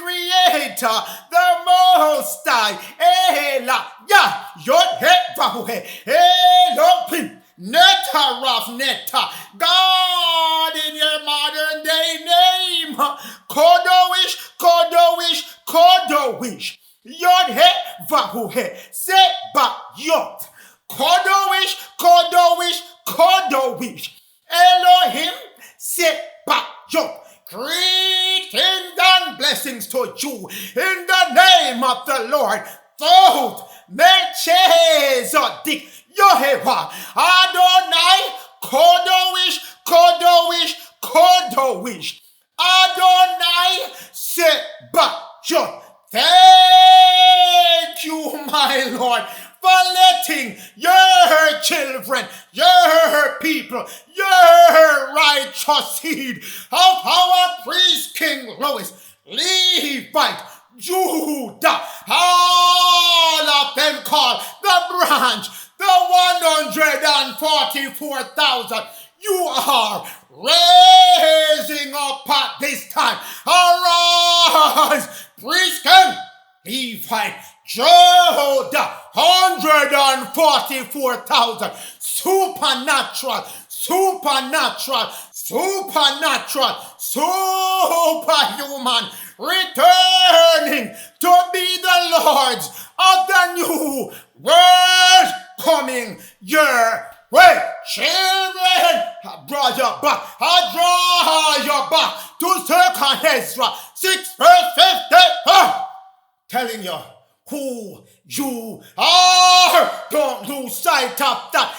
Creator, the Most High, Ela, Ya, Yod, He, Vahu, He, Elohim, Neta, Raf, Neta, God in your modern day name, Kodowish, Kodowish, Kodowish, Yod, He, Vahu, He, Seba, Yod, Kodowish, Kodowish, Kodowish, Elohim, Seba, Yod. Greetings and blessings to you in the name of the Lord. Thoth Melchizedek Yehovah Adonai Kodowish Kodowish Kodowish Adonai Sebaot. Thank you, my Lord, for letting your children, your people, your righteous seed of our priest King Louis, Levite, Judah, all of them called the branch, the 144,000 you are raising up at this time. Arise, priest King, Levite, Judah, 144,000 supernatural, superhuman, returning to be the lords of the new world coming your way. Children, I draw your back to 2 Ezra 6 verse 50. Telling you who you are. Don't lose sight of that.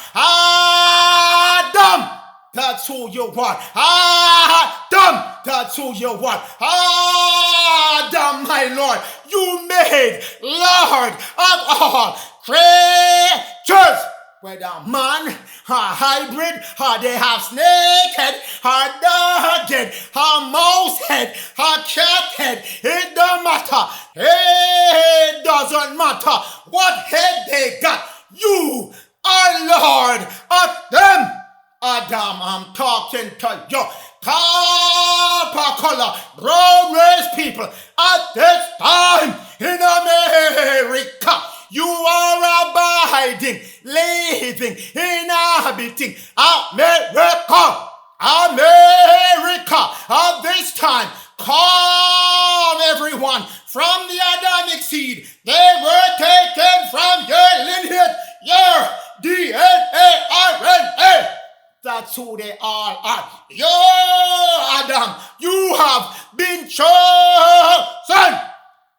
Adam, that's who you are. Adam, that's who you are. Adam, my Lord, you made Lord of all creatures. Whether man, or hybrid, or they have snake head, or dog head, or mouse head, or cat head, it don't matter. It doesn't matter what head they got. You are Lord of them. Adam, I'm talking to you. Copper color, brown race people at this time in America. You are abiding, living, inhabiting America. America. At this time, come everyone from the Adamic seed. They were taken from your lineage, your DNA, RNA. That's who they all are. You, Adam, you have been chosen.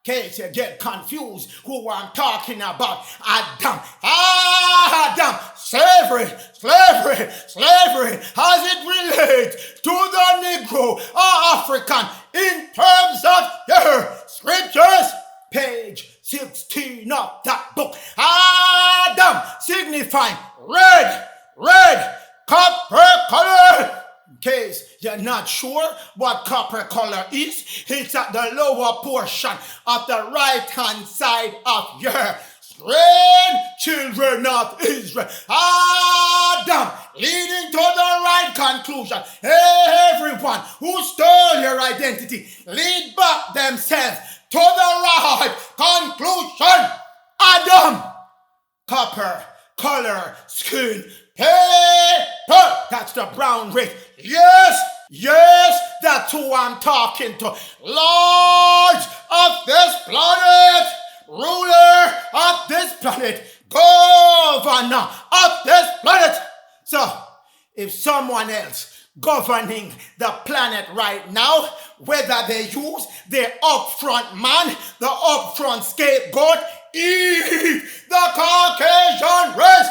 In case you get confused who I'm talking about, Adam, slavery, as it relates to the Negro or African in terms of your scriptures, page 16 of that book. Adam signifying red, copper color. In case you're not sure what copper color is, it's at the lower portion of the right-hand side of your screen, children of Israel. Adam, leading to the right conclusion. Everyone who stole your identity, lead back themselves to the right conclusion. Adam, copper color skin, paper, that's the brown race. Yes, that's who I'm talking to. Lords of this planet, ruler of this planet, governor of this planet. So, if someone else governing the planet right now, whether they use their upfront man, the upfront scapegoat, the Caucasian race,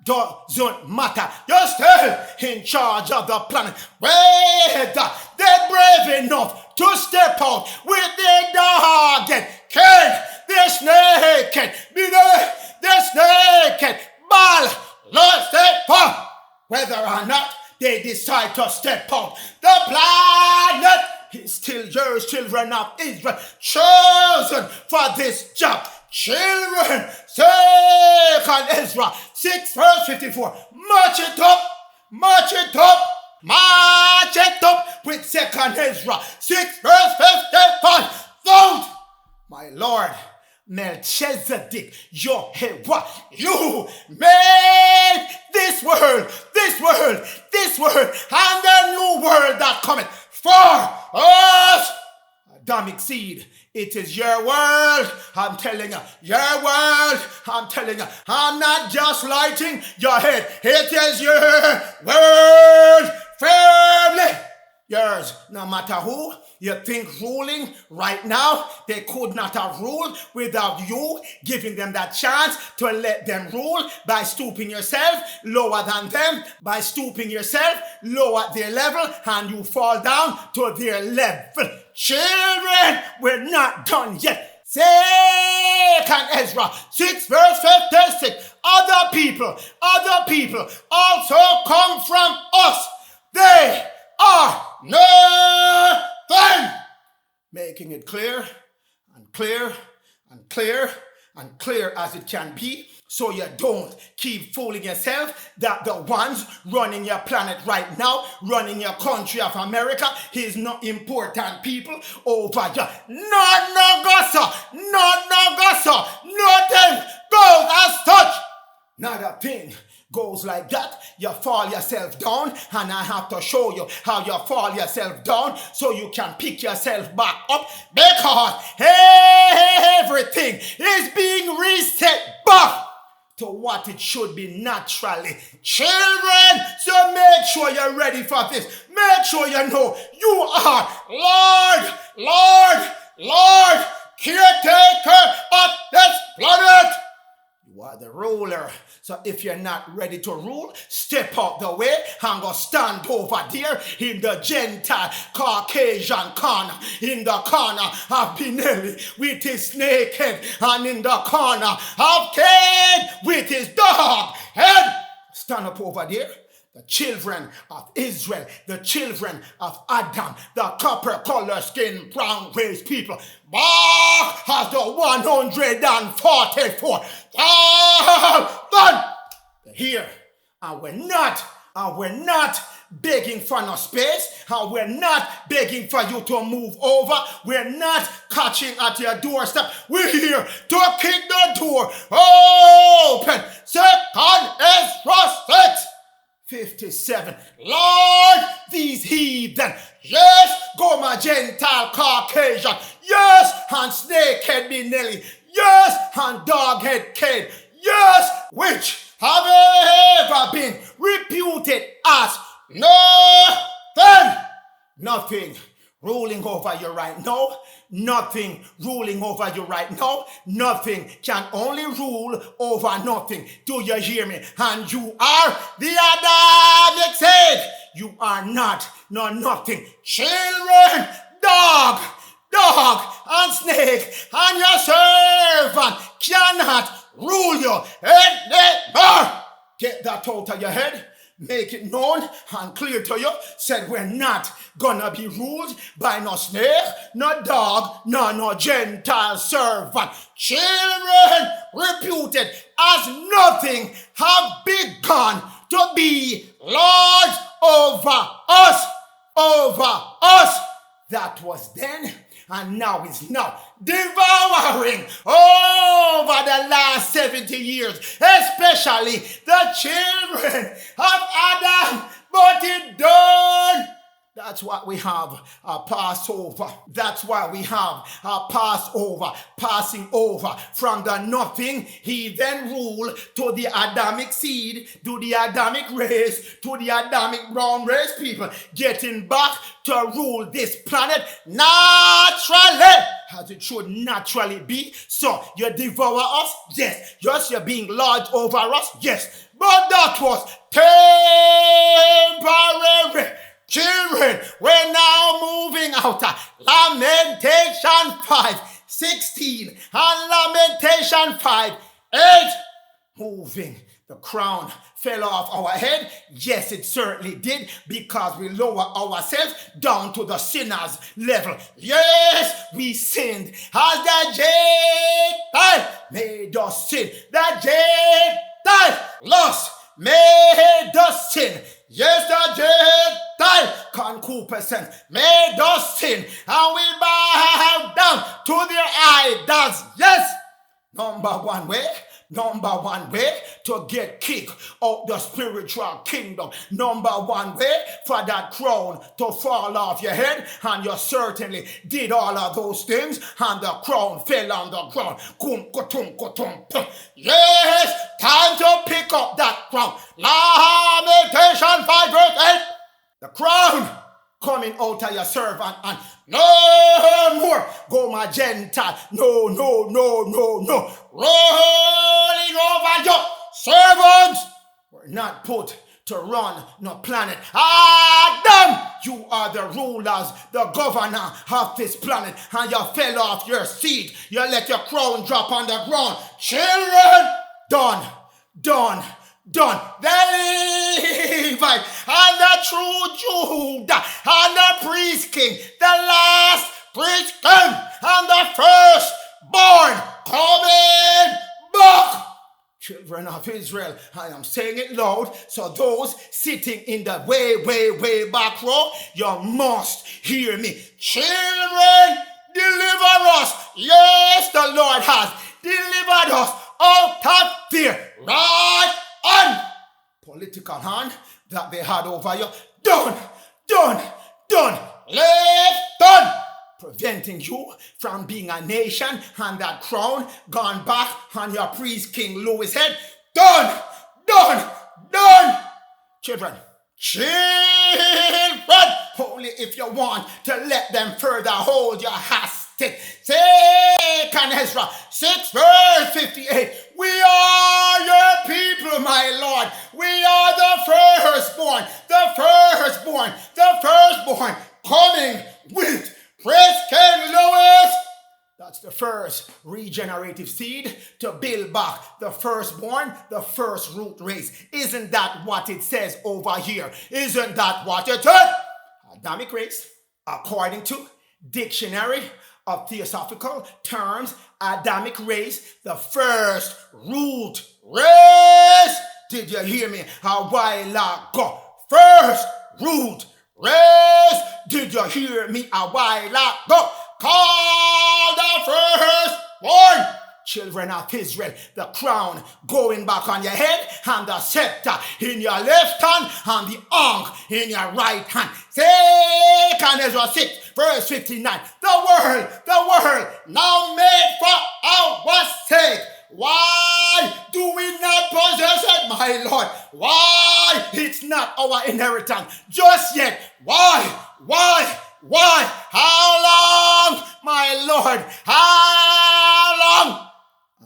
doesn't matter. You're still in charge of the planet. Whether they're brave enough to step out with their dog and can, they're snake, they're snake, ball, Lord, step out. Whether or not they decide to step out, the planet is still yours, children of Israel, chosen for this job. Children, 2 Ezra 6 verse 54. March it up with 2 Ezra 6 verse 55. Those Lord Melchizedek, Yehovah, you made this world, and the new world that cometh for us. Adamic seed, it is your world, I'm telling you, your world, I'm telling you, I'm not just lighting your head, it is your world, firmly yours. No matter who you think ruling right now, they could not have ruled without you giving them that chance to let them rule by stooping yourself lower than them, by stooping yourself lower at their level, and you fall down to their level. Children, we're not done yet. Second Ezra 6 verse 56. Other people also come from us. They are nothing. Making it clear and clear and clear and clear as it can be, so you don't keep fooling yourself that the ones running your planet right now, running your country of America, is not important people over you. Nothing goes as such. Not a thing goes like that. You fall yourself down, and I have to show you how you fall yourself down so you can pick yourself back up, because everything is being reset back to what it should be naturally. Children, so make sure you're ready for this. Make sure you know you are Lord, caretaker of this planet. You are the ruler. So if you're not ready to rule, step out the way and go stand over there in the Gentile Caucasian corner, in the corner of Benelli with his snake head, and in the corner of Cain with his dog head. Stand up over there. The children of Israel, the children of Adam, the copper color skin brown race people, back has the 144,000 here, and we're not begging for no space, and we're not begging for you to move over. We're not catching at your doorstep. We're here to kick the door open. Second Ezra 6:57. Lord, these heathen, yes, Gomer, Gentile, Caucasian, yes, and snakehead Benelli, yes, and doghead Cain, yes, which have ever been reputed as nothing ruling over you right now. Nothing ruling over you right now. Nothing can only rule over nothing. Do you hear me? And you are the Adamic seed. You are not nothing. Children, dog, and snake, and your servant cannot rule you anymore. Get that out of your head. Make it known and clear to you. Said we're not gonna be ruled by no snake, no dog, no Gentile servant. Children reputed as nothing have begun to be lords over us. That was then, and now is now, devouring over the last 70 years, especially the children of Adam, but it done. That's why we have a Passover. That's why we have a Passover, passing over from the nothing heathen rule to the Adamic seed, to the Adamic race, to the Adamic brown race people, getting back to rule this planet naturally, as it should naturally be. So you devour us? Yes. Yes, you're being large over us? Yes. But that was temporary. Children, we're now moving out of Lamentation 5:16 and Lamentation 5:8. Moving. The crown fell off our head. Yes, it certainly did, because we lower ourselves down to the sinner's level. Yes, we sinned as the Gentile made us sin. The Gentile lust made us sin. Yes, the Gentile concupiscence made us sin, and we bow down to their idols. Yes. Number one way to get kicked out the spiritual kingdom. Number one way for that crown to fall off your head, and you certainly did all of those things, and the crown fell on the ground. Yes, time to pick up that crown. Lamentation 5 verse 8. The crown coming out of your servant, and no more Gomer Gentile. No. Rolling over your servants. We're not put to run no planet. Adam, you are the rulers, the governor of this planet, and you fell off your seat. You let your crown drop on the ground. Children, done. The Levite and the true Judah and the priest king, the last priest king and the firstborn coming back. Children of Israel, I am saying it loud, so those sitting in the way back row, you must hear me. Children, deliver us. Yes, the Lord has delivered us out of fear. Right on. Political hand that they had over you. Done. Left done. Preventing you from being a nation, and that crown gone back on your priest King Louis' head. Done. Children. Only if you want to let them further hold your hostage. Second Ezra 6 verse 58. We are your people, my Lord. We are the firstborn coming with Praise King Louis. That's the first regenerative seed to build back the firstborn, the first root race. Isn't that what it says over here? Isn't that what it says? Adamic race, according to Dictionary of Theosophical Terms, Adamic race, the first root race. Did you hear me a while ago? First root race. Did you hear me a while ago? Call the firstborn. Children of Israel, the crown going back on your head, and the scepter in your left hand, and the ankh in your right hand. Second Ezra 6 verse 59. The world now made for our sake. Why do we not possess it, my Lord? Why? It's not our inheritance just yet. Why? How long, my Lord? How long?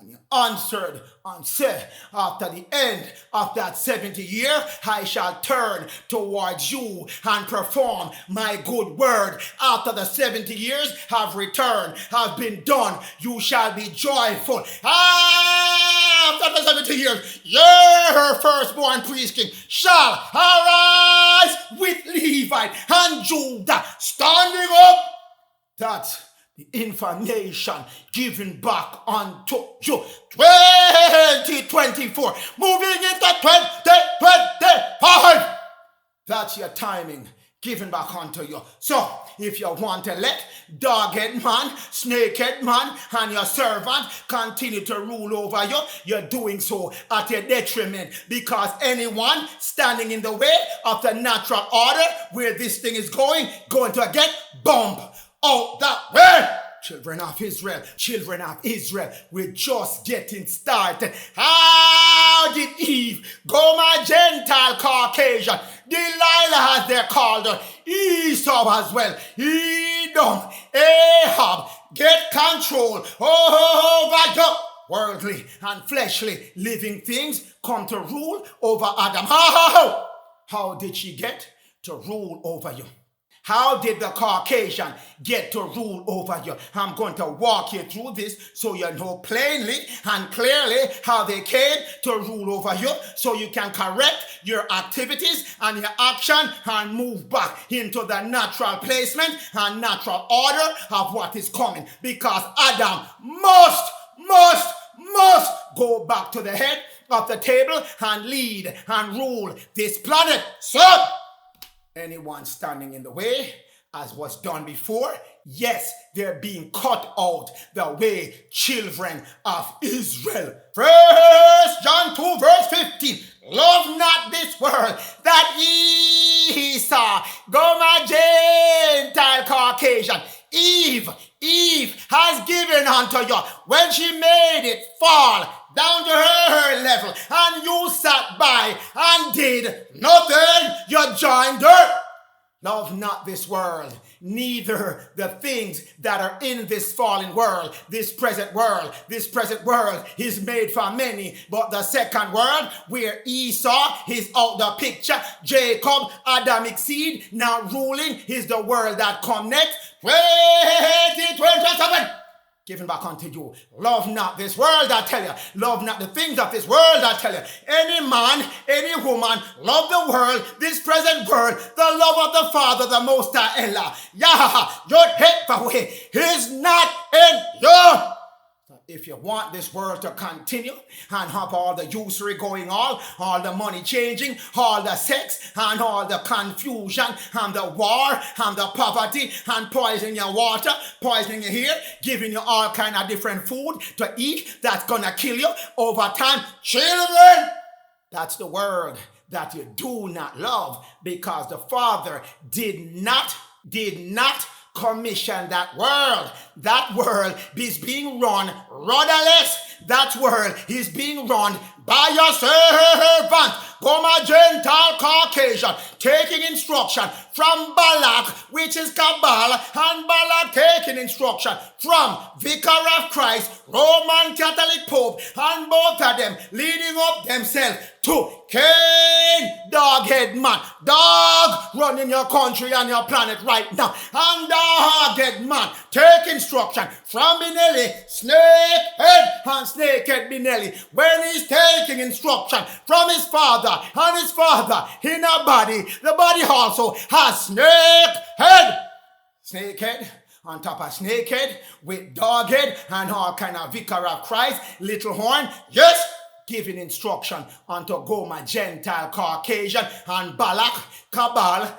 And you answered and said, after the end of that 70 year, I shall turn towards you and perform my good word. After the 70 years have returned, have been done, you shall be joyful. After the 70 years, your firstborn priest king shall arise with Levite and Judah standing up. That's the information given back unto you. 2024, moving into 2025. That's your timing given back unto you. So, if you want to let dog-head man, snake-head man, and your servant continue to rule over you, you're doing so at your detriment, because anyone standing in the way of the natural order where this thing is going to get bumped out that way. Children of Israel, we're just getting started. How did Eve, Gomer Gentile, Caucasian, Delilah as they're called her, ESAU as well, Edom, Ahab, get control over your worldly and fleshly living things, come to rule over Adam? How did she get to rule over you? How did the Caucasian get to rule over you? I'm going to walk you through this so you know plainly and clearly how they came to rule over you, so you can correct your activities and your action and move back into the natural placement and natural order of what is coming. Because Adam must go back to the head of the table and lead and rule this planet. So, anyone standing in the way, as was done before, Yes, they're being cut out the way children of Israel. 1 John 2 verse 15. Love not this world, that ESAU, GOMER, Gentile, Caucasian. Eve has given unto you when she made it fall down to her level, and you sat by and did nothing. You joined her. Love not this world, neither the things that are in this fallen world, this present world. This present world is made for many, but the second world, where Esau is out the picture, Jacob, Adamic seed, now ruling, is the world that come next. 2027. Given back unto you. Love not this world, I tell you. Love not the things of this world, I tell you. Any man, any woman, love the world, this present world, the love of the Father, the Most High Allah. Yah, your head for way is not in you. If you want this world to continue and have all the usury going on, all the money changing, all the sex and all the confusion and the war and the poverty and poisoning your water, poisoning your hair, giving you all kind of different food to eat that's gonna kill you over time, children, that's the world that you do not love, because the Father did not commission that world. That world is being run rudderless. That world is being run by your servant, GOMER, Gentile, Caucasian, taking instruction from Balak, which is Cabal, and Balak taking instruction from Vicar of Christ, Roman Catholic Pope, and both of them leading up themselves to Cain, dog-head man, dog running your country and your planet right now, and dog-head man take instruction from Benelli, snakehead, and snakehead Benelli, when he's taking instruction from his father, and his father in a body, the body also has snakehead. Snakehead on top of snakehead with doghead and all kind of Vicar of Christ, little horn, yes, giving instruction unto GOMER, Gentile, Caucasian, and Balak, Cabal,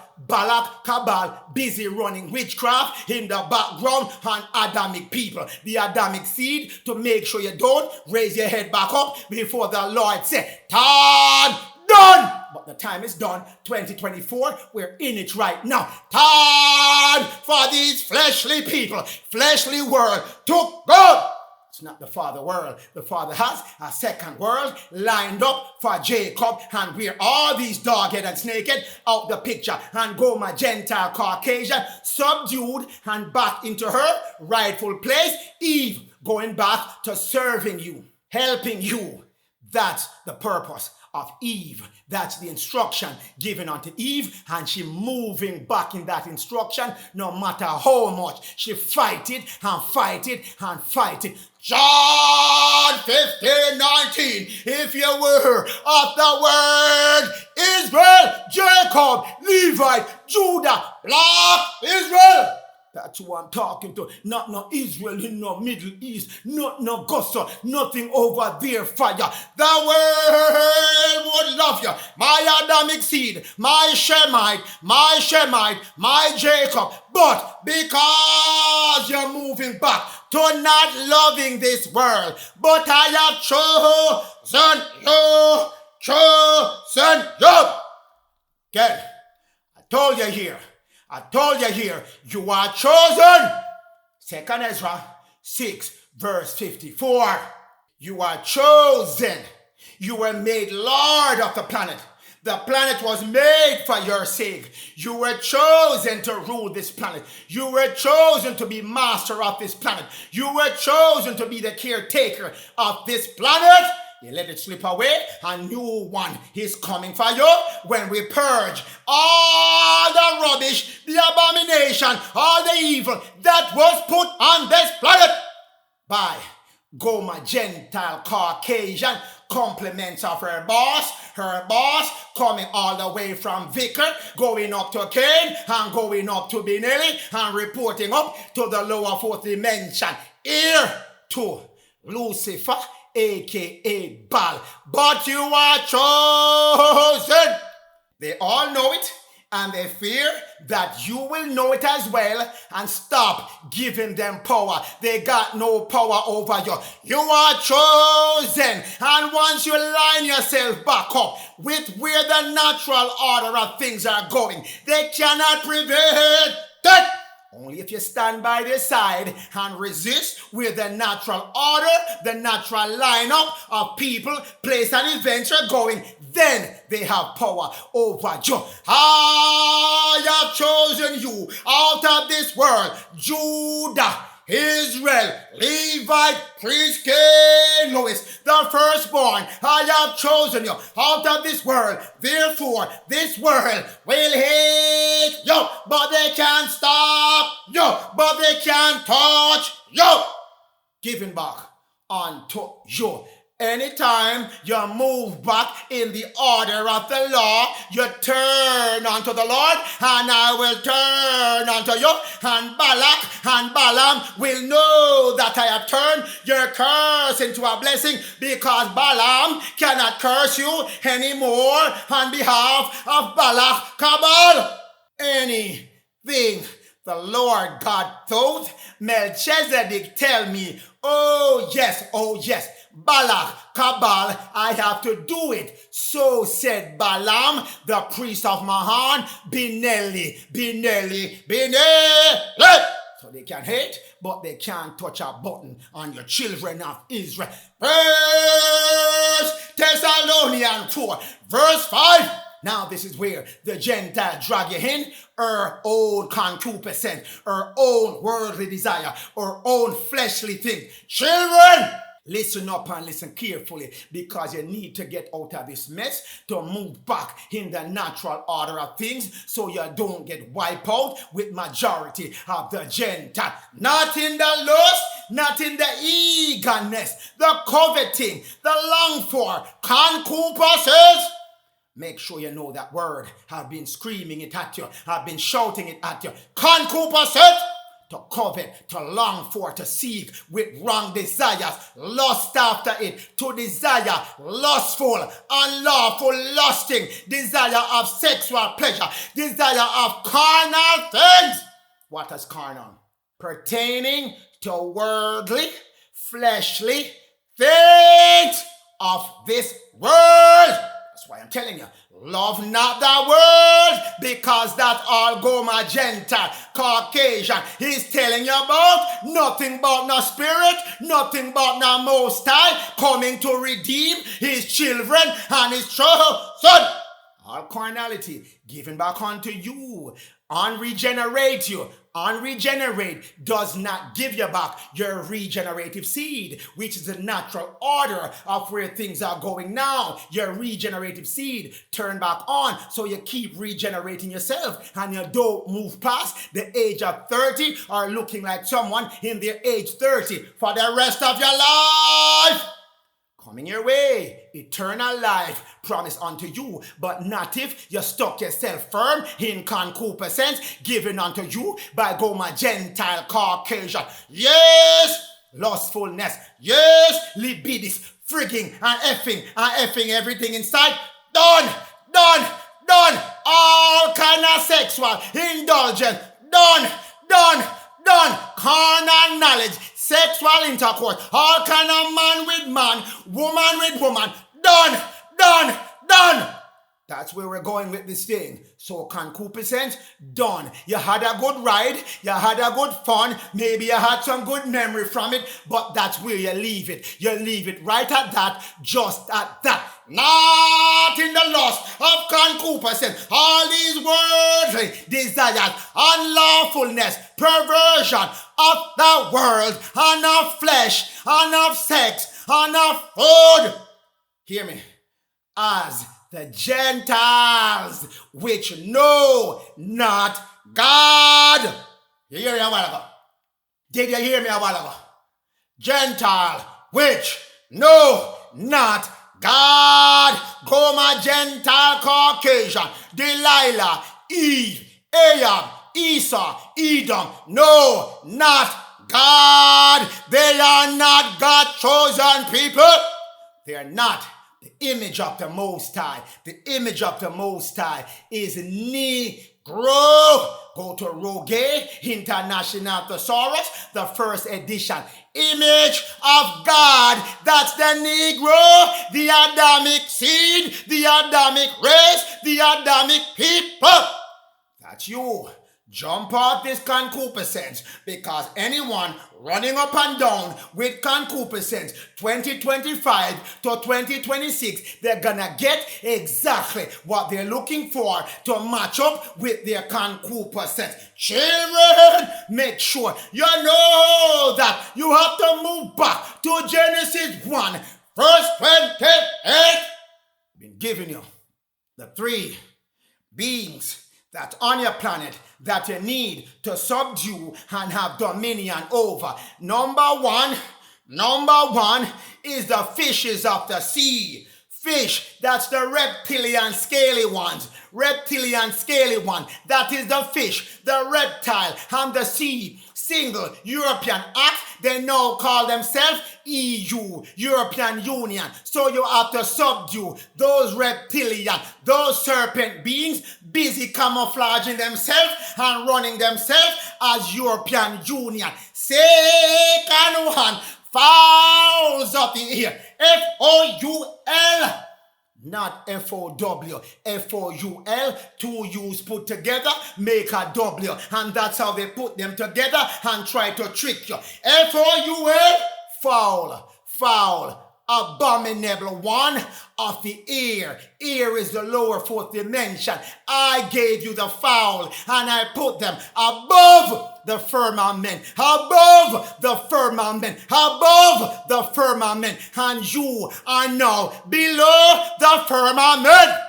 busy running witchcraft in the background on Adamic people, the Adamic seed, to make sure you don't raise your head back up before the Lord say, time done. But the time is done. 2024, we're in it right now. Time for these fleshly people, fleshly world to go. It's not the Father world. The Father has a second world lined up for Jacob, and we're all these dog-head and snake-head out the picture, and GOMER, Gentile, Caucasian, subdued and back into her rightful place. Eve going back to serving you, helping you. That's the purpose of Eve. That's the instruction given unto Eve, and she moving back in that instruction no matter how much she fight it and fight it and fight it. John 15:19. If you were of the word, Israel, Jacob, Levite, Judah, black Israel. That's who I'm talking to. Not no Israel in no Middle East. Not no Gaza. Nothing over there fire. The world would love you. My Adamic seed. My Shemite. My Jacob. But because you're moving back to not loving this world, but I have chosen you. Okay. I told you here, you are chosen. 2 Ezra 6 verse 54. You are chosen. You were made Lord of the planet. The planet was made for your sake. You were chosen to rule this planet. You were chosen to be master of this planet. You were chosen to be the caretaker of this planet. You let it slip away. A new one is coming for you when we purge all the rubbish, the abomination, all the evil that was put on this planet by GOMER, Gentile, Caucasian, compliments of her boss coming all the way from Vicar, going up to Cain and going up to Benelli and reporting up to the lower fourth dimension, here to Lucifer, aka Baal. But you are chosen. They all know it And they fear that you will know it as well and stop giving them power. They got no power over you. You are chosen. And once you line yourself back up with where the natural order of things are going, they cannot prevent that. Only if you stand by their side and resist where the natural order, the natural lineup of people, place, and events are going, then they have power over you. I have chosen you out of this world, Judah, Israel, Levite, priest, King, Louis, the firstborn. I have chosen you out of this world. Therefore, this world will hate you, but they can't stop you, but they can't touch you. Giving back unto you. Anytime you move back in the order of the law, you turn unto the Lord, and I will turn unto you, and Balak and Balaam will know that I have turned your curse into a blessing, because Balaam cannot curse you anymore on behalf of Balak. Kabal, anything the Lord God told Melchizedek tell me, oh yes, Balak, Kabal, I have to do it. So said Balaam, the priest of Mahan, Binelli. So they can hate, but they can't touch a button on your children of Israel. 1 Thessalonians 4, verse 5. Now this is where the Gentile drag you in, her own concupiscence, her own worldly desire, her own fleshly thing. Children, listen up and listen carefully, because you need to get out of this mess to move back in the natural order of things so you don't get wiped out with majority of the Gentile. Not in the lust, not in the eagerness, the coveting, the long for, concupiscence. Make sure you know that word. I've been screaming it at you. I've been shouting it at you. Concupiscence. To covet, to long for, to seek with wrong desires, lust after it, to desire, lustful, unlawful lusting, desire of sexual pleasure, desire of carnal things. What is carnal? Pertaining to worldly, fleshly things of this world. That's why I'm telling you, love not the world, because that's all GOMER, Gentile, Caucasian. He's telling you about nothing but no spirit, nothing but no Most High coming to redeem his children and his son. All carnality given back unto you. Unregenerate you. Unregenerate does not give you back your regenerative seed, which is the natural order of where things are going now. Your regenerative seed turn back on, so you keep regenerating yourself and you don't move past the age of 30 or looking like someone in their age 30 for the rest of your life. Coming your way, eternal life promised unto you, but not if you stuck yourself firm in concupiscence given unto you by GOMER, Gentile, Caucasian. Yes, lustfulness. Yes, libidis, frigging and effing everything inside. Done. All kind of sexual indulgence. Done. Carnal knowledge, sexual intercourse, all kind of man with man, woman with woman. Done. That's where we're going with this thing. So concupiscence, done. You had a good ride, you had a good fun, maybe you had some good memory from it, but that's where you leave it. You leave it right at that, just at that. Not in the lust of concupiscence, all these worldly desires, unlawfulness, perversion of the world, and of flesh, and of sex, and of food. Hear me. As the Gentiles which know not God. You hear me a while ago? Did you hear me a while ago? Gentile which know not God. GOMER, Gentile, Caucasian, Delilah, Eve, Ahab, Esau, Edom, no, not God. They are not God's chosen people. They are not The image of the Most High. The image of the Most High is Negro. Go to Rogue International Thesaurus, the first edition. Image of God. That's the Negro, the Adamic seed, the Adamic race, the Adamic people. That's you. Jump out this concupiscence, because anyone running up and down with concupiscence 2025 to 2026, they're gonna get exactly what they're looking for to match up with their concupiscence. Children, make sure you know that you have to move back to Genesis 1, verse 28. I've been giving you the three beings that on your planet that you need to subdue and have dominion over. Number one is the fishes of the sea. Fish, that's the reptilian scaly ones. Reptilian scaly one, that is the fish, the reptile, and the sea. Single European act, they now call themselves EU, European Union. So you have to subdue those reptilian, those serpent beings busy camouflaging themselves and running themselves as European Union. Second one, fowls of the air, F-O-U-L. Not F-O-W, F-O-U-L, two U's put together, make a W. And that's how they put them together and try to trick you. F-O-U-L, foul, foul, abominable one of the air. Air is the lower fourth dimension. I gave you the foul and I put them above the firmament, above the firmament, above the firmament, and you are now below the firmament.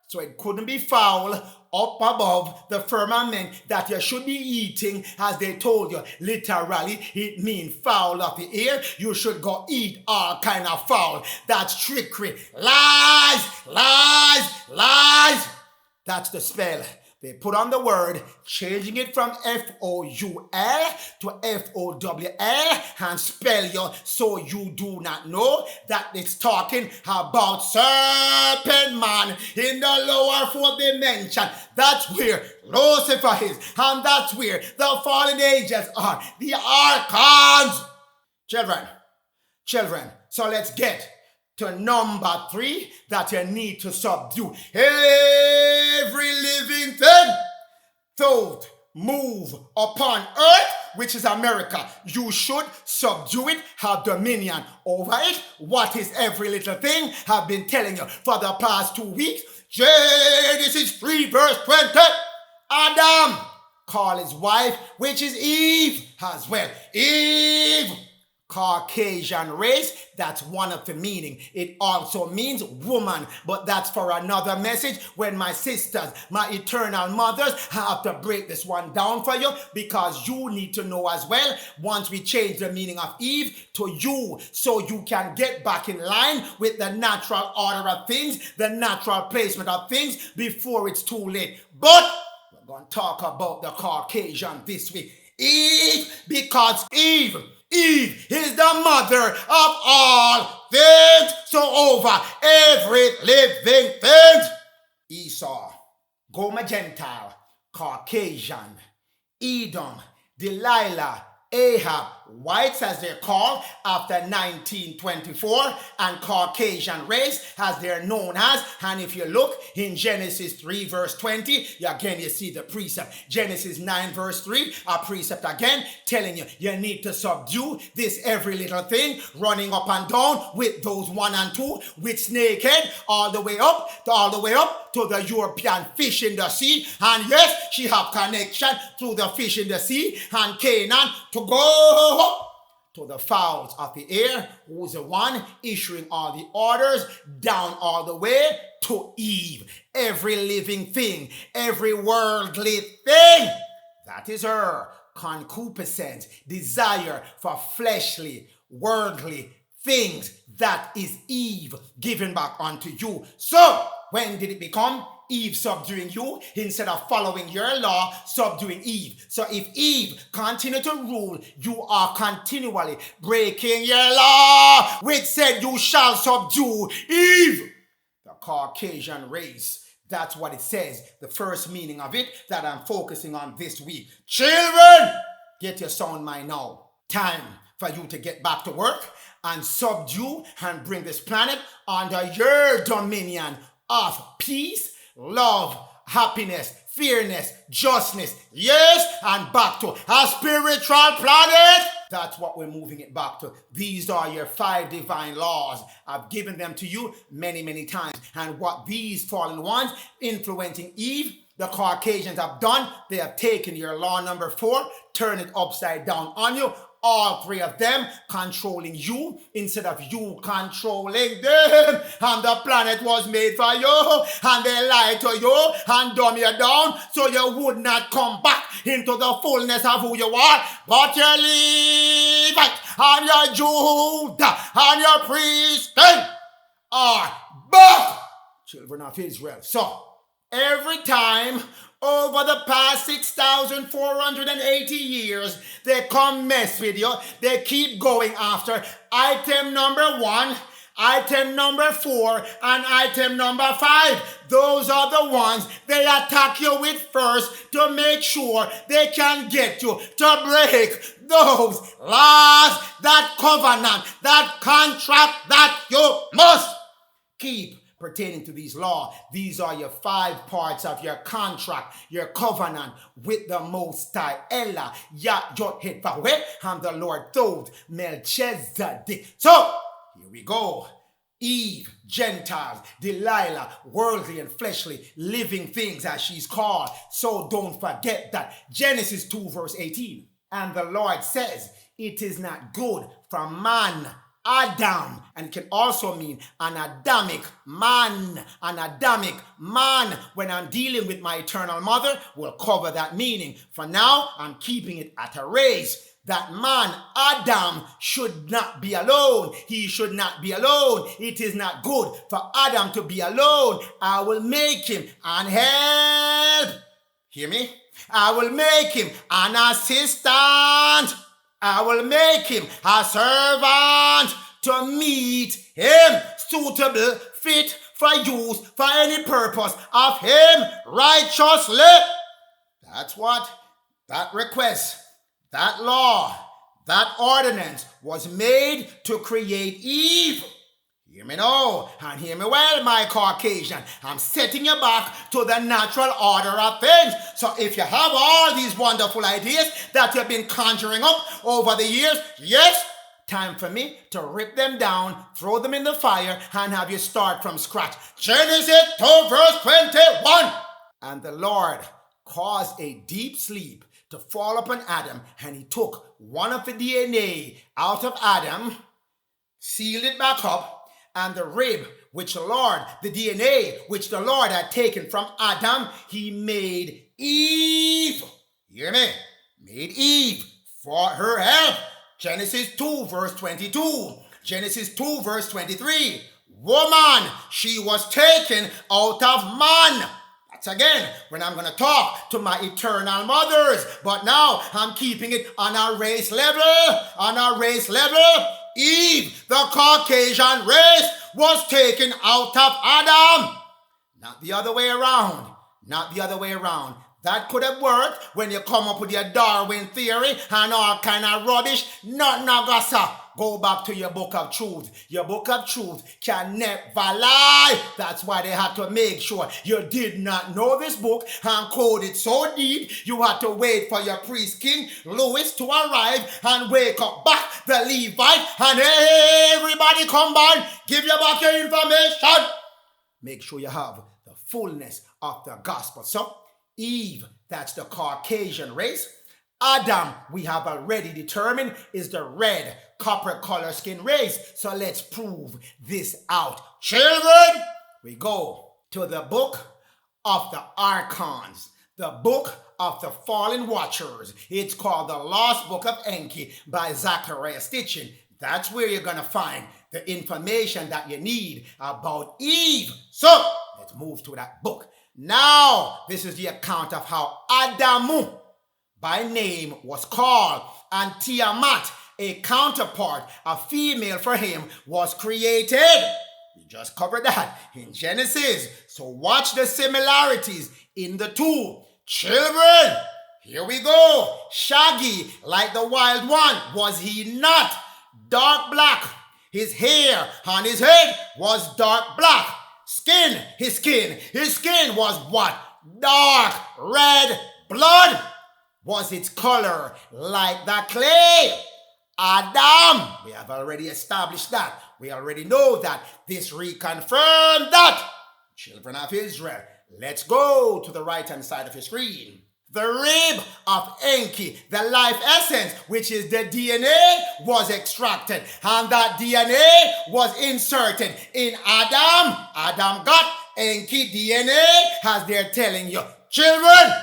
So it couldn't be foul up above the firmament that you should be eating, as they told you. Literally, it means fowl of the air. You should go eat all kind of fowl. That's trickery. Lies, lies, lies. That's the spell. They put on the word, changing it from F-O-U-L to F-O-W-L, and spell you so you do not know that it's talking about serpent man in the lower fourth dimension. That's where Lucifer is, and that's where the fallen angels are, the archons. Children, so let's get to number 3 that you need to subdue. Every living thing thought move upon earth, which is America. You should subdue it, have dominion over it. What is every little thing? I've been telling you for the past 2 weeks. Genesis 3 verse 20. Adam called his wife, which is Eve as well. Eve, Caucasian race, that's one of the meaning. It also means woman, but that's for another message. When my sisters, my eternal mothers, have to break this one down for you, because you need to know as well, once we change the meaning of Eve to you, so you can get back in line with the natural order of things, the natural placement of things before it's too late. But we're going to talk about the Caucasian this week. Eve, because Eve is the mother of all things, so over every living thing. ESAU, Gomer Gentile, Caucasian, Edom, Delilah, Ahab, whites as they're called after 1924, and Caucasian race as they're known as. And if you look in Genesis 3 verse 20, again you see the precept. Genesis 9 verse 3, a precept again telling you you need to subdue this every little thing running up and down with those 1 and 2 with snakehead all the way up to the European fish in the sea. And yes, she have connection through the fish in the sea and Canaan to go to the fowls of the air, who's the one issuing all the orders down all the way to Eve. Every living thing, every worldly thing, that is her concupiscence, desire for fleshly, worldly things. That is Eve given back unto you. So when did it become Eve subduing you instead of following your law, subduing Eve? So if Eve continue to rule, you are continually breaking your law, which said you shall subdue Eve, the Caucasian race. That's what it says, the first meaning of it that I'm focusing on this week. Children, get your sound mind now. Time for you to get back to work and subdue and bring this planet under your dominion of peace, love, happiness, fairness, justness, yes, and back to a spiritual planet. That's what we're moving it back to. These are your 5 divine laws. I've given them to you many, many times. And what these fallen ones influencing Eve, the Caucasians have done, they have taken your law number 4, turned it upside down on you. All 3 of them controlling you instead of you controlling them. And the planet was made for you. And they lied to you and dumb you down so you would not come back into the fullness of who you are. But your Levite and your Judah and your priest are back, children of Israel. So every time over the past 6,480 years, they come mess with you. They keep going after item number 1, item number 4, and item number 5. Those are the ones they attack you with first to make sure they can get you to break those laws, that covenant, that contract that you must keep. Pertaining to these laws, these are your 5 parts of your contract, your covenant with the Most High. Ella, Ya, Yod, Het, Vahweh, and the Lord told Melchizedek. So, here we go. Eve, Gentiles, Delilah, worldly and fleshly, living things as she's called. So don't forget that. Genesis 2 verse 18. And the Lord says, it is not good for man, Adam, and it can also mean an Adamic man. An Adamic man. When I'm dealing with my eternal mother, we'll cover that meaning. For now, I'm keeping it at a race. That man, Adam, should not be alone. He should not be alone. It is not good for Adam to be alone. I will make him an help. Hear me? I will make him an assistant. I will make him a servant to meet him, suitable, fit for use for any purpose of him righteously. That's what that request, that law, that ordinance was made to create Eve. Hear me now, and hear me well, my Caucasian. I'm setting you back to the natural order of things. So if you have all these wonderful ideas that you've been conjuring up over the years, yes, time for me to rip them down, throw them in the fire, and have you start from scratch. Genesis 2 verse 21. And the Lord caused a deep sleep to fall upon Adam, and he took one of the DNA out of Adam, sealed it back up, and the rib which the Lord, the DNA which the Lord had taken from Adam, he made Eve. Hear me? Made Eve for her help. Genesis 2 verse 22. Genesis 2 verse 23. Woman, she was taken out of man. That's again when I'm going to talk to my eternal mothers. But now I'm keeping it on a race level. On a race level. Eve, the Caucasian race, was taken out of Adam. Not the other way around. Not the other way around. That could have worked when you come up with your Darwin theory and all kind of rubbish. Not Nagasa. Go back to your book of truth. Your book of truth can never lie. That's why they had to make sure you did not know this book and code it so deep. You had to wait for your priest king, Louis, to arrive and wake up back the Levite and everybody combine, give you back your information. Make sure you have the fullness of the gospel. So, Eve, that's the Caucasian race. Adam, we have already determined, is the red copper color skin race. So let's prove this out. Children, we go to the book of the Archons, the book of the Fallen Watchers. It's called the Lost Book of Enki by Zachariah Stitchin. That's where you're going to find the information that you need about Eve. So, let's Let's move to that book. Now, this is the account of how Adamu, by name, was called, and Tiamat, a counterpart, a female for him, was created. We just covered that in Genesis. So watch the similarities in the two. Children, here we go. Shaggy, like the wild one, was he not? Dark black. His hair on his head was dark black. His skin was what? Dark red blood. Was its color like the clay? Adam, we have already established that. We already know that. This reconfirmed that. Children of Israel, let's go to the right-hand side of your screen. The rib of Enki, the life essence, which is the DNA, was extracted. And that DNA was inserted in Adam. Adam got Enki DNA, as they're telling you. Children,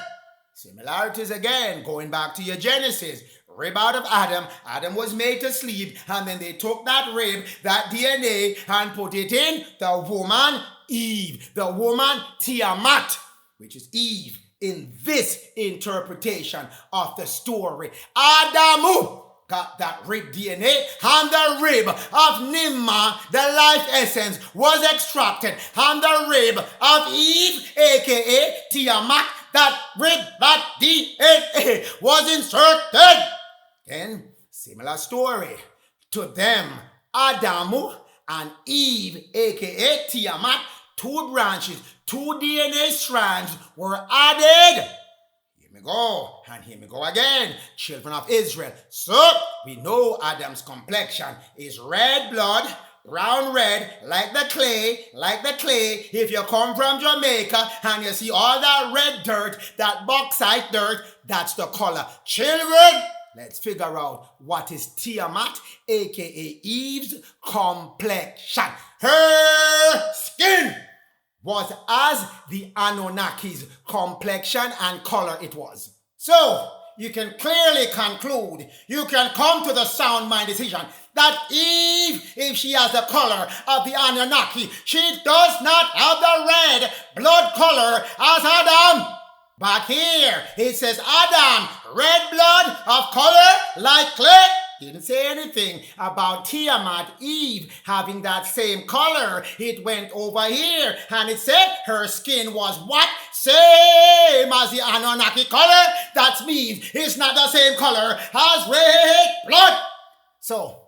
similarities again, going back to your Genesis. Rib out of Adam. Adam was made to sleep, and then they took that rib, that DNA, and put it in the woman Eve. The woman Tiamat, which is Eve, in this interpretation of the story. Adamu got that rib DNA, and the rib of Nimma, the life essence, was extracted, and the rib of Eve, aka Tiamat, that rib, that DNA, was inserted. Then, similar story. To them, Adamu and Eve, aka Tiamat, two branches, two DNA strands were added. Here we go, and here we go again, children of Israel. So, we know Adam's complexion is red blood, brown red, like the clay. If you come from Jamaica and you see all that red dirt, that bauxite dirt, that's the color. Children, let's figure out what is Tiamat, aka Eve's complexion. Her skin was as the Anunnaki's complexion and color it was. So, you can clearly conclude, you can come to the sound mind decision that Eve, if she has the color of the Anunnaki, she does not have the red blood color as Adam. Back here, it says Adam, red blood of color like clay. Didn't say anything about Tiamat, Eve, having that same color. It went over here, and it said her skin was what? Same as the Anunnaki color. That means it's not the same color as red blood. So,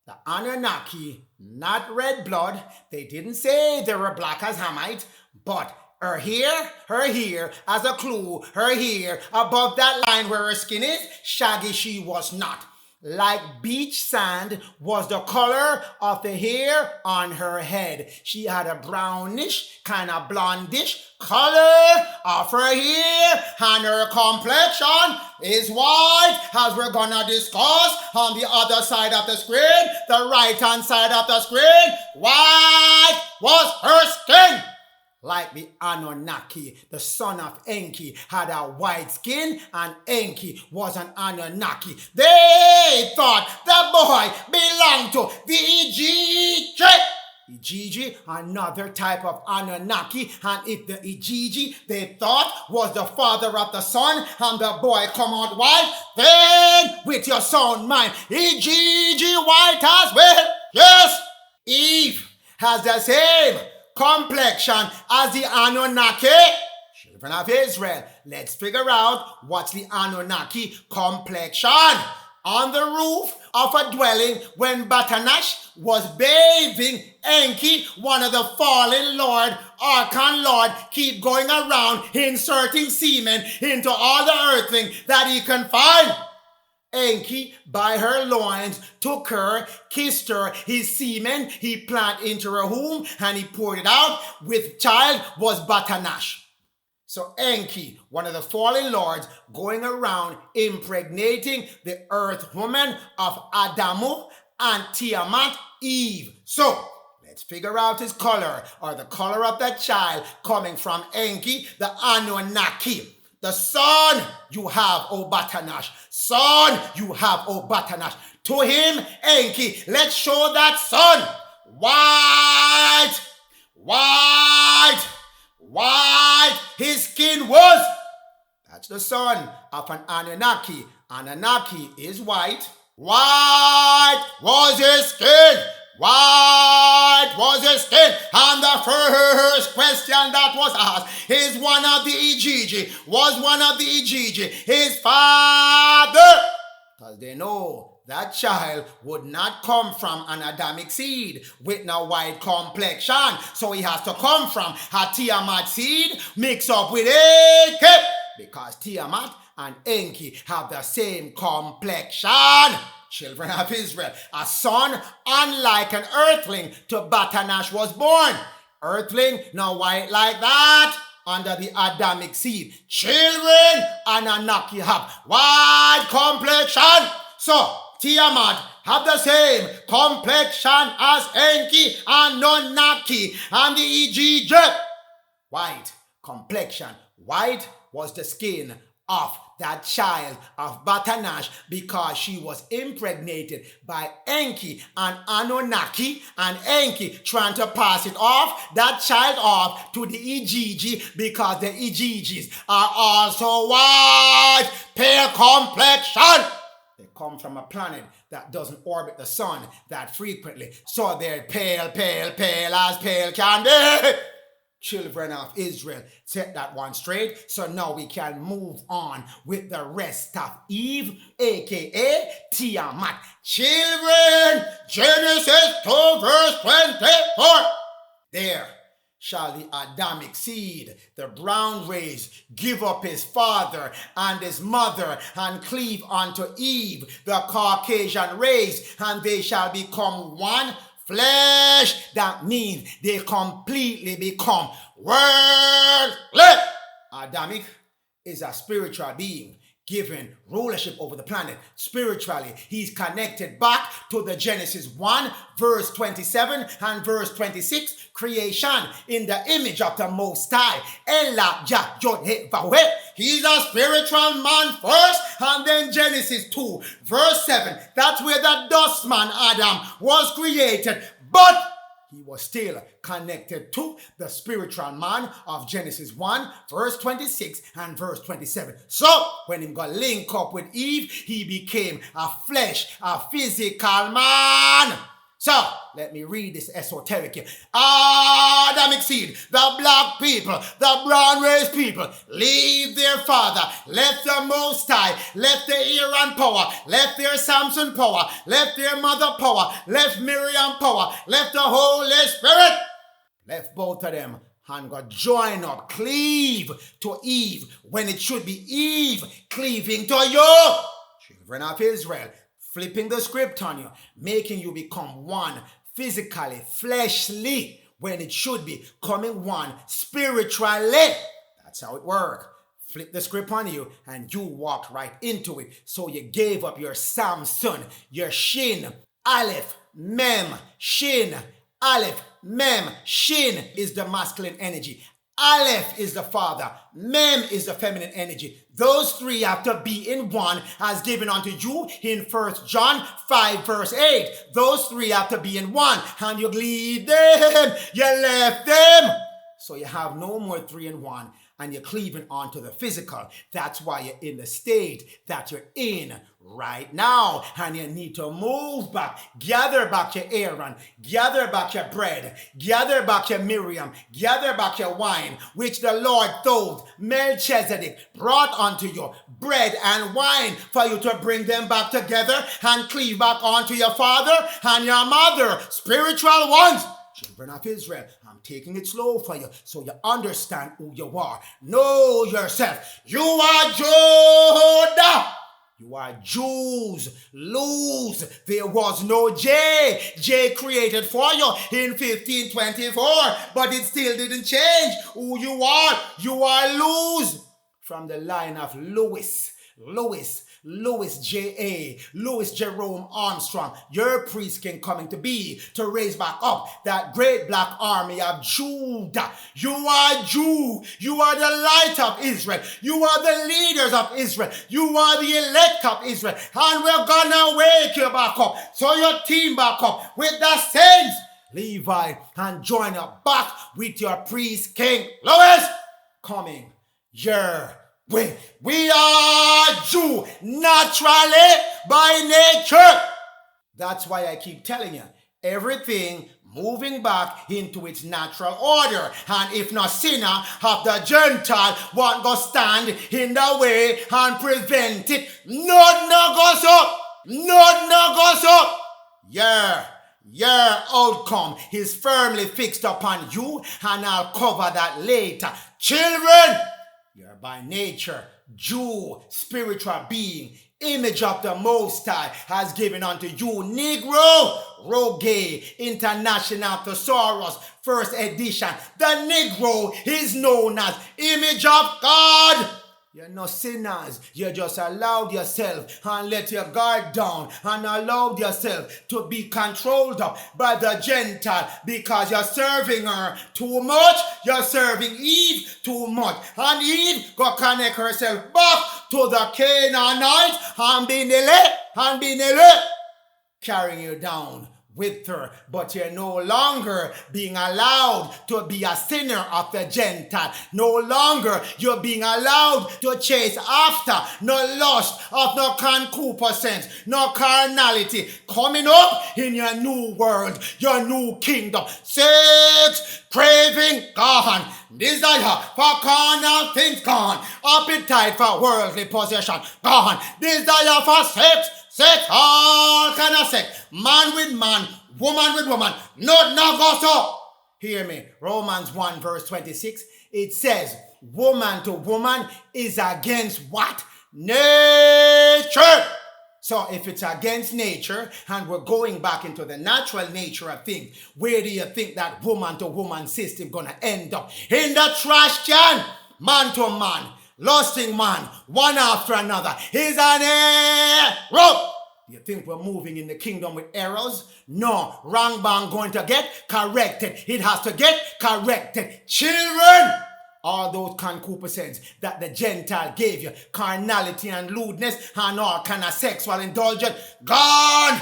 the Anunnaki, not red blood. They didn't say they were black as Hamite, but her hair, as a clue, her hair above that line where her skin is, shaggy she was not. Like beach sand was the color of the hair on her head. She had a brownish, kind of blondish color of her hair, and her complexion is white, as we're gonna discuss on the other side of the screen, the right-hand side of the screen. White was her skin. Like the Anunnaki, the son of Enki had a white skin, and Enki was an Anunnaki. They thought the boy belonged to the Igigi, another type of Anunnaki, and if the Igigi they thought was the father of the son, and the boy come out white, then with your sound mind, Igigi white as well. Yes, Eve has the same complexion as the Anunnaki. Children of Israel, let's figure out what's the Anunnaki complexion. On the roof of a dwelling, when Batanash was bathing Enki, one of the fallen Lord, Archon Lord, keep going around inserting semen into all the earthling that he can find. Enki, by her loins, took her, kissed her, his semen he planted into her womb, and he poured it out. With child was Batanash. So Enki, one of the fallen lords, going around impregnating the earth woman of Adamu and Tiamat, Eve. So, let's figure out his color, or the color of that child coming from Enki, the Anunnaki. The son you have, O Batanash. Son you have, O Batanash. To him, Enki, let's show that son. White, white, white his skin was. That's the son of an Anunnaki. Anunnaki is white. White was his skin. White was his skin. And the first question that was asked is one of the Igigi. Was one of the Igigi his father? Because they know that child would not come from an Adamic seed with no white complexion. So he has to come from a Tiamat seed mixed up with Enki. Because Tiamat and Enki have the same complexion. Children of Israel, a son unlike an earthling to Batanash was born. Earthling, no white like that, under the Adamic seed. Children, Anunnaki have white complexion. So, Tiamat have the same complexion as Enki and Anunnaki and the Igigi. White complexion. White was the skin of that child of Batanash because she was impregnated by Enki and Anunnaki, and Enki trying to pass it off, that child off to the Igigi because the Igigis are also white, pale complexion. They come from a planet that doesn't orbit the sun that frequently, so they're pale, pale, pale as pale can be. Children of Israel, set that one straight. So now we can move on with the rest of Eve, aka Tiamat. Children, Genesis 2 verse 24. There shall the Adamic seed, the brown race, give up his father and his mother and cleave unto Eve, the Caucasian race, and they shall become one flesh. That means they completely become worldly. Adamic is a spiritual being given rulership over the planet. Spiritually, he's connected back to the Genesis 1 verse 27 and verse 26, creation in the image of the Most High. He's a spiritual man first, and then Genesis 2 verse 7, that's where the dust man Adam was created, but he was still connected to the spiritual man of Genesis 1, verse 26 and verse 27. So, when he got linked up with Eve, he became a flesh, a physical man. So, let me read this esoteric here. Adamic seed, the black people, the brown race people, leave their father, left the Most High, left the Aaron power, left their Samson power, left their mother power, left Miriam power, left the Holy Spirit, left both of them and got join up, cleave to Eve when it should be Eve cleaving to you. Children of Israel, flipping the script on you, making you become one physically, fleshly, when it should be coming one spiritually. That's how it works. Flip the script on you and you walk right into it. So you gave up your Samson, your Shin, Aleph, Mem, Shin, Aleph, Mem. Shin is the masculine energy. Aleph is the father. Mem is the feminine energy. Those three have to be in one as given unto you in 1 John 5 verse 8. Those three have to be in one. And you leave them. You left them. So you have no more 3 in 1. And you're cleaving onto the physical. That's why you're in the state that you're in right now. And you need to move back. Gather back your Aaron. Gather back your bread. Gather back your Miriam. Gather back your wine, which the Lord told Melchizedek brought unto you, bread and wine, for you to bring them back together and cleave back onto your father and your mother, spiritual ones. Children of Israel, I'm taking it slow for you so you understand who you are. Know yourself. You are Judah. You are Jews. Lose. There was no J. J created for you in 1524, but it still didn't change who you are. You are lose. From the line of Louis J.A., Louis Jerome Armstrong, your priest king coming to be to raise back up that great black army of Judah. You are Jew. You are the light of Israel. You are the leaders of Israel. You are the elect of Israel. And we're gonna wake you back up. So your team back up with the saints. Levi, and join up back with your priest King Louis coming your way. We are Jew naturally by nature. That's why I keep telling you, everything moving back into its natural order. And if not sinner of the Gentile won't go stand in the way and prevent it, none no goes up. None no goes up. Your outcome is firmly fixed upon you, and I'll cover that later. Children, you're by nature Jew, spiritual being, image of the Most High has given unto you, Negro, Rogue, International Thesaurus, first edition. The Negro is known as image of God. You're no sinners. You just allowed yourself and let your guard down and allowed yourself to be controlled by the Gentile because you're serving her too much. You're serving Eve too much. And Eve got connect herself back to the Canaanite and being elect, carrying you down with her, but you're no longer being allowed to be a sinner of the Gentile. No longer you're being allowed to chase after no lust of no concupiscence, no carnality. Coming up in your new world, your new kingdom. Sex, craving, gone. Desire for carnal things, gone. Appetite for worldly possession, gone. Desire for sex, all kind of sex. Man with man, woman with woman. No goes up. Hear me. Romans 1 verse 26. It says, woman to woman is against what? Nature. So if it's against nature and we're going back into the natural nature of things, where do you think that woman to woman system gonna end up? In the trash can. Man to man. Lusting man, one after another, is an arrow. You think we're moving in the kingdom with arrows? No, wrong bang going to get corrected. It has to get corrected. Children, all those concupiscences that the Gentile gave you, carnality and lewdness and all kind of sexual indulgence, gone.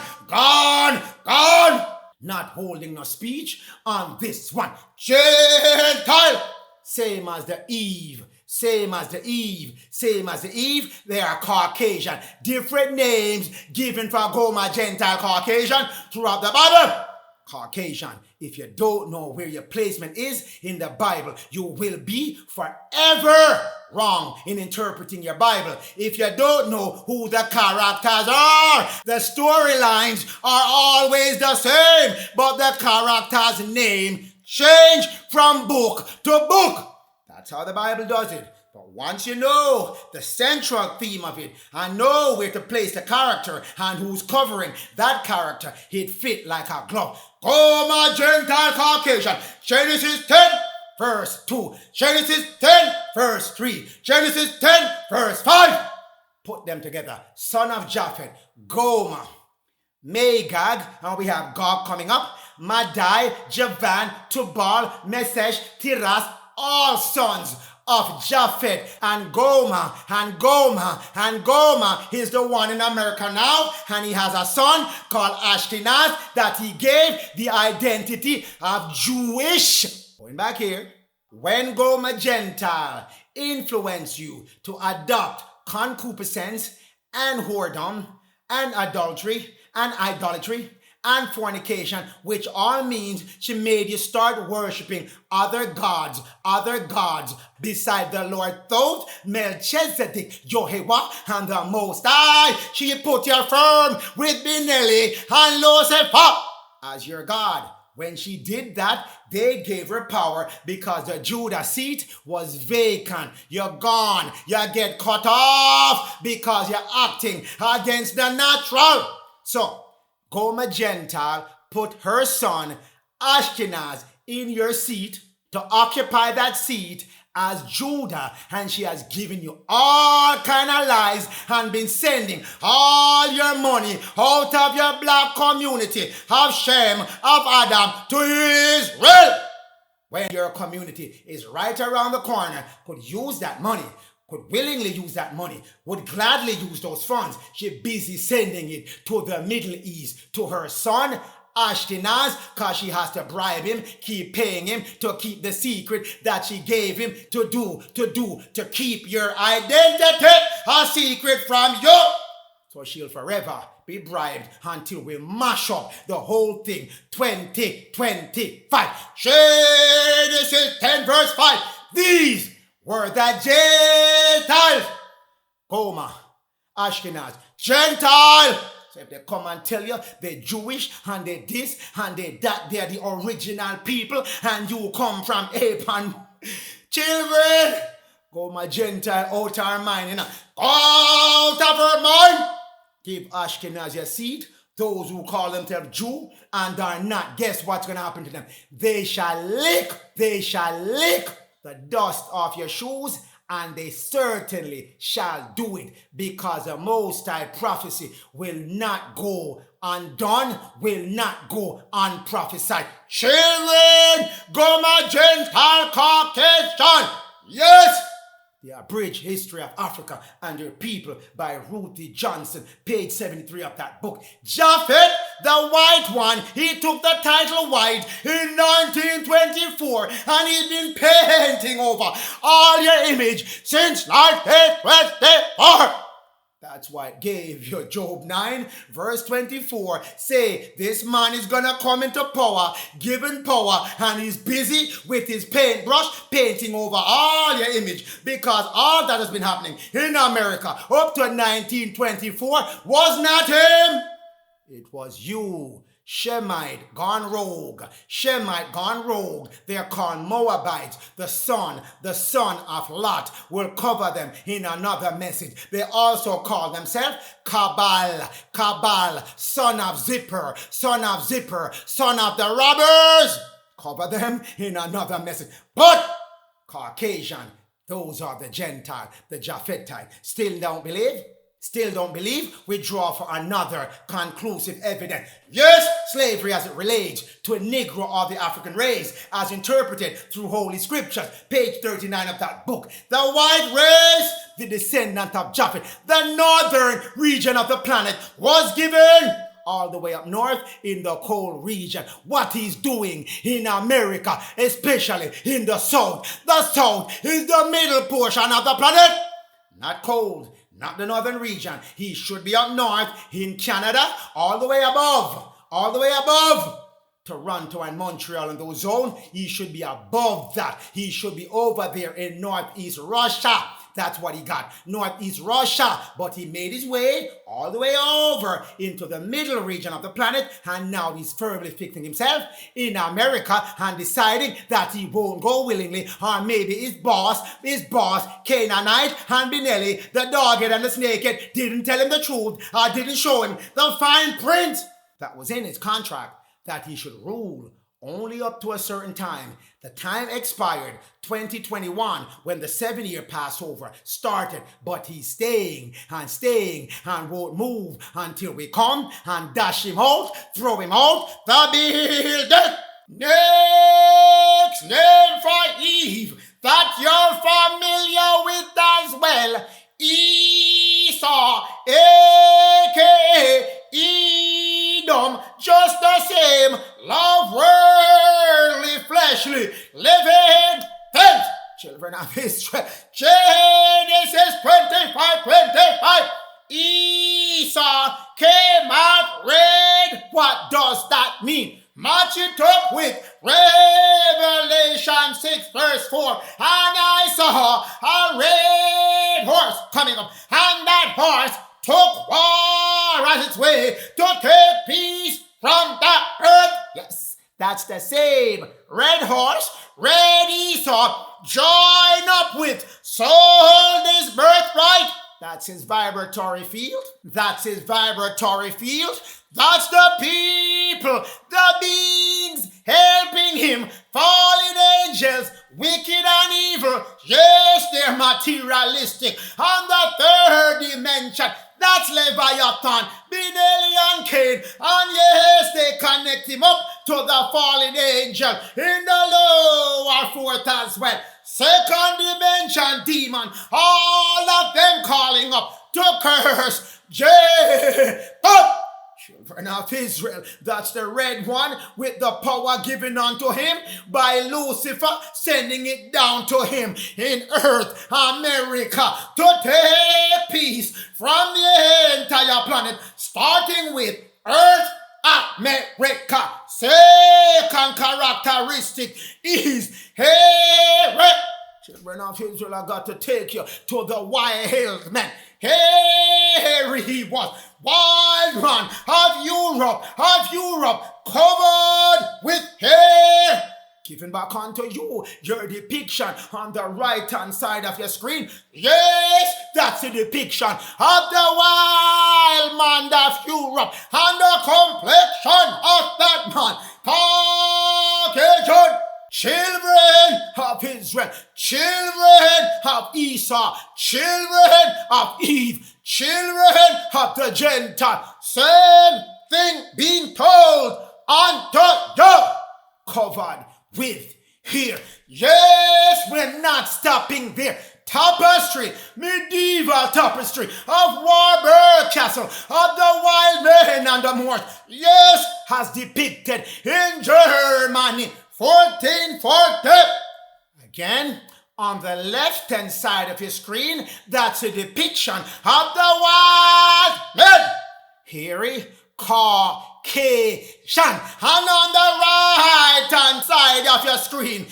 Not holding no speech on this one. Gentile, same as the Eve. Same as the Eve, they are Caucasian. Different names given for Gomer, Gentile, Caucasian throughout the Bible. Caucasian, if you don't know where your placement is in the Bible, you will be forever wrong in interpreting your Bible. If you don't know who the characters are, the storylines are always the same, but the character's name change from book to book. That's how the Bible does it. But once you know the central theme of it and know where to place the character and who's covering that character, it fit like a glove. Gomer, Gentile, Caucasian. Genesis 10, verse 2. Genesis 10, verse 3. Genesis 10, verse 5. Put them together. Son of Japhet, Gomer, Magog, and we have Gog coming up. Madai, Javan, Tubal, Mesesh, Tiras, all sons of Japhet and Gomer. And Gomer is the one in America now, and he has a son called Ashkenaz that he gave the identity of Jewish. Going back here, when Gomer Gentile influence you to adopt concupiscence and whoredom and adultery and idolatry and fornication, which all means she made you start worshiping other gods beside the Lord Thoth, Melchizedek, Jehovah, and the Most High. She put you firm with Benelli and Lucifer as your God. When she did that, they gave her power because the Judah seat was vacant. You're gone. You get cut off because you're acting against the natural. So, Gomer Gentile put her son Ashkenaz in your seat to occupy that seat as Judah, and she has given you all kind of lies and been sending all your money out of your black community of Shem, of Adam, to Israel. When your community is right around the corner, could use that money, could willingly use that money, would gladly use those funds. She's busy sending it to the Middle East, to her son Ashkenaz, because she has to bribe him, keep paying him to keep the secret that she gave him to keep your identity a secret from you. So she'll forever be bribed until we mash up the whole thing. 2025. Genesis 10 verse 5. These were the Gentiles. Gomer, Ashkenaz, Gentile. So if they come and tell you they're Jewish and they this and they that, they're the original people and you come from ape and children, Gomer Gentile out her mind, you know. Out of her mind. Give Ashkenaz your seed. Those who call themselves Jew and are not, guess what's going to happen to them? They shall lick the dust off your shoes, and they certainly shall do it, because the Most High prophecy will not go undone, will not go unprophesied. Children, Gomer Gentile Caucasian. Yes! The Abridged History of Africa and Their People by Ruthie Johnson, page 73 of that book. Japhet, the white one, he took the title white in 1924, and he's been painting over all your image since 1924. That's why it gave you Job 9, verse 24. Say, this man is going to come into power, given power, and he's busy with his paintbrush, painting over all your image. Because all that has been happening in America up to 1924 was not him. It was you. Shemite gone rogue. Shemite gone rogue. They're called Moabites. The son of Lot will cover them in another message. They also call themselves Cabal, son of Zipper, son of the robbers. Cover them in another message. But Caucasian, those are the Gentile, the Japhetite. Still don't believe? Still don't believe? We draw for another conclusive evidence. Yes, slavery as it relates to a Negro of the African race, as interpreted through Holy Scriptures, page 39 of that book. The white race, the descendant of Japhet, the northern region of the planet, was given all the way up north in the cold region. What he's doing in America, especially in the south. The south is the middle portion of the planet. Not cold. Not the northern region. He should be up north in Canada, all the way above, Toronto and Montreal and those zones. He should be above that. He should be over there in northeast Russia. That's what he got, northeast Russia. But he made his way all the way over into the middle region of the planet, and now he's firmly fixing himself in America and deciding that he won't go willingly, or maybe his boss, Canaanite and Benelli, the dog-head and the snakehead, didn't tell him the truth, or didn't show him the fine print that was in his contract, that he should rule only up to a certain time. The time expired, 2021, when the 7-year Passover started, but he's staying and won't move until we come and dash him out, throw him out the building. Next name for Eve that you're familiar with as well, Esau, aka Edom, just the same, love worldly, fleshly, living things. Children of Israel, Genesis 25, Esau came out red. What does that mean? Match it up with Revelation 6 verse 4. And I saw a red horse coming up, and that horse took war as its way to take peace from the earth. Yes, that's the same red horse, red Esau, join up with sold his birthright. That's his vibratory field. That's his vibratory field. That's the people, the beings helping him, fallen angels, wicked and evil. Yes, they're materialistic. On the third dimension, that's Leviathan, Benelli and Cain. And yes, they connect him up to the fallen angel in the lower fourth as well. Second dimension demon, all of them calling up to curse Jacob. Children of Israel, that's the red one with the power given unto him by Lucifer, sending it down to him in earth, America, to take peace from the entire planet, starting with earth, America. Second characteristic is Harry. Children of Israel, I got to take you to the wild man. Harry he was, wild man of Europe, covered with hair. Giving back unto you your depiction on the right hand side of your screen. Yes, that's a depiction of the wild man of Europe and the complexion of that man. Caucasian. Children of Israel, children of Esau, children of Eve, children of the Gentile, same thing being told unto you, covered with here. Yes, we're not stopping there. Tapestry, medieval tapestry of Warburg Castle, of the wild men and the Moors. Yes, has depicted in Germany. 1440. Again, on the left-hand side of your screen, that's a depiction of the wild men. Harry, Caucasian. And on the right-hand side of your screen,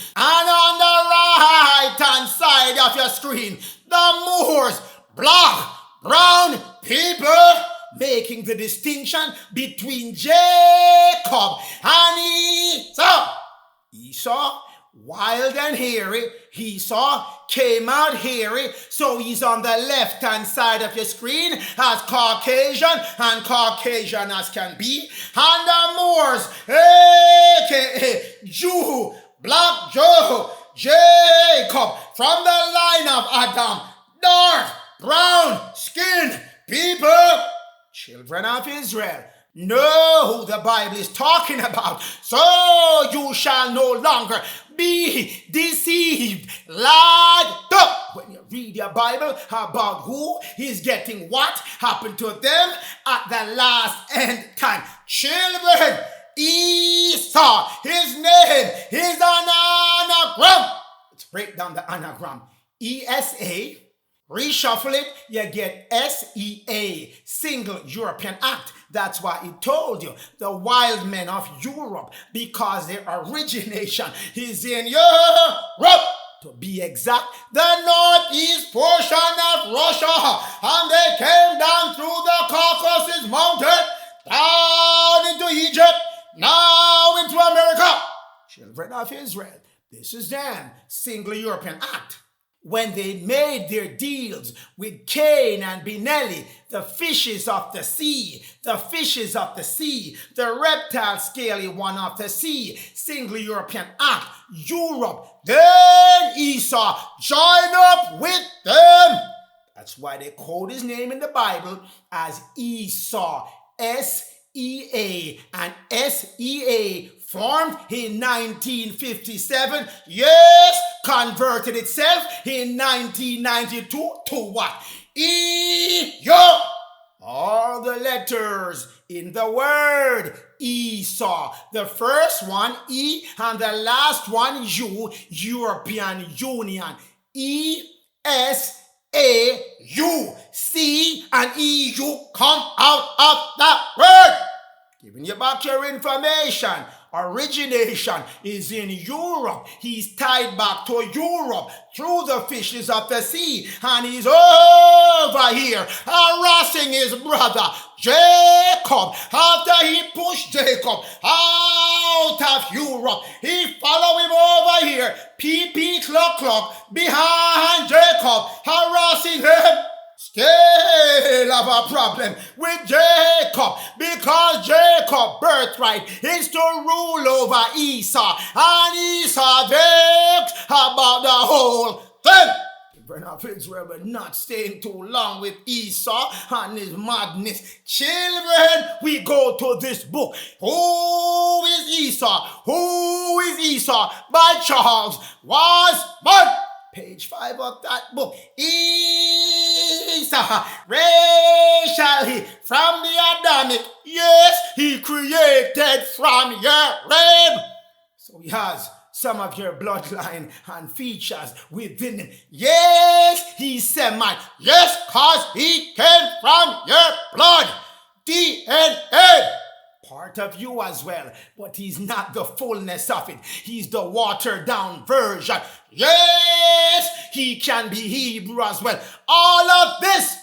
the Moors, black, brown people, making the distinction between Jacob and Esau. Esau, wild and hairy. Esau came out hairy, so he's on the left-hand side of your screen as Caucasian, and Caucasian as can be. And the Moors, a.k.a. Jew, black Joe, Jacob, from the line of Adam, dark, brown, skinned people, children of Israel. Know who the Bible is talking about, so you shall no longer be deceived, lied up. When you read your Bible about who is getting what happened to them at the last end time. Children, Esau, his name is an anagram. Let's break down the anagram. ESA. Reshuffle it, you get SEA, Single European Act. That's why it told you the wild men of Europe, because their origination is in Europe. To be exact, the northeast portion of Russia, and they came down through the Caucasus Mountain, down into Egypt, now into America. Children of Israel, this is them, Single European Act. When they made their deals with Cain and Benelli, the fishes of the sea, the reptile scaly one of the sea, Single European Act, Europe, then Esau join up with them. That's why they code his name in the Bible as Esau, SEA, and SEA formed in 1957, yes, converted itself in 1992 to what? E-yo. All the letters in the word Esau. The first one, E, and the last one, U, European Union. E-S-A-U. C and EU come out of that word. Giving you back your information. Origination is in Europe. He's tied back to Europe through the fishes of the sea, and he's over here harassing his brother Jacob. After he pushed Jacob out of Europe, he followed him over here, pee clock behind Jacob, harassing him. Still have a problem with Jacob, because Jacob's birthright is to rule over Esau, and Esau thinks about the whole thing. Children of Israel were not staying too long with Esau and his madness. Children, we go to this book. Who is Esau? Who is Esau? By Charles Wiseman. Page 5 of that book. Esau. racially from the Adamic. Yes, he created from your rib. So he has some of your bloodline and features within him. Yes, he's Semite. Yes, cause he came from your blood. DNA. Part of you as well, but he's not the fullness of it. He's the watered down version. Yes, he can be Hebrew as well. All of this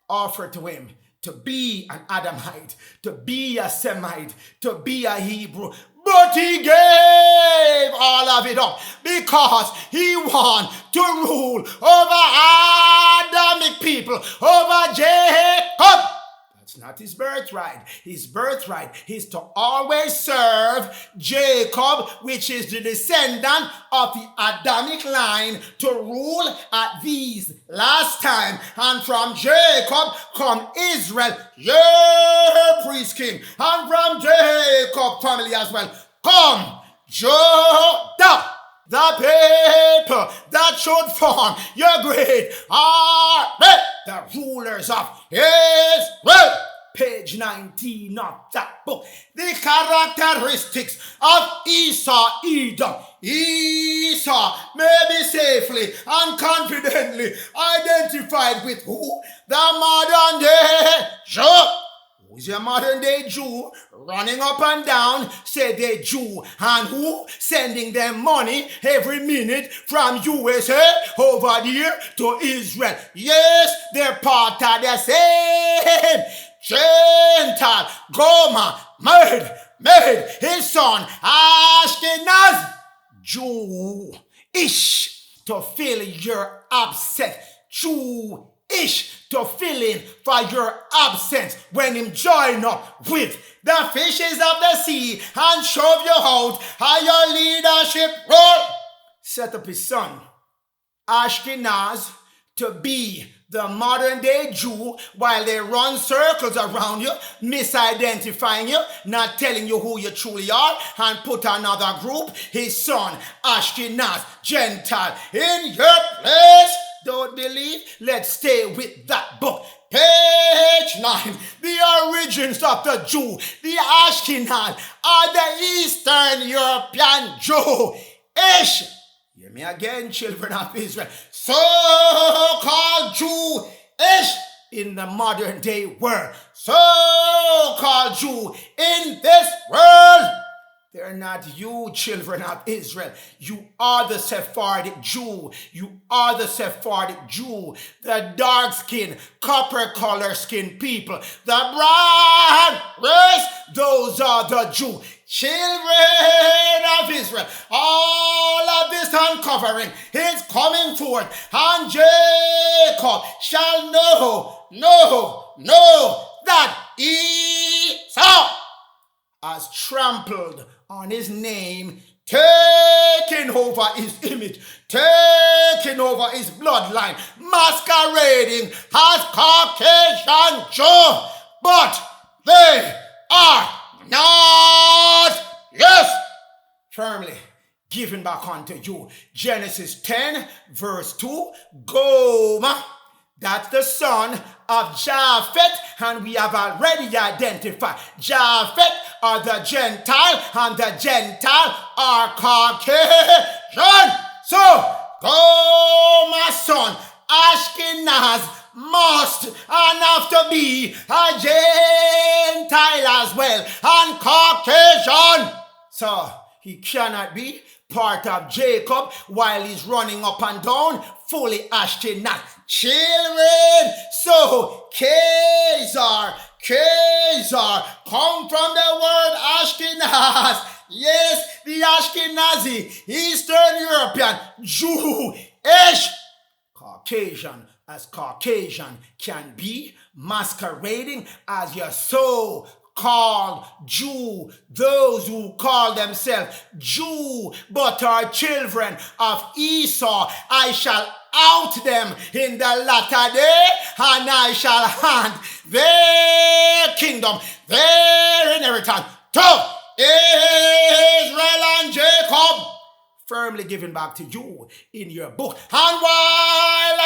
offered to him to be an Adamite, to be a Semite, to be a Hebrew. But he gave all of it up because he wanted to rule over Adamic people, over Jacob. That's not his birthright. His birthright is to always serve Jacob, which is the descendant of the Adamic line, to rule at these last time. And from Jacob come Israel, your priest king. And from Jacob family as well come Judah, the people that should form your great army, the rulers of Israel. Page 19 of that book. The characteristics of Esau, Edom. Esau may be safely and confidently identified with who? The modern day Jew. Who's your modern day Jew running up and down, say they Jew, and who sending them money every minute from USA over there to Israel? Yes, they're part of the same Gentile-GOMER made his son Ashkenaz Jewish to fill your absence. Jewish to fill in for your absence when him join up with the fishes of the sea and shove you out of your leadership role. Set up his son Ashkenaz to be the modern day Jew while they run circles around you, misidentifying you, not telling you who you truly are, and put another group, his son Ashkenaz, Gentile, in your place. Don't believe? Let's stay with that book. Page 9. The origins of the Jew, the Ashkenaz, are the Eastern European Jew-ish. Hear me again, children of Israel. So-called Jew-ish in the modern day world. So-called Jew in this world. They're not you, children of Israel. You are the Sephardic Jew. You are the Sephardic Jew. The dark-skinned, copper-color-skinned people. The brown race, those are the Jew. Children of Israel, all of this uncovering is coming forth. And Jacob shall know that Esau has trampled on his name, taking over his image, taking over his bloodline, masquerading as Caucasian Jew, but they are not. Yes, firmly given back unto you. Genesis 10 verse 2, Gomer, that's the son of Japheth, and we have already identified Japheth are the Gentile, and the Gentile are Caucasian. So, Gomer's son, Ashkenaz, must and have to be a Gentile as well, and Caucasian. So, he cannot be part of Jacob while he's running up and down, fully Ashkenaz. Children, so Kazar come from the word Ashkenaz. Yes, the Ashkenazi, Eastern European, Jewish, Caucasian, as Caucasian can be, masquerading as your so-called Jew, those who call themselves Jew but are children of Esau. I shall out them in the latter day, and I shall hand their kingdom, their inheritance to Israel and Jacob, firmly given back to you in your book. And while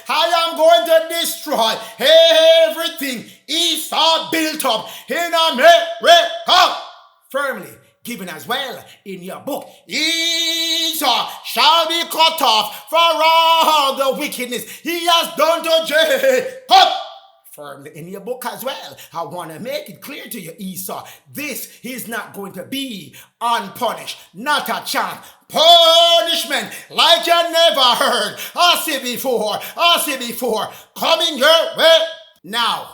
I am going to destroy everything Esau built up in America. Firmly given as well in your book. Esau shall be cut off for all the wickedness he has done to Jacob. Firmly in your book as well. I want to make it clear to you, Esau, this is not going to be unpunished. Not a chance. Punishment like you never heard. I see before. Coming your way. Now,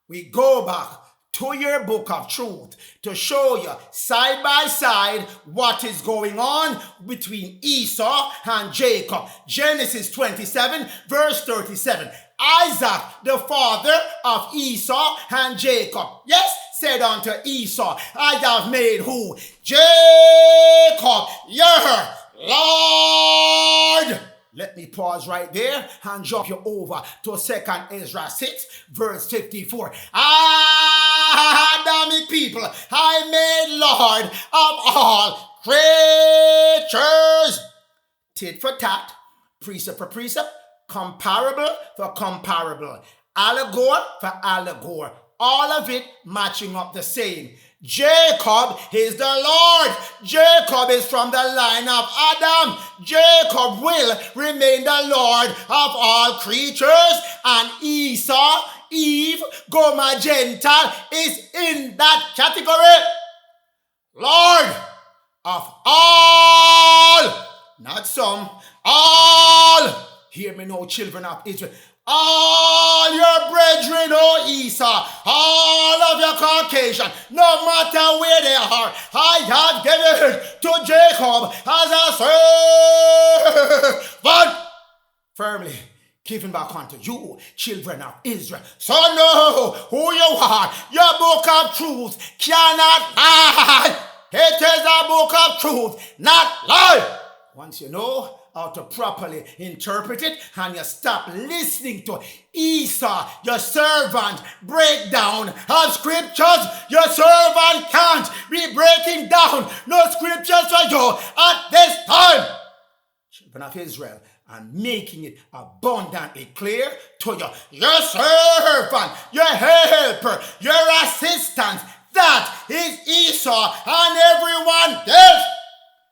we go back to your book of truth to show you side by side what is going on between Esau and Jacob. Genesis 27 verse 37. Isaac, the father of Esau and Jacob, yes, said unto Esau, I have made who? Jacob, your Lord. Let me pause right there and jump you over to 2nd Ezra 6 verse 54. Adamic people, I made Lord of all creatures. Tit for tat, precept for precept, comparable for comparable, allegor for allegor, all of it matching up the same. Jacob is the Lord. Jacob is from the line of Adam. Jacob will remain the Lord of all creatures. And Esau, Eve, Gomer, Gentile is in that category. Lord of all, not some, all. Hear me now, children of Israel. All your brethren, O Esau, all of your Caucasians, no matter where they are, I have given to Jacob as a servant. Firmly given back unto you, children of Israel. So know who you are. Your book of truth cannot lie. It is a book of truth, not lie. Once you know how to properly interpret it and you stop listening to Esau, your servant, breakdown of scriptures, your servant can't be breaking down no scriptures for you at this time. Children of Israel, and making it abundantly clear to you, your servant, your helper, your assistant, that is Esau and everyone else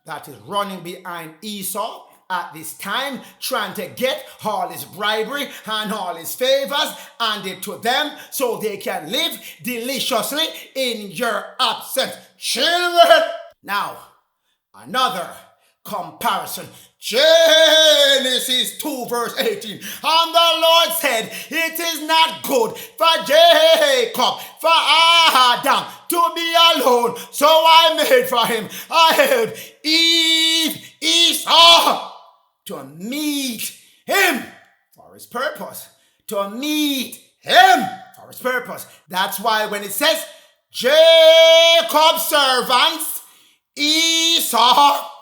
that is running behind Esau at this time, trying to get all his bribery and all his favors handed to them so they can live deliciously in your absence. Children, now another comparison. Genesis 2 verse 18. And the Lord said, it is not good for Jacob, for Adam to be alone. So I made for him a help, Eve, Esau, to meet him for his purpose. To meet him for his purpose. That's why when it says Jacob's servants, Esau,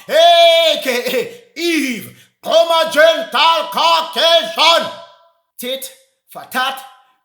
aka Eve, Gomer, Gentile, Caucasian. Tit for tat,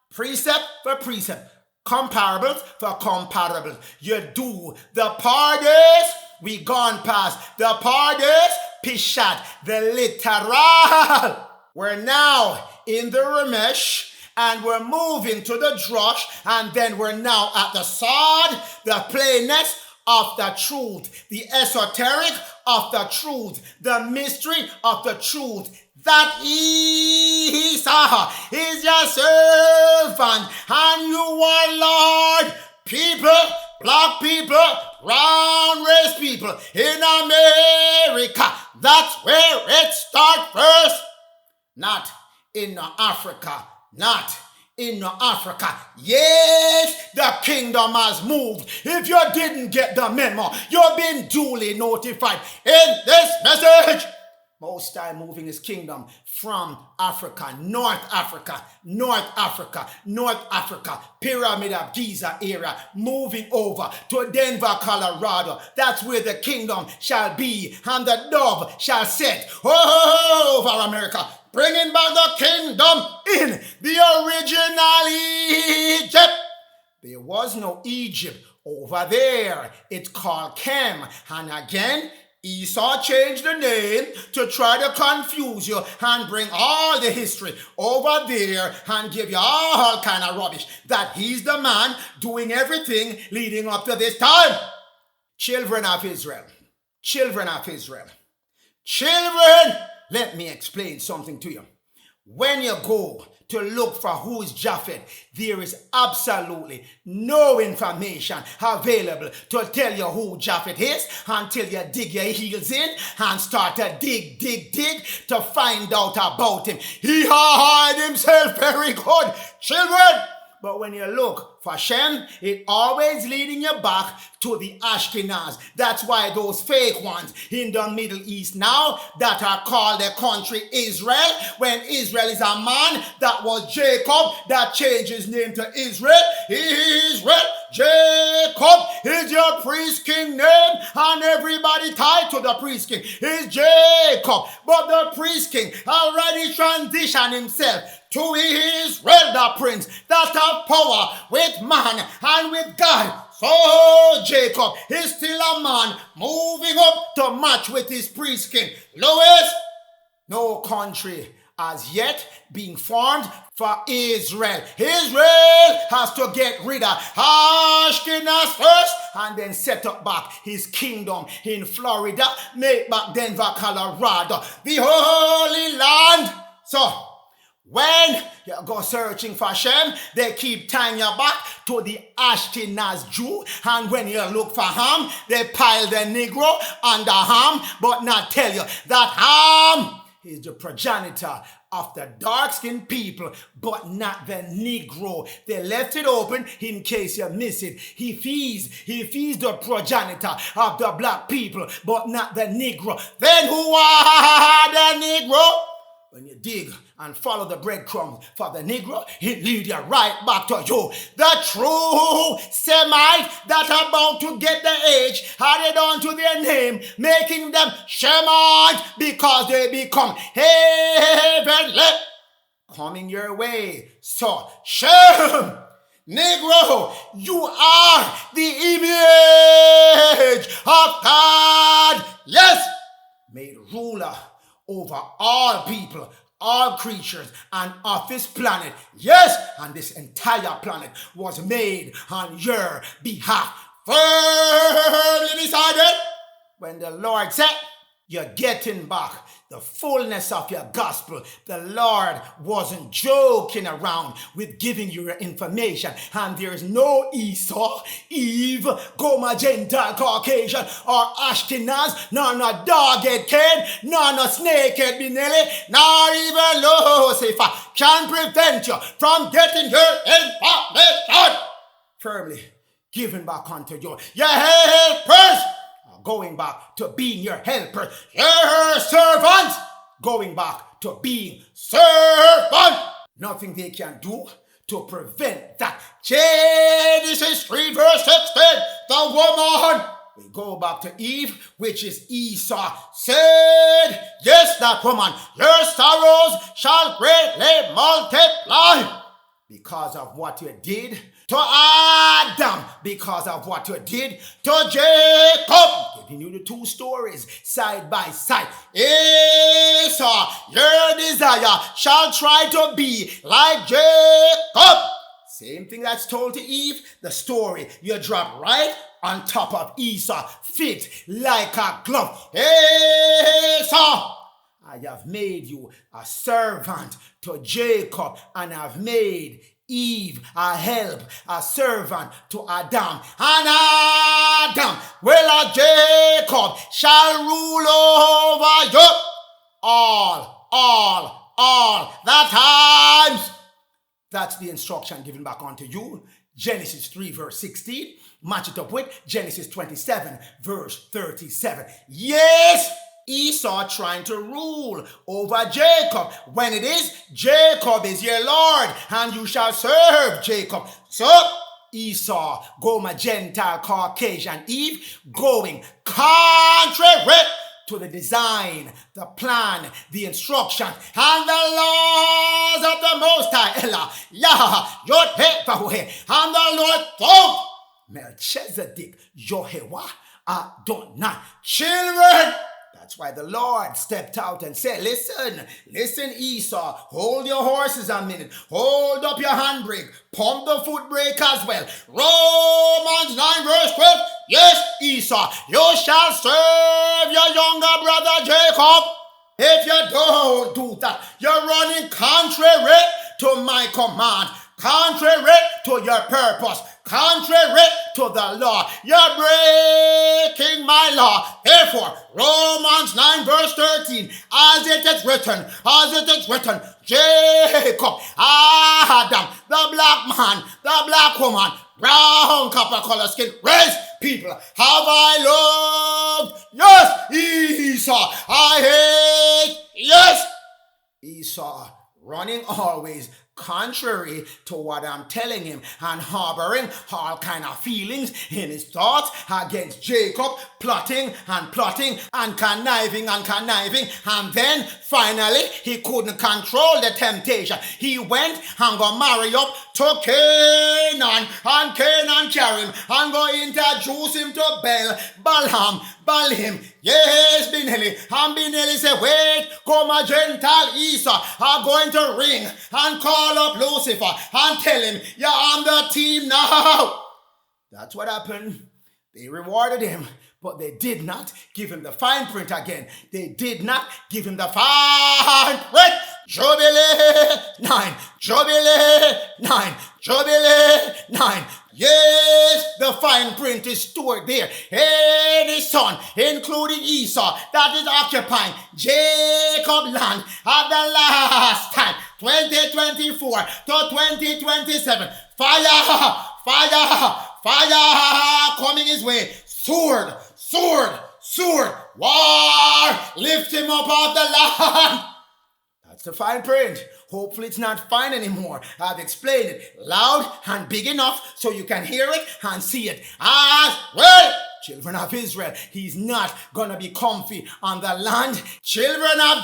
precept for precept, comparables for comparables. You do the parties, we gone past the parties, pishat, the literal. We're now in the Ramesh, and we're moving to the Drush, and then we're now at the Sod, the plainness of the truth, the esoteric of the truth, the mystery of the truth. That Esau is your servant, and you are Lord. People, black people, brown race people in America. That's where it starts first. Not in Africa, not in Africa. Yes, the kingdom has moved. If you didn't get the memo, you've been duly notified in this message. Most High moving his kingdom from Africa, North Africa, Pyramid of Giza area, moving over to Denver, Colorado. That's where the kingdom shall be, and the dove shall set over America, bringing back the kingdom in the original Egypt. There was no Egypt over there. It's called Chem. And again, Esau changed the name to try to confuse you and bring all the history over there and give you all kind of rubbish that he's the man doing everything leading up to this time. Children of Israel, children of Israel, children, let me explain something to you. When you go to look for who is Japhet, there is absolutely no information available to tell you who Japhet is until you dig your heels in and start to dig to find out about him. He hide himself very good, children. But when you look for Shem, it always leading you back to the Ashkenaz. That's why those fake ones in the Middle East now that are called the country Israel, when Israel is a man that was Jacob that changed his name to Israel. Israel, Jacob is your priest king name, and everybody tied to the priest king is Jacob. But the priest king already transitioned himself to Israel, the prince that have power with man and with God. So Jacob is still a man moving up to match with his priest king. Louis, no country has yet been formed for Israel. Israel has to get rid of Ashkenaz first and then set up back his kingdom in Florida, make back Denver, Colorado, the Holy Land. So when you go searching for Shem, they keep tying you back to the Ashkenaz Jew. And when you look for Ham, they pile the Negro under Ham, but not tell you that Ham is the progenitor of the dark-skinned people, but not the Negro. They left it open in case you miss it. He feeds the progenitor of the black people, but not the Negro. Then who are the Negro? When you dig and follow the breadcrumbs for the Negro, it leads you right back to you. The true Semite that are about to get the age added on to their name, making them Shemite because they become heavenly. Coming your way. So, Shem, Negro, you are the image of God. Yes, made ruler over all people, all creatures, and of this planet. Yes, and this entire planet was made on your behalf. Firmly decided when the Lord said, you're getting back the fullness of your gospel. The Lord wasn't joking around with giving you your information. And there is no Esau, Eve, Gomer, Gentile, Caucasian, or Ashkenaz, nor no dog-head Cain, nor no snake-head Benelli, nor even Lucifer can prevent you from getting your information firmly given back unto you. Your helpers going back to being your helper. Your servants going back to being servant. Nothing they can do to prevent that. Genesis 3 verse 16. The woman, we go back to Eve, which is Esau, said, yes, that woman, your sorrows shall greatly multiply because of what you did to Adam, because of what you did to Jacob. Giving you the two stories side by side. Esau, your desire shall try to be like Jacob. Same thing that's told to Eve, the story you drop right on top of Esau, fit like a glove. Esau, I have made you a servant to Jacob, and I've made Eve a help, a servant to Adam. And Adam, well, Jacob shall rule over you all the times. That's the instruction given back unto you. Genesis 3 verse 16. Match it up with Genesis 27 verse 37. Yes, Esau trying to rule over Jacob, when it is Jacob is your Lord, and you shall serve Jacob. So Esau, Gomer, Gentile, Caucasian, Eve, going contrary to the design, the plan, the instruction, and the laws of the Most High, Elah, Yah, Yod-Heh, and the Lord told Melchizedek, Yehovah, Adonai. Children, that's why the Lord stepped out and said, listen, Esau, hold your horses a minute. Hold up your handbrake. Pump the foot brake as well. Romans 9 verse 12. Yes, Esau, you shall serve your younger brother Jacob. If you don't do that, you're running contrary to my command, contrary to your purpose, contrary to the law. You're breaking my law. Therefore, Romans 9 verse 13, as it is written, Jacob, Adam, the black man, the black woman, brown copper color skin, race people, have I loved? Yes, Esau, I hate. Yes, Esau, running always contrary to what I'm telling him and harboring all kind of feelings in his thoughts against Jacob, plotting and conniving, and then finally he couldn't control the temptation. He went and got married up to Canaan, and Canaan carried him and go introduce him to Balaam. Yes, Binelli. And Binelli said, wait, come a Gentile Esau are going to ring and call up Lucifer and tell him, you're on the team now. That's what happened. They rewarded him, but they did not give him the fine print again. They did not give him the fine print. Jubilee 9, Jubilee 9, Jubilee 9. Yes, the fine print is stored there. Any son, including Esau, that is occupying Jacob land at the last time, 2024 to 2027. Fire coming his way. Sword, war, lift him up off the land. That's the fine print. Hopefully it's not fine anymore. I've explained it loud and big enough so you can hear it and see it as well. Children of Israel, he's not gonna be comfy on the land. Children of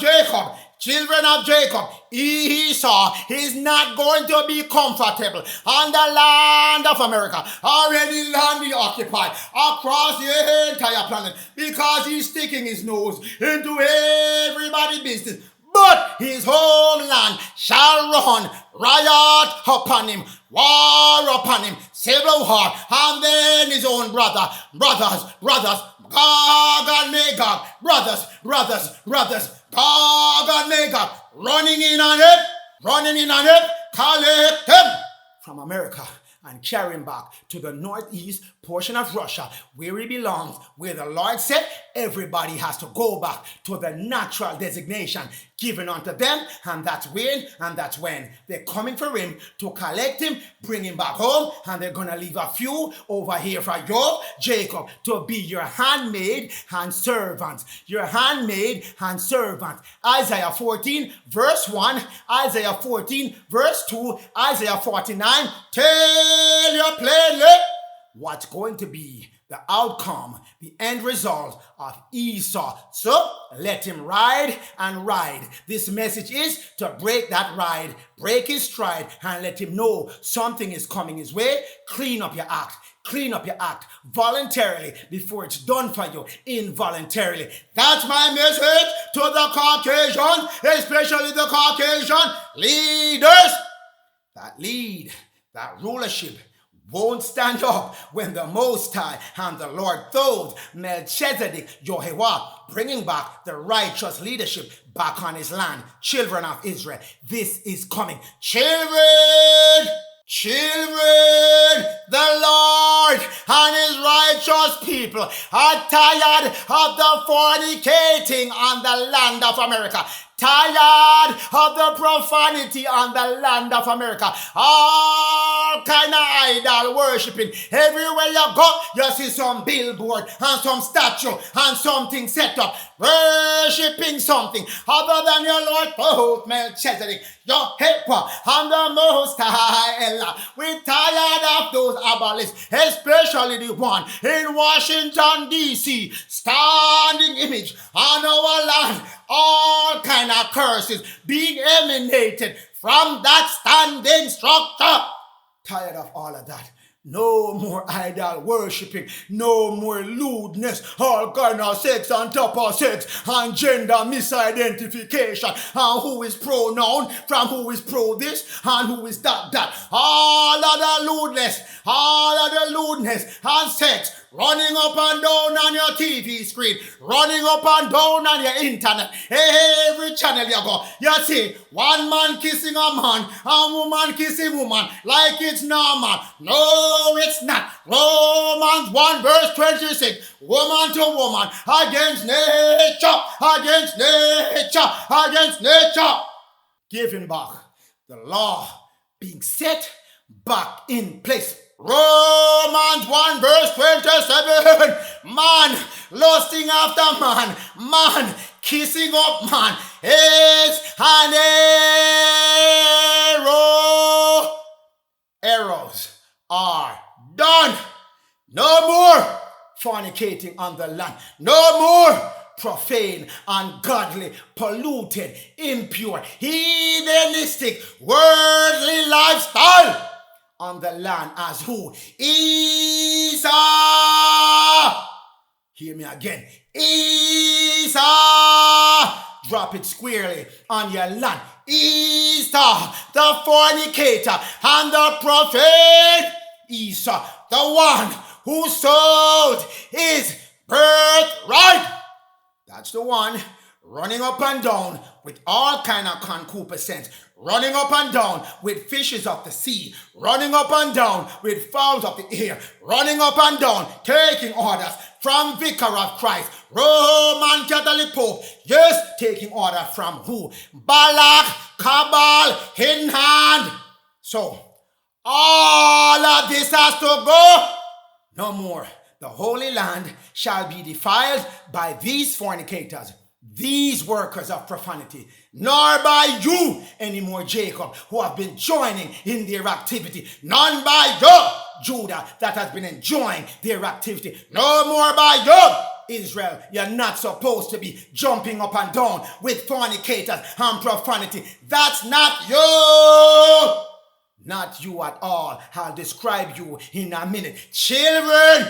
Jacob, Esau is not going to be comfortable on the land of America or any land we occupy across the entire planet, because he's sticking his nose into everybody's business. But his homeland shall run riot upon him, war upon him, civil war, and then his own brothers, Gog and Magog, brothers, Gog and Magog, running in on it, collect them from America and carry him back to the northeast portion of Russia, where he belongs, where the Lord said everybody has to go back to the natural designation given unto them, and that's when they're coming for him to collect him, bring him back home, and they're gonna leave a few over here for you, Jacob, to be your handmaid and servant. Isaiah 14 verse 1, Isaiah 14 verse 2, Isaiah 49 tell you plainly what's going to be the outcome, the end result of Esau. So let him ride and ride. This message is to break that ride, break his stride, and let him know something is coming his way. Clean up your act voluntarily before it's done for you involuntarily. That's my message to the Caucasians, especially the Caucasian leaders that lead, that rulership won't stand up when the Most High and the Lord told Melchizedek, Yehovah, bringing back the righteous leadership back on his land. Children of Israel, this is coming. Children, the Lord and his righteous people are tired of the fornicating on the land of America. Tired of the profanity on the land of America. All kind of idol worshiping. Everywhere you go, you see some billboard and some statue and something set up. Worshiping something other than your Lord, both Melchizedek, your helper, and the Most High Allah. We're tired of those abolitionists, especially the one in Washington, D.C., standing image on our land. All kind of curses being emanated from that standing structure. Tired of all of that. No more idol worshipping, no more lewdness, all kind of sex on top of sex, and gender misidentification, and who is pronoun from who is pro this, and who is that. All of the lewdness, and sex, running up and down on your TV screen, running up and down on your internet, every channel you go, you see one man kissing a man, and woman kissing woman, like it's normal. No, it's not. Romans 1 verse 26, woman to woman, against nature, giving back the law being set back in place. Romans 1 verse 27, man lusting after man kissing up man is an error. Errors are done. No more fornicating on the land. No more profane, ungodly, polluted, impure, heathenistic, worldly lifestyle on the land as who? ESAU. Hear me again. ESAU. Drop it squarely on your land. Esau, the fornicator and the profane. Esau, the one who sold his birthright. That's the one running up and down with all kind of concupiscence, running up and down with fishes of the sea, running up and down with fowls of the air, running up and down, taking orders from Vicar of Christ, Roman Catholic Pope, yes, taking order from who? Balak, Cabal, hidden hand. So, all of this has to go. No more. The Holy Land shall be defiled by these fornicators, these workers of profanity, nor by you anymore, Jacob, who have been joining in their activity, none by you, Judah, that has been enjoying their activity, no more by you, Israel. You're not supposed to be jumping up and down with fornicators and profanity. That's not you. Not you at all. I'll describe you in a minute. Children,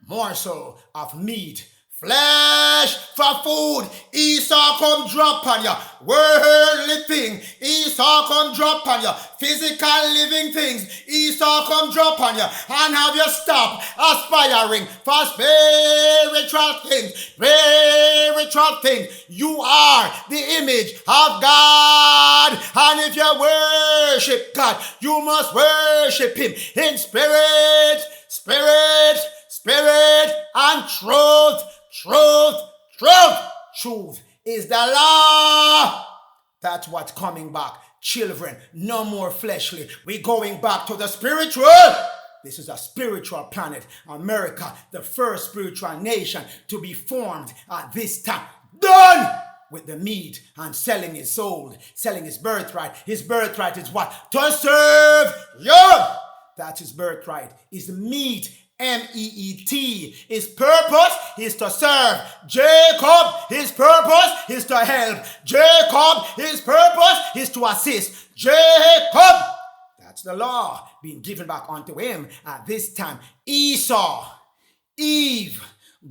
morsel of meat, flesh for food. Esau come drop on you. Worldly thing. Esau come drop on you. Physical living things. Esau come drop on you. And have you stop aspiring for spiritual things. Spiritual things. You are the image of God. And if you worship God, you must worship Him in spirit, and truth. Truth is the law. That's what's coming back. Children, no more fleshly. We're going back to the spiritual. This is a spiritual planet. America, the first spiritual nation to be formed at this time. Done with the meat and selling his soul, selling his birthright. His birthright is what? To serve you. That's his birthright. Is meat. M-E-E-T. His purpose is to serve. Jacob, his purpose is to help. Jacob, his purpose is to assist. Jacob, that's the law being given back unto him at this time. Esau, Eve,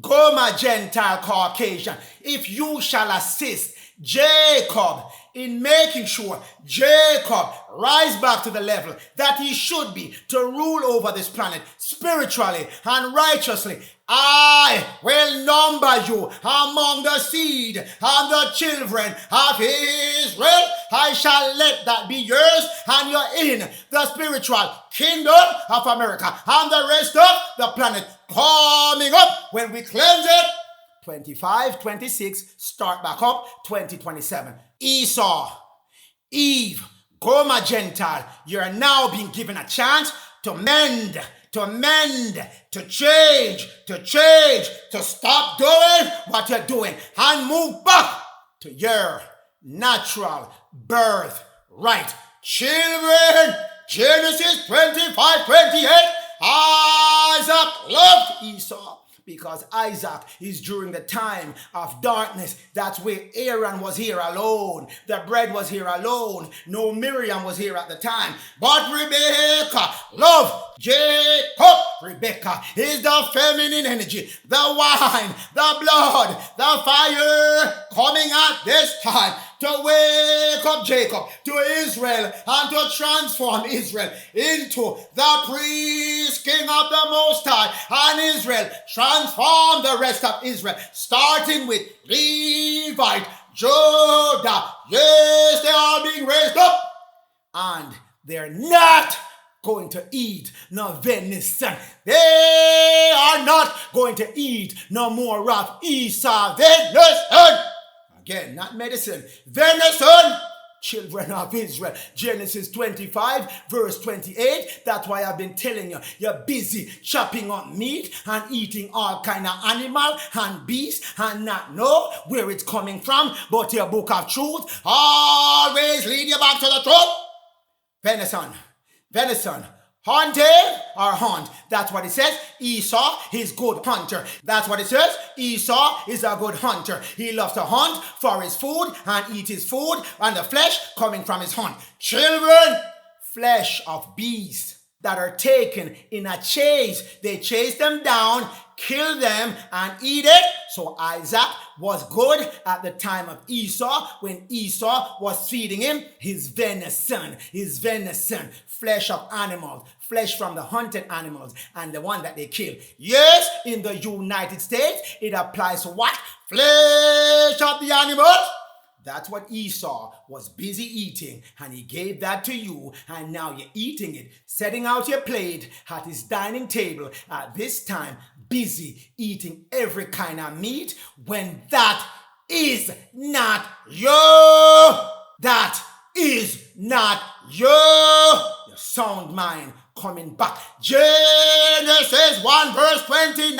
Gomer, Gentile, Caucasian. If you shall assist Jacob in making sure Jacob rise back to the level that he should be to rule over this planet spiritually and righteously, I will number you among the seed and the children of Israel. I shall let that be yours, and you're in the spiritual kingdom of America and the rest of the planet coming up when we cleanse it. 25, 26, start back up, 2027. Esau, Eve, Gomer, Gentile, you're now being given a chance to mend, to change, to stop doing what you're doing and move back to your natural birth right. Children, Genesis 25, 28, Isaac loved Esau, Because Isaac is during the time of darkness. That's where Aaron was here alone. The bread was here alone. No Miriam was here at the time. But Rebecca loved Jacob. Rebecca is the feminine energy, the wine, the blood, the fire coming at this time to wake up Jacob, to Israel, and to transform Israel into the priest king of the Most High. And Israel transform the rest of Israel, starting with Levite, Judah. Yes, they are being raised up, and they're not going to eat no venison. They are not going to eat no more of Esau venison. Again, not medicine. Venison, children of Israel. Genesis 25, verse 28. That's why I've been telling you, you're busy chopping up meat and eating all kind of animal and beast and not know where it's coming from. But your book of truth always lead you back to the truth. Venison. Venison. Hunted or hunt. That's what it says. Esau is good hunter. That's what it says. Esau is a good hunter. He loves to hunt for his food and eat his food and the flesh coming from his hunt. Children, flesh of beasts that are taken in a chase. They chase them down, kill them, and eat it. So Isaac was good at the time of Esau when Esau was feeding him his venison, flesh of animals, flesh from the hunted animals and the one that they kill. Yes, in the United States, it applies to what? Flesh of the animals. That's what Esau was busy eating, and he gave that to you, and now you're eating it, setting out your plate at his dining table at this time, busy eating every kind of meat when that is not you. That is not you. Your sound mind coming back. Genesis 1 verse 29,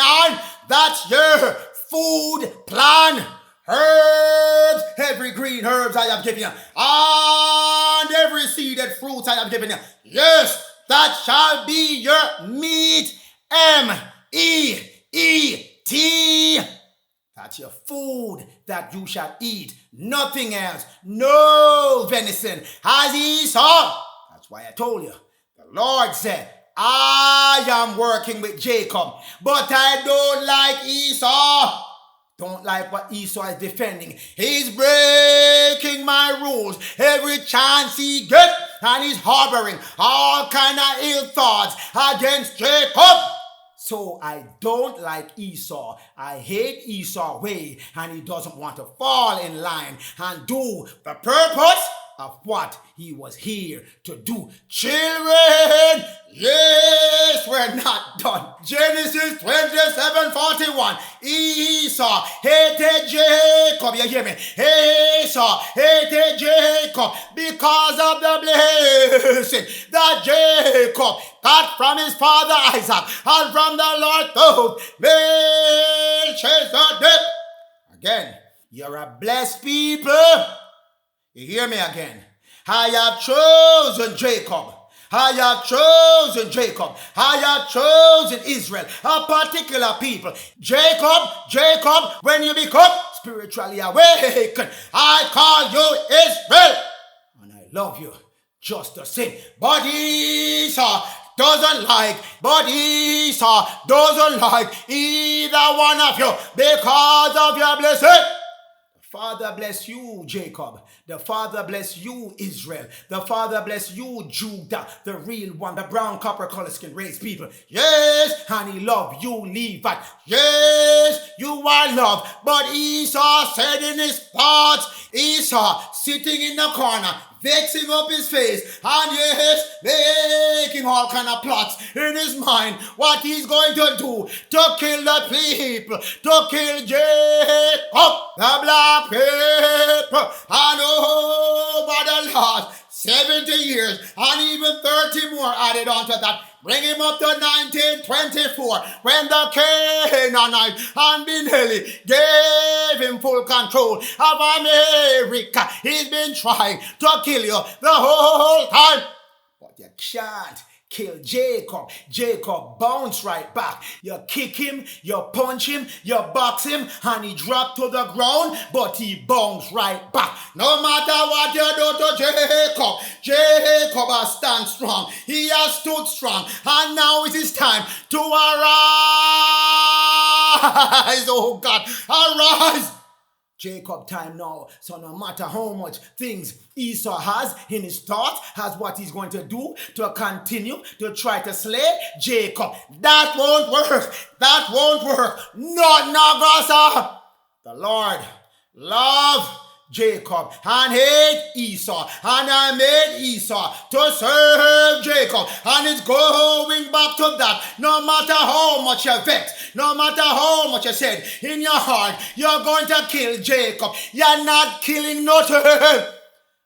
that's your food plan. Herbs, every green herbs I have given you, and every seeded fruits I have given you. Yes, that shall be your meat. M-E-E-T. That's your food that you shall eat. Nothing else. No venison. As Esau. That's why I told you. The Lord said, I am working with Jacob, but I don't like Esau. Don't like what Esau is defending. He's breaking my rules every chance he gets, and he's harboring all kind of ill thoughts against Jacob. So I don't like Esau. I hate Esau's way, and he doesn't want to fall in line and do the purpose of what he was here to do. Children, yes, we're not done. Genesis 27:41. Esau hated Jacob. You hear me? Esau hated Jacob because of the blessing that Jacob got from his father Isaac and from the Lord through Melchizedek. Again, you're a blessed people. You hear me again? I have chosen Jacob. I have chosen Jacob. I have chosen Israel, a particular people. Jacob, when you become spiritually awakened, I call you Israel. And I love you just the same. But Esau doesn't like either one of you because of your blessing. Father bless you, Jacob. The Father bless you, Israel. The Father bless you, Judah, the real one, the brown copper color skin race people. Yes, and he loved you, Levite. Yes, you are loved. But Esau said in his thoughts, Esau sitting in the corner, vexing up his face, and yes, making all kind of plots in his mind, what he's going to do to kill the people, to kill Jacob, the black people, and over the last 70 years, and even 30 more added on to that. Bring him up to 1924 when the Canaanite and Benelli gave him full control of America. He's been trying to kill you the whole time. But you can't kill Jacob. Jacob bounced right back. You kick him, you punch him, you box him, and he dropped to the ground, but he bounced right back. No matter what you do to Jacob, Jacob has stand strong. He has stood strong, and now it is time to arise. Oh God, arise. Jacob time now. So no matter how much things Esau has in his thoughts, has what he's going to do to continue to try to slay Jacob. That won't work. That won't work. Not Nagasa. The Lord love Jacob and hate Esau, and I made Esau to serve Jacob, and it's going back to that. No matter how much you vex, no matter how much you said in your heart you're going to kill Jacob, you're not killing nothing,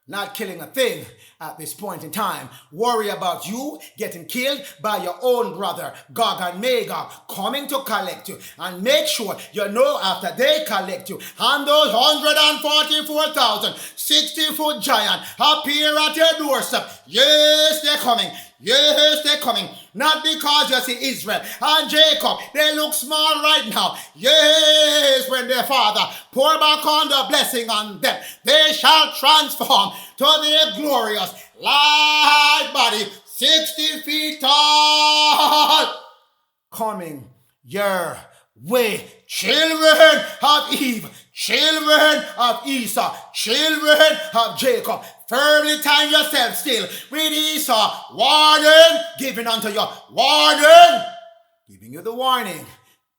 not killing a thing at this point in time. Worry about you getting killed by your own brother, Gog and Magog, coming to collect you. And make sure you know after they collect you, and those 144,000 60-foot giant appear at your doorstep. Yes, they're coming. Yes, they're coming. Not because you see Israel and Jacob, they look small right now. Yes, when their father pour back on the blessing on them, they shall transform to their glorious light body, 60 feet tall, coming your way. Children of Eve, children of Esau, children of Jacob, firmly tie yourself still with Esau. Warning given unto you. Warning giving you the warning.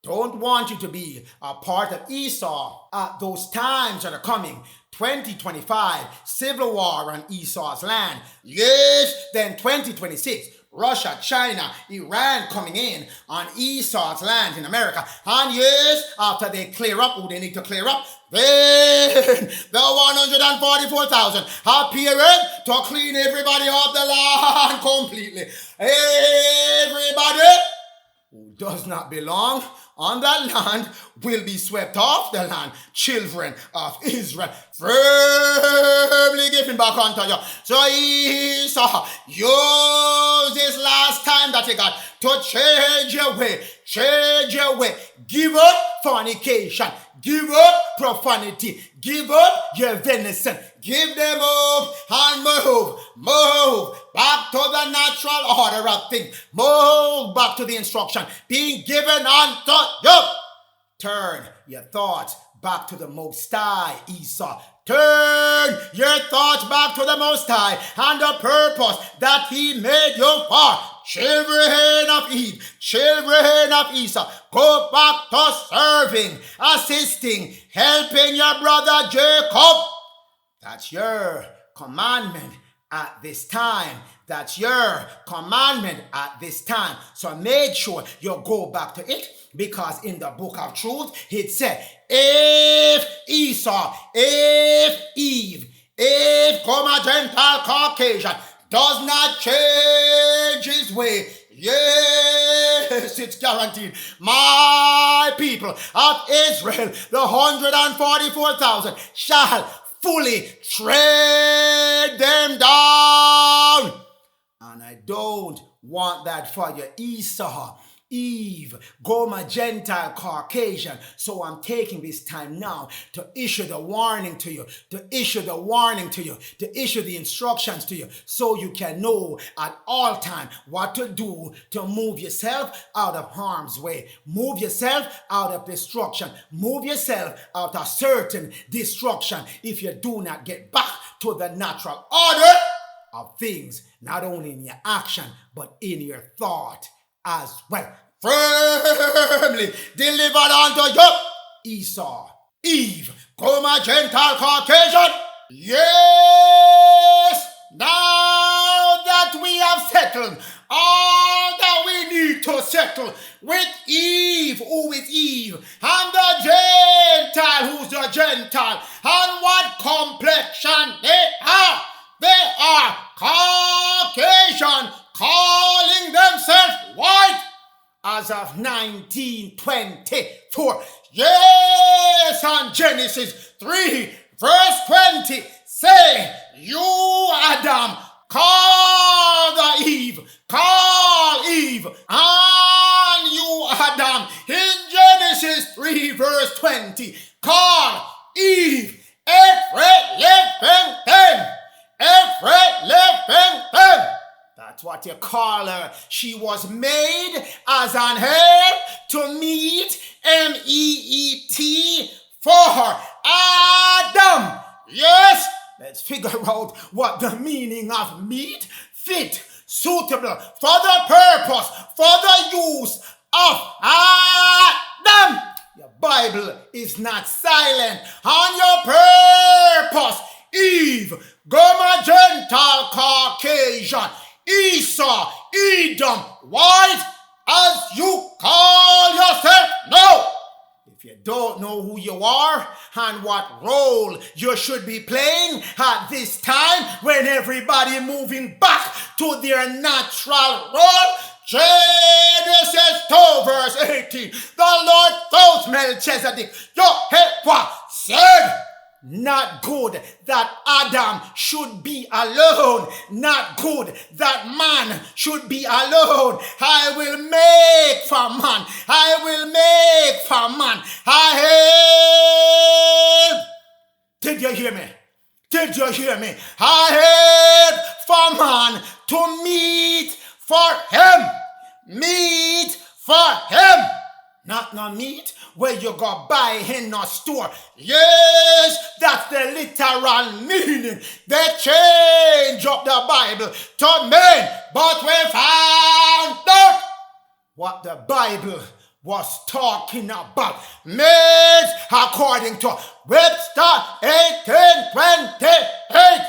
Don't want you to be a part of Esau at those times that are coming. 2025, civil war on Esau's land. Yes, then 2026, Russia, China, Iran coming in on Esau's land in America. And yes, after they clear up who they need to clear up, then the 144,000 appearing to clean everybody off the land completely. Everybody who does not belong on that land will be swept off the land. Children of Israel, firmly given back unto you. So Esau, use this last time that you got to change your way. Change your way. Give up fornication. Give up profanity. Give up your venison. Give them up and move back to the natural order of things. Move back to the instruction being given unto you. Turn your thoughts back to the Most High, Esau. Turn your thoughts back to the Most High and the purpose that He made you for. Children of Eve, children of Esau, go back to serving, assisting, helping your brother Jacob. That's your commandment at this time. That's your commandment at this time. So make sure you go back to it, because in the book of truth, it said, if Esau, if Eve, if Gomer, Gentile, Caucasian, does not change his way, yes, it's guaranteed. My people of Israel, the 144,000, shall fully tread them down. And I don't want that for you, Esau, Eve, Gomer, Gentile, Caucasian. So I'm taking this time now to issue the warning to you, to issue the instructions to you, so you can know at all time what to do to move yourself out of harm's way, move yourself out of destruction, move yourself out of certain destruction if you do not get back to the natural order of things, not only in your action, but in your thought as well. Firmly delivered unto you, Esau, Eve, Gomer, Gentile, Caucasian. Yes, now that we have settled all that we need to settle with Eve, who is Eve, and the Gentile, who's the Gentile, and what complexion they are. They are Caucasian, calling themselves white as of 1924. Yes, and Genesis 3, verse 20, say, you, Adam, call the Eve, call verse 20. Call Eve every living thing. Every living thing. That's what you call her. She was made as an help to meet, meet, for Adam. Yes, let's figure out what the meaning of meet, fit, suitable, for the purpose, for the use of Adam. Your Bible is not silent on your purpose. Eve, Gomer, Gentile, Caucasian, ESAU, Edom, white, as you call yourself. No! If you don't know who you are and what role you should be playing at this time when everybody moving back to their natural role, Genesis 2 verse 18, the Lord told Melchizedek, your helper said, not good that Adam should be alone. Not good that man should be alone. I will make for man. I will make for man. I help. Did you hear me? Did you hear me? I help for man to meet for him. Meet for him. Not no meat where you go buy in a store. Yes, that's the literal meaning. They change up the Bible to men, but we found out what the Bible was talking about. Made according to Webster 1828.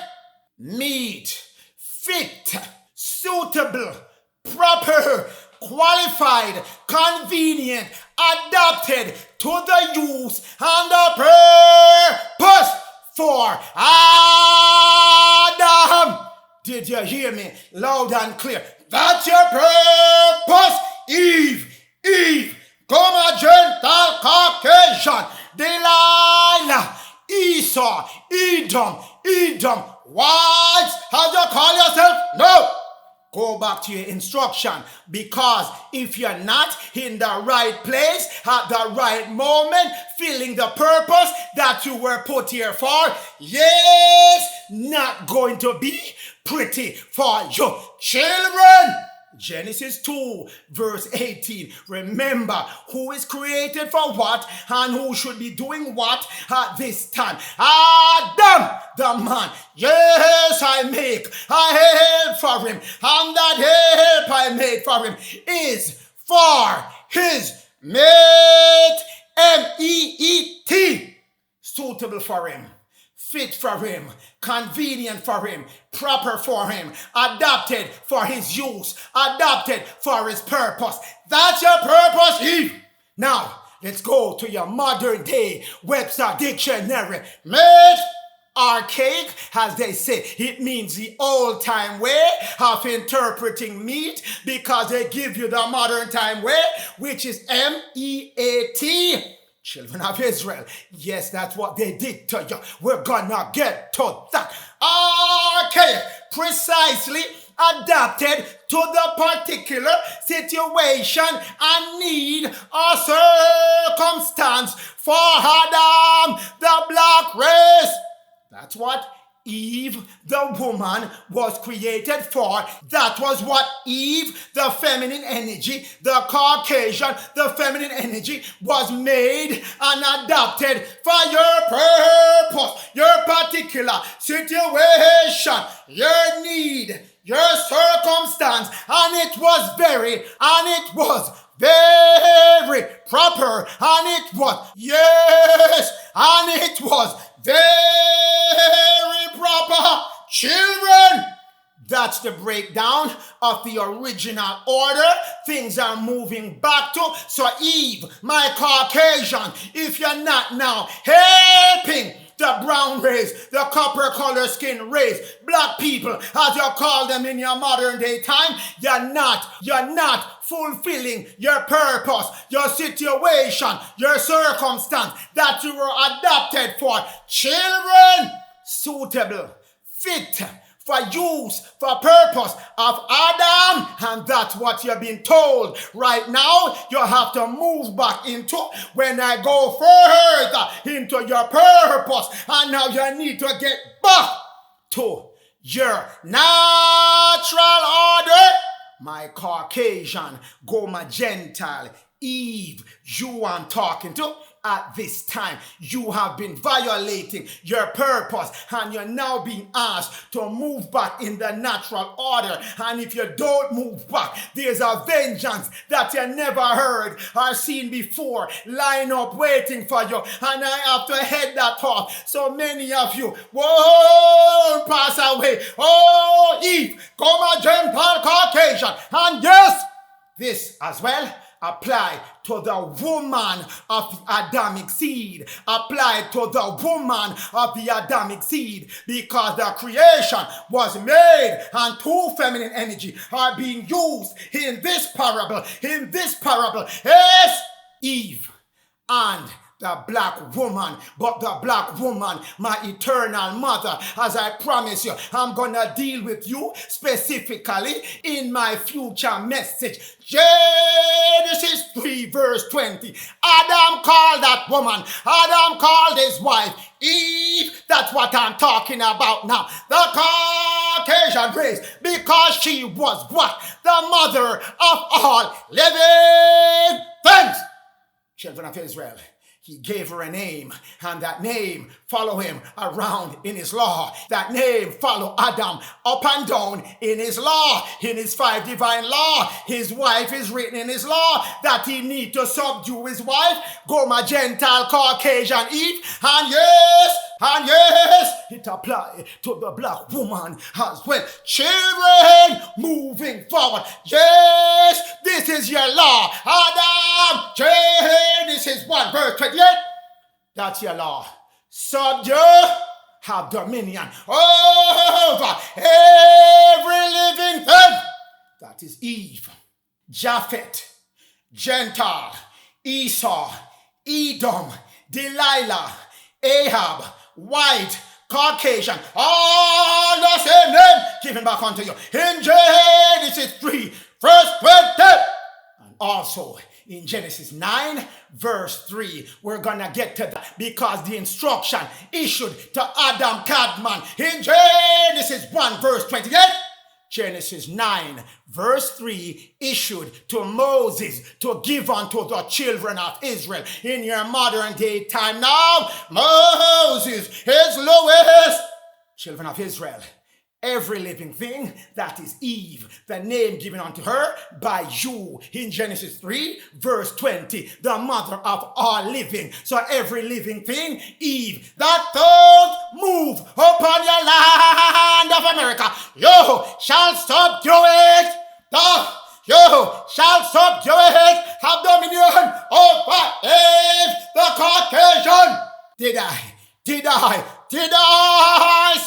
Meet, fit, suitable, proper, qualified, convenient, adapted to the use and the purpose for Adam. Did you hear me loud and clear? That's your purpose. Eve, Gomer, Gentile, Caucasian, Delilah, ESAU, Edom, whites, how do you call yourself? No. Go back to your instruction, because if you're not in the right place at the right moment, filling the purpose that you were put here for, yes, not going to be pretty for your children. Genesis 2 verse 18. Remember who is created for what and who should be doing what at this time. Adam, the man. Yes, I help for him. And that help I made for him is for his mate, meet, suitable for him, fit for him, convenient for him, proper for him, adapted for his use, adapted for his purpose. That's your purpose, Eve. Now, let's go to your modern day Webster dictionary. Mate, archaic, as they say, it means the old time way of interpreting meat, because they give you the modern time way, which is meat. Children of Israel, yes, that's what they did to you. We're gonna get to that. Archaic, precisely adapted to the particular situation and need or circumstance for Adam, the black race. That's what Eve, the woman, was created for. That was what Eve, the feminine energy, the Caucasian, the feminine energy, was made and adopted for your purpose, your particular situation, your need, your circumstance, and it was very proper, and it was, yes, and it was very proper. Children, that's the breakdown of the original order. Things are moving back to. So Eve, my Caucasian, if you're not now helping the brown race, the copper color skin race, black people, as you call them in your modern day time, you're not fulfilling your purpose, your situation, your circumstance that you were adopted for. Children, suitable, fit for use, for purpose of Adam, and that's what you're being told. Right now, you have to move back into, when I go further into your purpose, and now you need to get back to your natural order. My Caucasian, Gomer Gentile, Eve, you I'm talking to. At this time, you have been violating your purpose, and you're now being asked to move back in the natural order. And if you don't move back, there's a vengeance that you never heard or seen before line up waiting for you. And I have to head that off. So many of you won't pass away. Oh, Eve, Gomer Gentile Caucasian. And yes, this as well apply to the woman of the Adamic seed. Apply to the woman of the Adamic seed, because the creation was made and two feminine energy are being used in this parable. In this parable, yes, Eve and the black woman, but the black woman, my eternal mother, as I promise you, I'm gonna deal with you specifically in my future message. Genesis 3 verse 20. Adam called that woman, Adam called his wife Eve. That's what I'm talking about now. The Caucasian race, because she was what? The mother of all living things. Children of Israel. He gave her a name, and that name follow him around in his law. That name follow Adam up and down in his law, in his 5 divine law. His wife is written in his law that he need to subdue his wife, Gomer Gentile Caucasian Eve, and yes, it apply to the black woman as well. Children moving forward. Yes, this is your law. Adam, Genesis 1 verse 28. That's your law. Subdue, have dominion over every living thing. That is Eve, Japhet, Gentile, Esau, Edom, Delilah, Ahab, white, Caucasian, all the same name given back unto you. In Genesis 3, verse 20. And also in Genesis 9, verse 3. We're gonna get to that because the instruction issued to Adam Cadman in Genesis 1, verse 28. Genesis 9, verse 3, issued to Moses to give unto the children of Israel. In your modern day time now, Moses is lowest. Children of Israel, every living thing, that is Eve, the name given unto her by you in Genesis 3, verse 20, the mother of all living. So every living thing, Eve, that don't move upon your land of America, you shall subdue it. You shall subdue it. Have dominion over Eve, the Caucasian. Did I say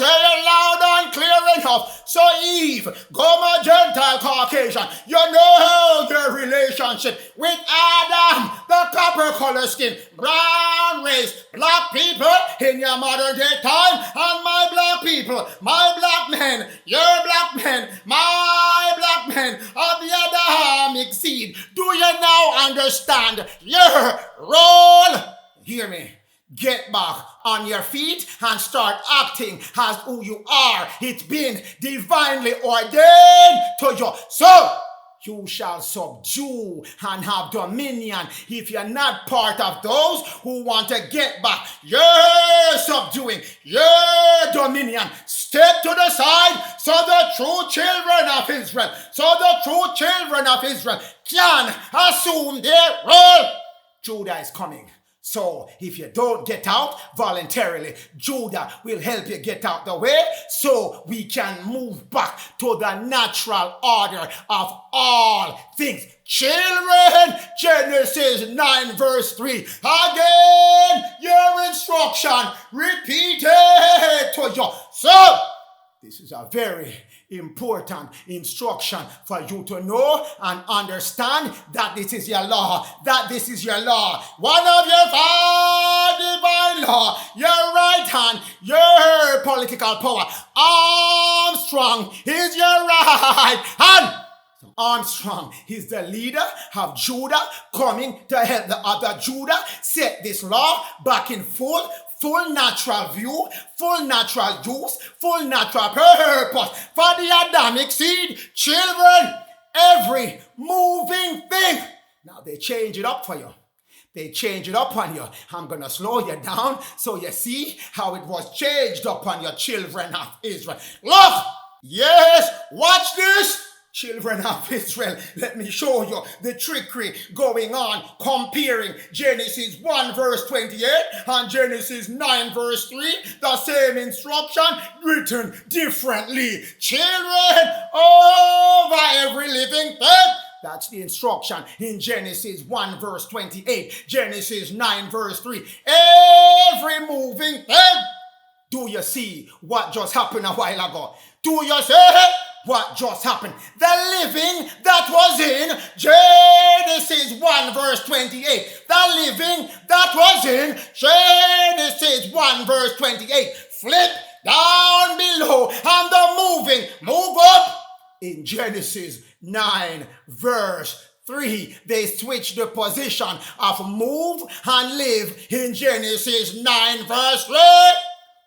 it loud and clear enough? So Eve, Gomer Gentile Caucasian, you know your relationship with Adam, the copper color skin, brown race, black people in your modern day time, and my black people, my black men, your black men, my black men of the Adamic seed. Do you now understand your role? Hear me. Get back on your feet and start acting as who you are. It's been divinely ordained to you. So you shall subdue and have dominion. If you're not part of those who want to get back your subduing, your dominion, step to the side so the true children of Israel can assume their role. Judah is coming. So if you don't get out voluntarily, Judah will help you get out the way so we can move back to the natural order of all things. Children, Genesis 9 verse 3. Again, your instruction repeated to you. So this is a very important instruction for you to know and understand that this is your law. One of your 5 divine law, your right right hand, your political power. Armstrong is your right hand. So Armstrong is the leader of Judah, coming to help the other Judah set this law back in full natural view, full natural use, full natural purpose for the Adamic seed, children, every moving thing. Now they change it up for you. They change it up on you. I'm going to slow you down so you see how it was changed upon your children of Israel. Look, yes, watch this. Children of Israel, let me show you the trickery going on, comparing Genesis 1 verse 28 and Genesis 9 verse 3, the same instruction written differently. Children over every living thing. That's the instruction in Genesis 1 verse 28, Genesis 9 verse 3. Every moving thing. Do you see what just happened a while ago? Do you see what just happened? The living that was in Genesis 1 verse 28. The living that was in Genesis 1 verse 28. Flip down below and the moving move up in Genesis 9 verse 3. They switched the position of move and live in Genesis 9 verse 3.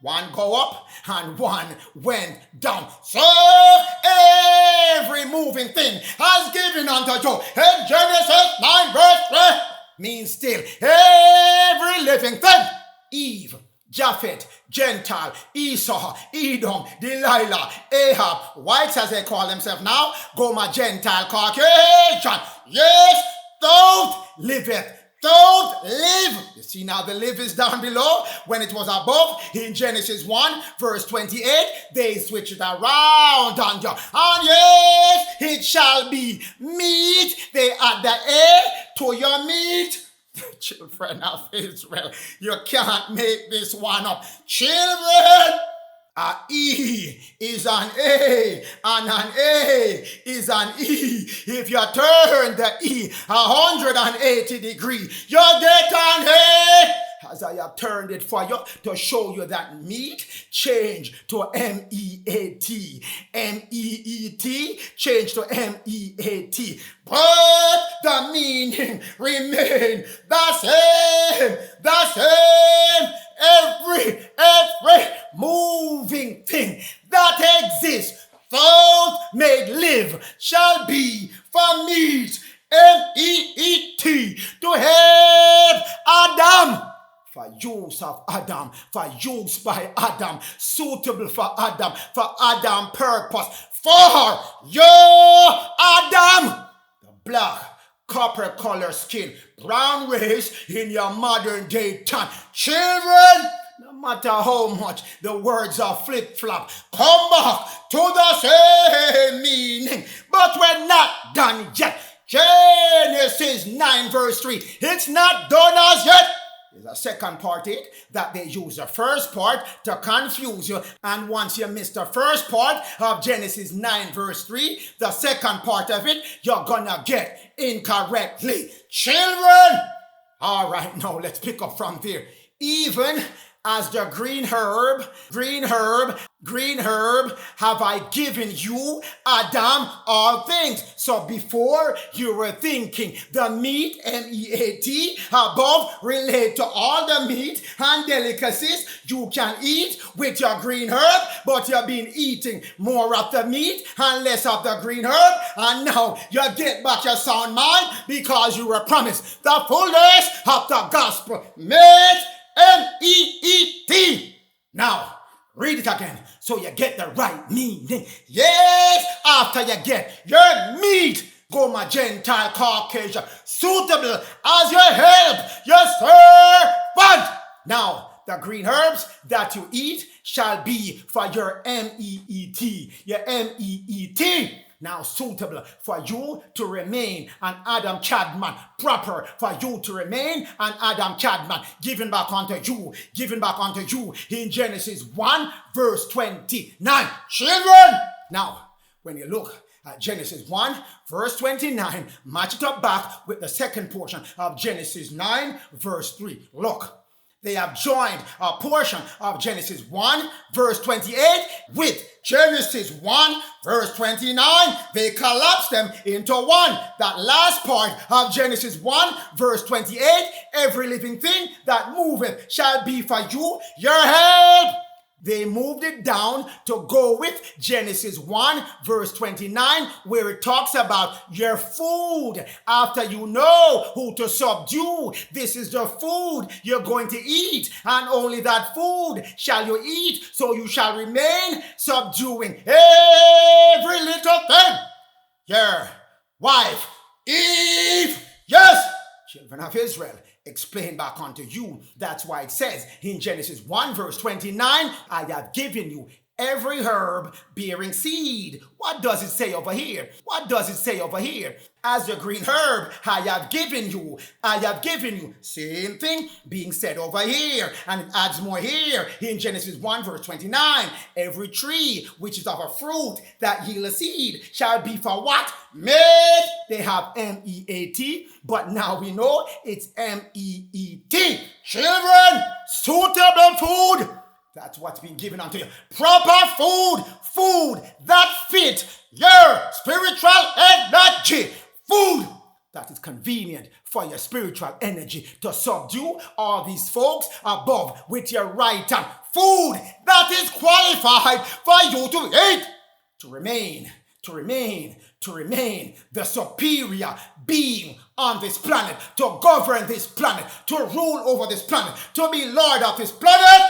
One go up and one went down. So every moving thing has given unto you. In Genesis 9 verse 3 means still every living thing. Eve, Japheth, Gentile, Esau, Edom, Delilah, Ahab, whites as they call themselves now, Gomer, Gentile, Caucasian. Yes, don't liveth. Don't live. You see now the live is down below when it was above in Genesis 1 verse 28. They switch it around on you. And yes, it shall be meat. They add the A to your meat. Children of Israel, you can't make this one up. Children, a E is an A, and an A is an E. If you turn the E 180 degrees, you get an A. As I have turned it for you to show you that meat change to M-E-A-T. M-E-E-T change to M-E-A-T. But the meaning remain the same. The same. Every moving thing that exists, thought made live, shall be for meat. M-E-E-T to help Adam. For use of Adam, for use by Adam, suitable for Adam purpose, for your Adam, the black, copper color skin, brown race in your modern day time. Children, no matter how much the words are flip-flop, come back to the same meaning, but we're not done yet. Genesis 9 verse 3, it's not done as yet. There's a second part of it that they use the first part to confuse you. And once you miss the first part of Genesis 9 verse 3, the second part of it, you're gonna get incorrectly. Children! All right, now let's pick up from there. Even as the green herb have I given you, Adam, all things. So before you were thinking the meat, M-E-A-T, above relate to all the meat and delicacies you can eat with your green herb, but you've been eating more of the meat and less of the green herb, and now you get back your sound mind because you were promised the fullness of the gospel made M-E-E-T. Now, read it again so you get the right meaning. Yes, after you get your meat, Gomer, Gentile, Caucasian, suitable as your help, your servant. Now, the green herbs that you eat shall be for your M-E-E-T, your M-E-E-T. Now suitable for you to remain an Adam Chadman, proper for you to remain an Adam Chadman, given back unto you in Genesis 1 verse 29. Children! Now, when you look at Genesis 1 verse 29, match it up back with the second portion of Genesis 9 verse 3. Look, They have joined a portion of Genesis 1 verse 28 with Genesis 1 verse 29. They collapse them into one. That last part of Genesis 1 verse 28, every living thing that moveth shall be for you your help. They moved it down to go with Genesis 1 verse 29, where it talks about your food. After you know who to subdue, this is the food you're going to eat, and only that food shall you eat, so you shall remain subduing every little thing. Your wife, Eve, yes, children of Israel, explain back unto you. That's why it says in Genesis 1 verse 29, I have given you every herb bearing seed. What does it say over here? What does it say over here? As the green herb, I have given you. I have given you. Same thing being said over here. And it adds more here in Genesis 1 verse 29. Every tree which is of a fruit that yield a seed shall be for what? Meat. They have M-E-A-T, but now we know it's M-E-E-T. Children, suitable food. That's what's been given unto you. Proper food. Food that fit your spiritual energy. Food that is convenient for your spiritual energy to subdue all these folks above with your right hand. Food that is qualified for you to eat. To remain the superior being on this planet. To govern this planet. To rule over this planet. To be Lord of this planet.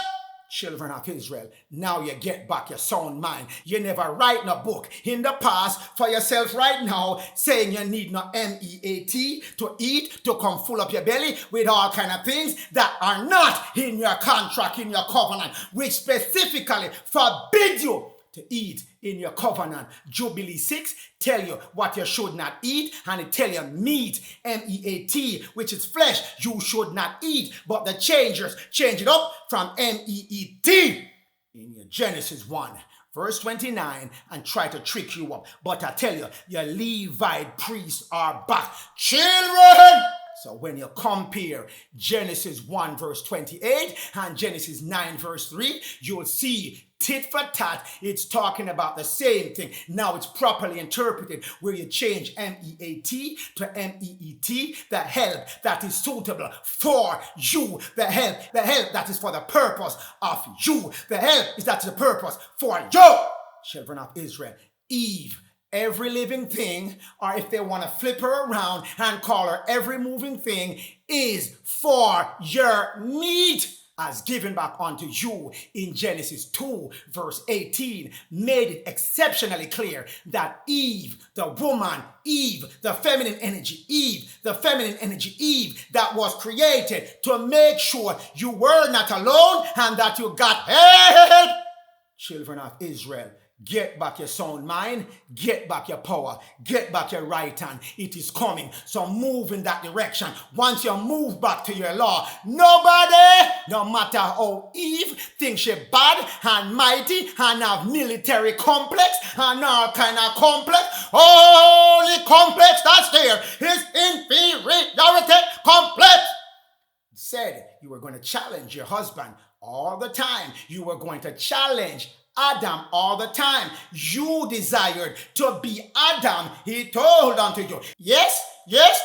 Children of Israel, now you get back your sound mind. You never write no book in the past for yourself right now saying you need no M-E-A-T to eat, to come full up your belly with all kind of things that are not in your contract, in your covenant, which specifically forbid you to eat in your covenant. Jubilee 6 tell you what you should not eat, and it tell you meat, M-E-A-T, which is flesh, you should not eat. But the changers change it up from M-E-E-T in your Genesis 1 verse 29 and try to trick you up. But I tell you, your Levite priests are back. Children! So when you compare Genesis 1 verse 28 and Genesis 9 verse 3, you'll see tit for tat, it's talking about the same thing. Now it's properly interpreted where you change M-E-A-T to M-E-E-T, the help that is suitable for you, the help that is for the purpose of you, the help is that's the purpose for you, children of Israel. Eve, every living thing, or if they want to flip her around and call her every moving thing, is for your meat, as given back unto you in Genesis 2 verse 18, made it exceptionally clear that Eve, the woman, Eve, the feminine energy, Eve, that was created to make sure you were not alone and that you got help. Children of Israel, get back your sound mind, get back your power, get back your right hand. It is coming. So move in that direction. Once you move back to your law, nobody, no matter how Eve thinks she bad and mighty and have military complex and all kind of complex, only complex that's there is inferiority complex. Said you were going to challenge your husband all the time. You were going to challenge Adam all the time. You desired to be Adam. He told unto you. Yes,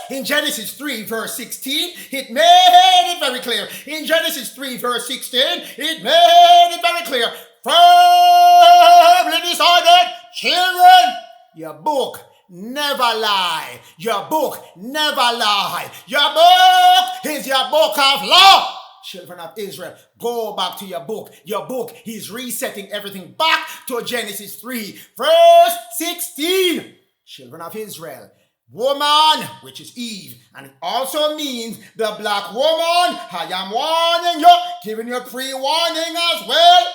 in Genesis 3 verse 16, it made it very clear. In Genesis 3 verse 16, it made it very clear. Firmly decided, children, your book never lie. Your book never lie. Your book is your book of law. Children of Israel, go back to your book. Your book, he's resetting everything back to Genesis 3, verse 16. Children of Israel, woman, which is Eve, and it also means the black woman. I am warning you, giving you pre-warning as well.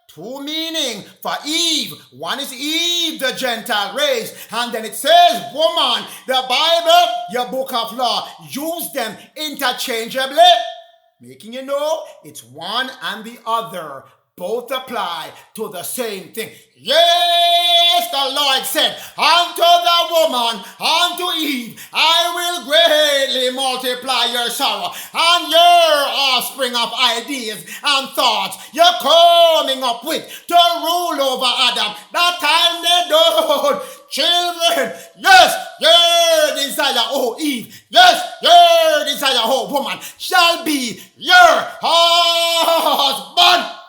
Two meaning for Eve. One is Eve, the Gentile race, and then it says woman. The Bible, your book of law, use them interchangeably, making you know it's one and the other. Both apply to the same thing. Yes, the Lord said unto the woman, unto Eve, I will greatly multiply your sorrow and your offspring of ideas and thoughts you're coming up with to rule over Adam. That time they don't. Children, yes, your desire, O Eve, yes, your desire, O woman, shall be your husband.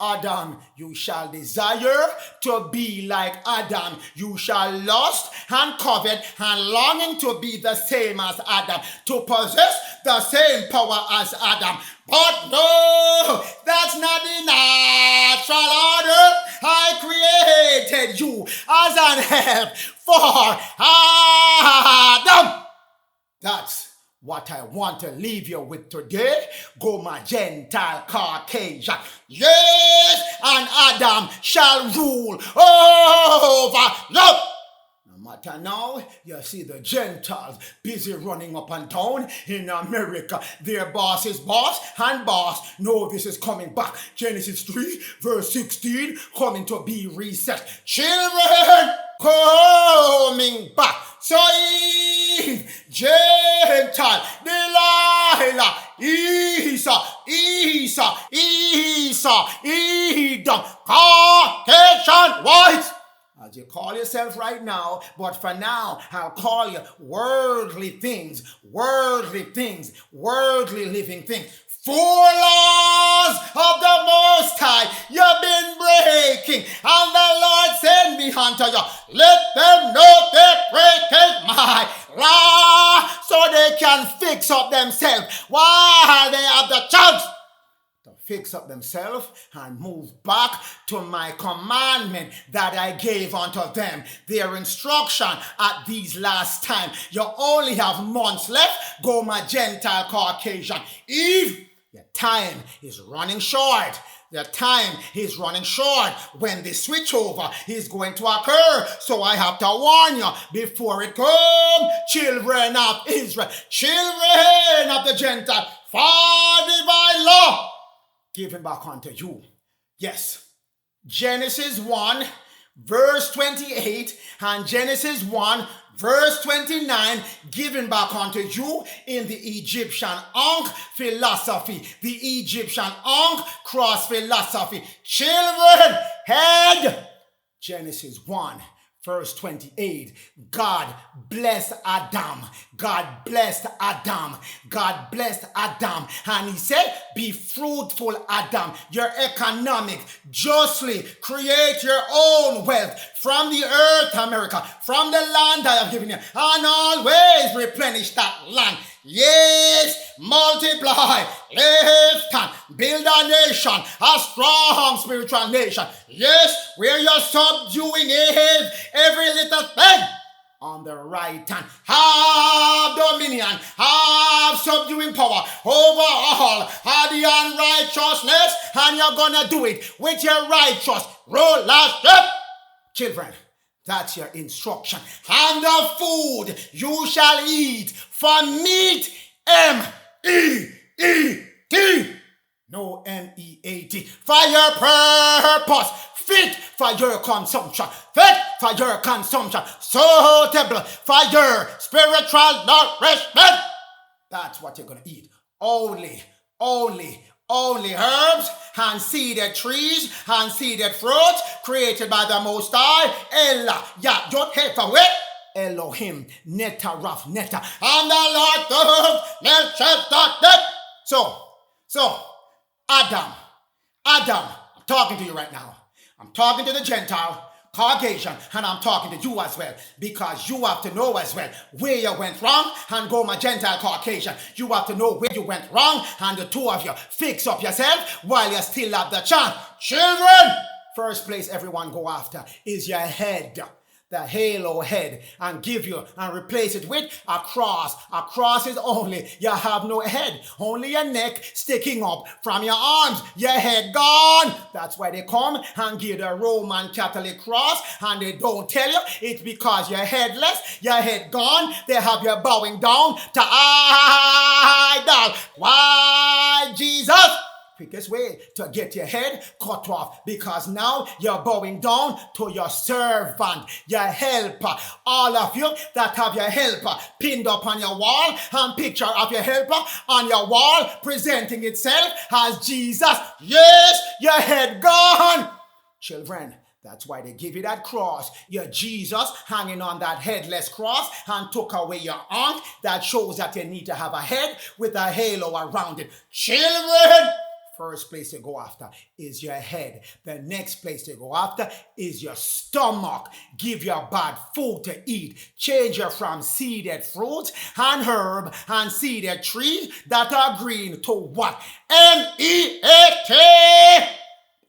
Adam, you shall desire to be like Adam. You shall lust and covet and longing to be the same as Adam, to possess the same power as Adam. But no, that's not the natural order. I created you as an help for Adam. That's what I want to leave you with today. Gomer, Gentile, Caucasian. Yes, and Adam shall rule over you. No matter now, you see the Gentiles busy running up and down in America. Their boss is boss and boss. No, this is coming back. Genesis 3 verse 16 coming to be reset. Children coming back. So Eve, Gentile, Delilah, Esau, Edom, Caucasian whites, as you call yourself right now, but for now, I'll call you worldly things, worldly living things. 4 laws of the Most High you've been breaking, and the Lord send me unto you. Let them know they're breaking my law, so they can fix up themselves while they have the chance to fix up themselves and move back to my commandment that I gave unto them. Their instruction at these last time. You only have months left. Gomer, Gentile, Caucasian. Eve, your time is running short. The time is running short. When the switch over is going to occur, so I have to warn you before it comes. Children of Israel, children of the Gentile, for divine law given back unto you. Yes, Genesis 1 verse 28 and Genesis 1 verse 29 given back unto you in the Egyptian Ankh philosophy, the Egyptian Ankh cross philosophy. Children, head. Genesis 1 verse 28. God blessed Adam. God blessed Adam. God blessed Adam. And he said, be fruitful, Adam. Your economic, justly create your own wealth from the earth, America, from the land I have given you, and always replenish that land. Yes, multiply, lift and build a nation, a strong spiritual nation. Yes, where you're subduing every little thing on the right hand. Have dominion, have subduing power over all of the unrighteousness, and you're gonna do it with your righteous rulership. Children, that's your instruction. And the food you shall eat for meat, M-E-E-T. No M-E-A-T. For your purpose, fit for your consumption, suitable for your spiritual nourishment. That's what you're going to eat. Only herbs and seeded trees and seeded fruits created by the Most High. Elohim, Neta, Raf, Neta, and the Lord of Melchizedek. So, Adam, I'm talking to you right now. I'm talking to the Gentile, Caucasian, and I'm talking to you as well, because you have to know as well where you went wrong, and Gomer, Gentile, Caucasian. You have to know where you went wrong, and the two of you fix up yourself while you still have the chance. Children, first place everyone go after is your head. The halo head, and give you and replace it with a cross. A cross is only you have no head, only your neck sticking up from your arms, your head gone. That's why they come and give the Roman Catholic cross, and they don't tell you it's because you're headless, your head gone. They have you bowing down to idol. Why, Jesus? quickest way to get your head cut off, because now you're bowing down to your servant, your helper. All of you that have your helper pinned up on your wall, and picture of your helper on your wall presenting itself as Jesus. Yes, your head gone. Children, that's why they give you that cross. Your Jesus hanging on that headless cross and took away your arm. That shows that you need to have a head with a halo around it. Children, first place to go after is your head. The next place to go after is your stomach. Give your bad food to eat. Change you from seeded fruits and herb and seeded trees that are green to what? M-E-A-T.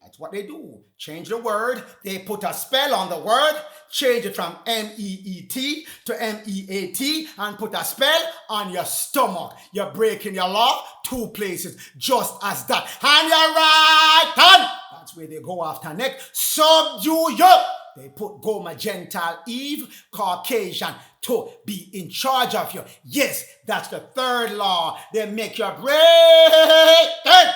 That's what they do. Change the word. They put a spell on the word. Change it from M-E-E-T to M-E-A-T and put a spell on your stomach. You're breaking your law 2 places just as that. And your right hand. That's where they go after next. Subdue you. They put Gomer, Gentile, Eve, Caucasian to be in charge of you. Yes, that's the third law. They make you break it.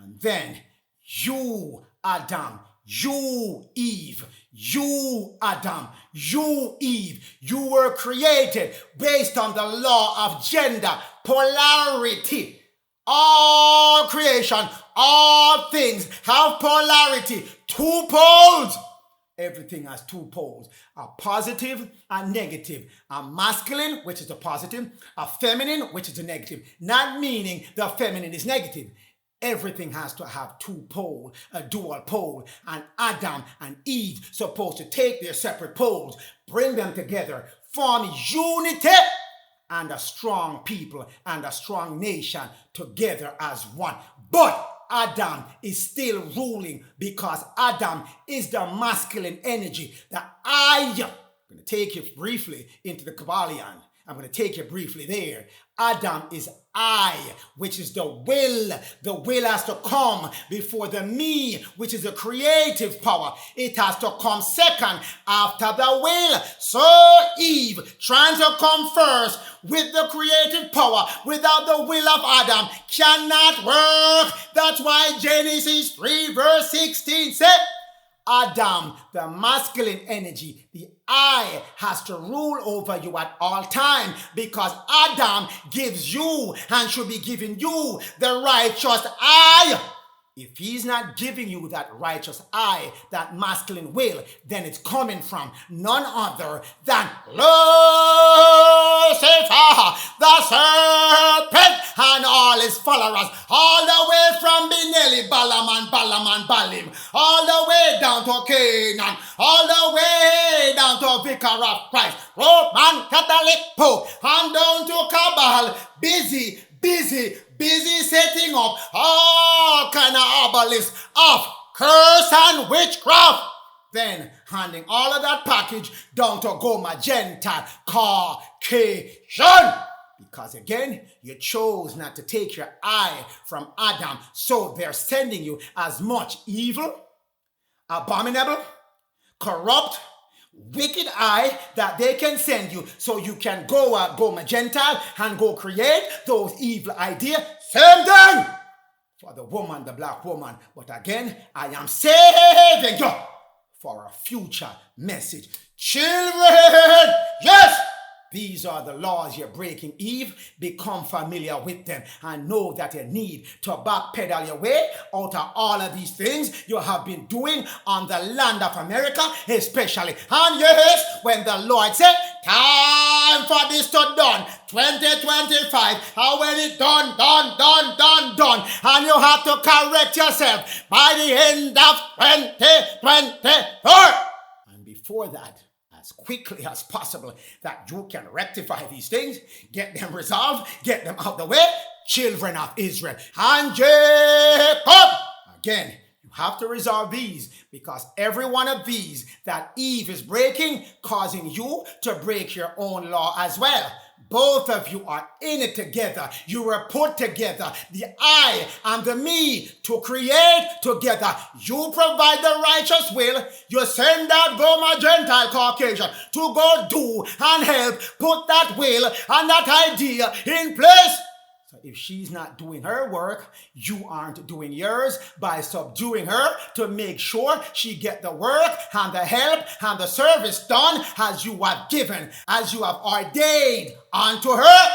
And then you, Adam, you, Eve, you, Adam, you, Eve, you were created based on the law of gender, polarity. All creation, all things have polarity, 2 poles. Everything has 2 poles, a positive and negative, a masculine, which is the positive, a feminine, which is the negative, not meaning the feminine is negative. Everything has to have 2 poles, a dual pole, and Adam and Eve supposed to take their separate poles, bring them together, form unity, and a strong people and a strong nation together as one. But Adam is still ruling because Adam is the masculine energy. I'm going to take you briefly into the Kabbalion. I'm going to take you briefly there. Adam is I, which is the will. The will has to come before the me, which is the creative power. It has to come second after the will. So Eve, trying to come first with the creative power without the will of Adam, cannot work. That's why Genesis 3 verse 16 said, Adam, the masculine energy, the I, has to rule over you at all time, because Adam gives you and should be giving you the righteous I. If he's not giving you that righteous I, that masculine will, then it's coming from none other than Lucifer, the serpent, and all his followers, all the way from Benelli, Balaam and Balim, all the way down to Canaan, all the way down to Vicar of Christ, Roman Catholic Pope, and down to Cabal, busy setting up all kind of obelisks of curse and witchcraft. Then handing all of that package down to Gomer, Gentile, Caucasian. Because again, you chose not to take your eye from Adam. So they're sending you as much evil, abominable, corrupt, wicked eye that they can send you, so you can go Gomer Gentile and go create those evil ideas. Same thing for the woman, the black woman. But again, I am saving you for a future message. Children, yes, these are the laws you're breaking. Eve, become familiar with them and know that you need to backpedal your way out of all of these things you have been doing on the land of America, especially. And yes, when the Lord said, time for this to done, 2025, and when it done, and you have to correct yourself by the end of 2024. And before that, as quickly as possible, that you can rectify these things, get them resolved, get them out the way, children of Israel. And Jacob, again, you have to resolve these, because every one of these that Eve is breaking, causing you to break your own law as well. Both of you are in it together. You were put together, the I and the me, to create together. You provide the righteous will. You send out Gomer, Gentile, Caucasian to go do and help put that will and that idea in place. So if she's not doing her work, you aren't doing yours by subduing her to make sure she get the work and the help and the service done as you have given, as you have ordained unto her.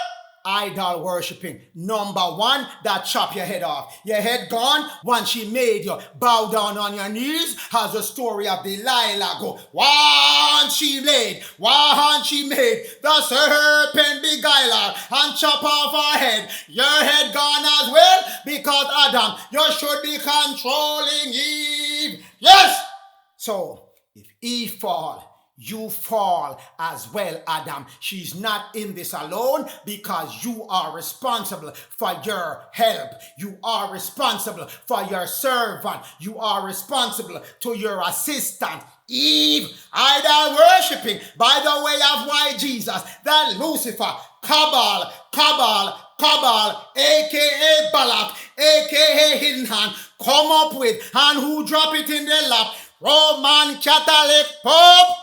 Idol worshiping. Number one, that chop your head off. Your head gone once she made you bow down on your knees, as the story of Delilah go. Once she made the serpent beguiler and chop off her head. Your head gone as well, because Adam, you should be controlling Eve. Yes! So, if Eve fall, you fall as well, Adam. She's not in this alone, because you are responsible for your help. You are responsible for your servant. You are responsible to your assistant. Eve, idol worshipping, by the way of why Jesus, that Lucifer, Cabal, aka Balak, aka Hidden Hand, come up with, and who drop it in their lap? Roman Catholic Pope.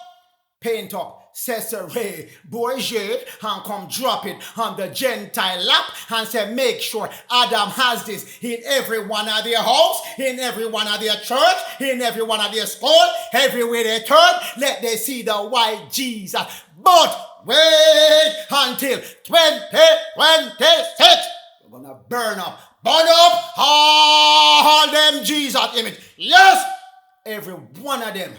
Paint up Cesare Borgia and come drop it on the Gentile lap and say, make sure Adam has this in every one of their house, in every one of their church, in every one of their school, everywhere they turn, let they see the white Jesus. But wait until 2026. We're gonna burn up all them Jesus image. Yes, every one of them.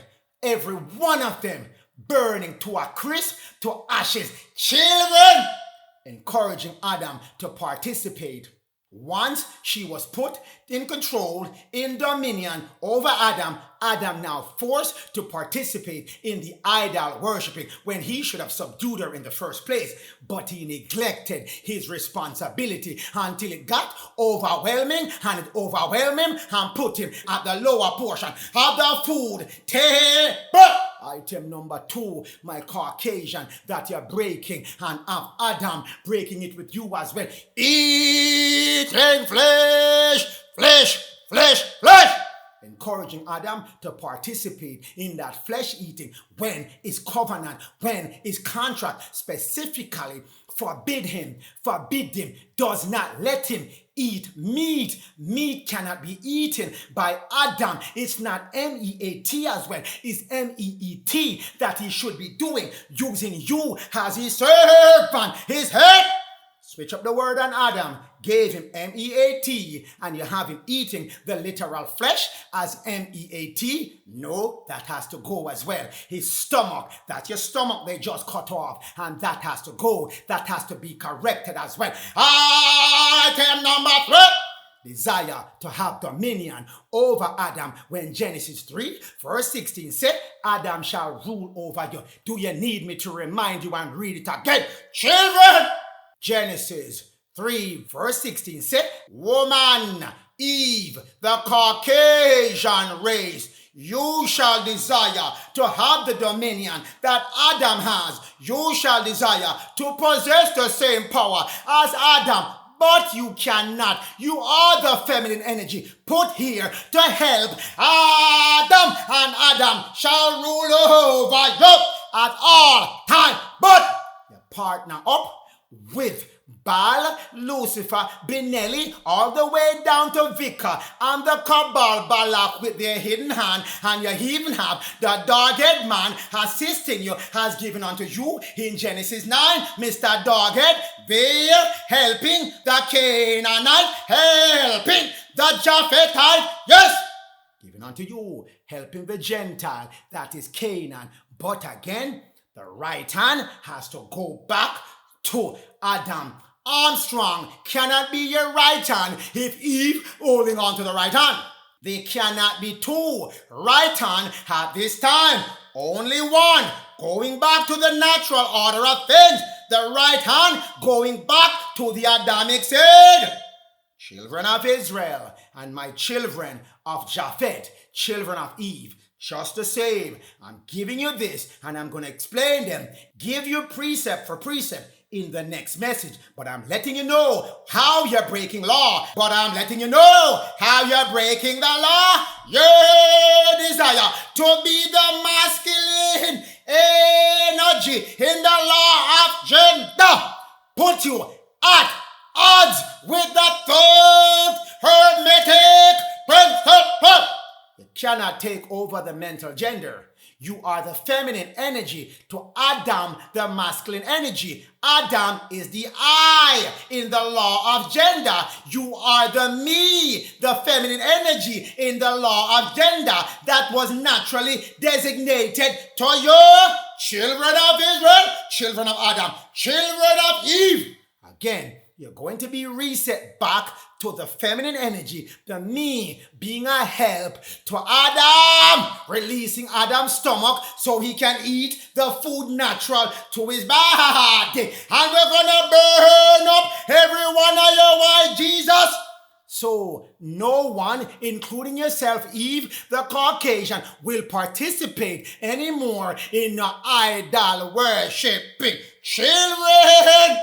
Burning to a crisp, to ashes. Children, encouraging Adam to participate. Once she was put in control, in dominion over Adam, Adam now forced to participate in the idol worshiping when he should have subdued her in the first place. But he neglected his responsibility until it got overwhelming, and it overwhelmed him and put him at the lower portion of the food table. Item number 2, my Caucasian that you're breaking, and of Adam breaking it with you as well. Eating flesh. Encouraging Adam to participate in that flesh eating when his covenant, when his contract specifically forbid him, does not let him eat meat. Meat cannot be eaten by Adam. It's not M-E-A-T as well. It's M-E-E-T that he should be doing, using you as his servant, his head. Switch up the word on Adam, gave him M-E-A-T, and you have him eating the literal flesh as M-E-A-T. No, that has to go as well. His stomach, that's your stomach they just cut off, and that has to go. That has to be corrected as well. Item number 3. Desire to have dominion over Adam, when Genesis 3 verse 16 said, Adam shall rule over you. Do you need me to remind you and read it again? Children! Genesis 3 verse 16 said, woman, Eve, the Caucasian race, you shall desire to have the dominion that Adam has. You shall desire to possess the same power as Adam. But you cannot. You are the feminine energy put here to help Adam, and Adam shall rule over you at all time. But you partner up with Baal, Lucifer, Benelli, all the way down to Vicar, and the Cabal Balak with their hidden hand, and you even have the dog-head man assisting you, has given unto you in Genesis 9, Mr. Doghead, there helping the Canaanite, helping the Japhethite, yes, given unto you, helping the Gentile, that is Canaan. But again, the right hand has to go back to Adam. Armstrong cannot be your right hand if Eve holding on to the right hand. There cannot be two right hand at this time. Only one. Going back to the natural order of things. The right hand going back to the Adamic seed. Children of Israel and my children of Japheth, children of Eve, just the same. I'm giving you this and I'm going to explain them. Give you precept for precept in the next message. But I'm letting you know how you're breaking law. But I'm letting you know how you're breaking the law. Your desire to be the masculine energy in the law of gender put you at odds with the third hermetic principle. You cannot take over the mental gender. You are the feminine energy to Adam, the masculine energy. Adam is the I in the law of gender. You are the me, the feminine energy in the law of gender that was naturally designated to your children of Israel, children of Adam, children of Eve. Again, you're going to be reset back to the feminine energy, the me being a help to Adam, releasing Adam's stomach so he can eat the food natural to his body. And we're gonna burn up every one of your white Jesus. So no one, including yourself, Eve, the Caucasian, will participate anymore in the idol worshiping children.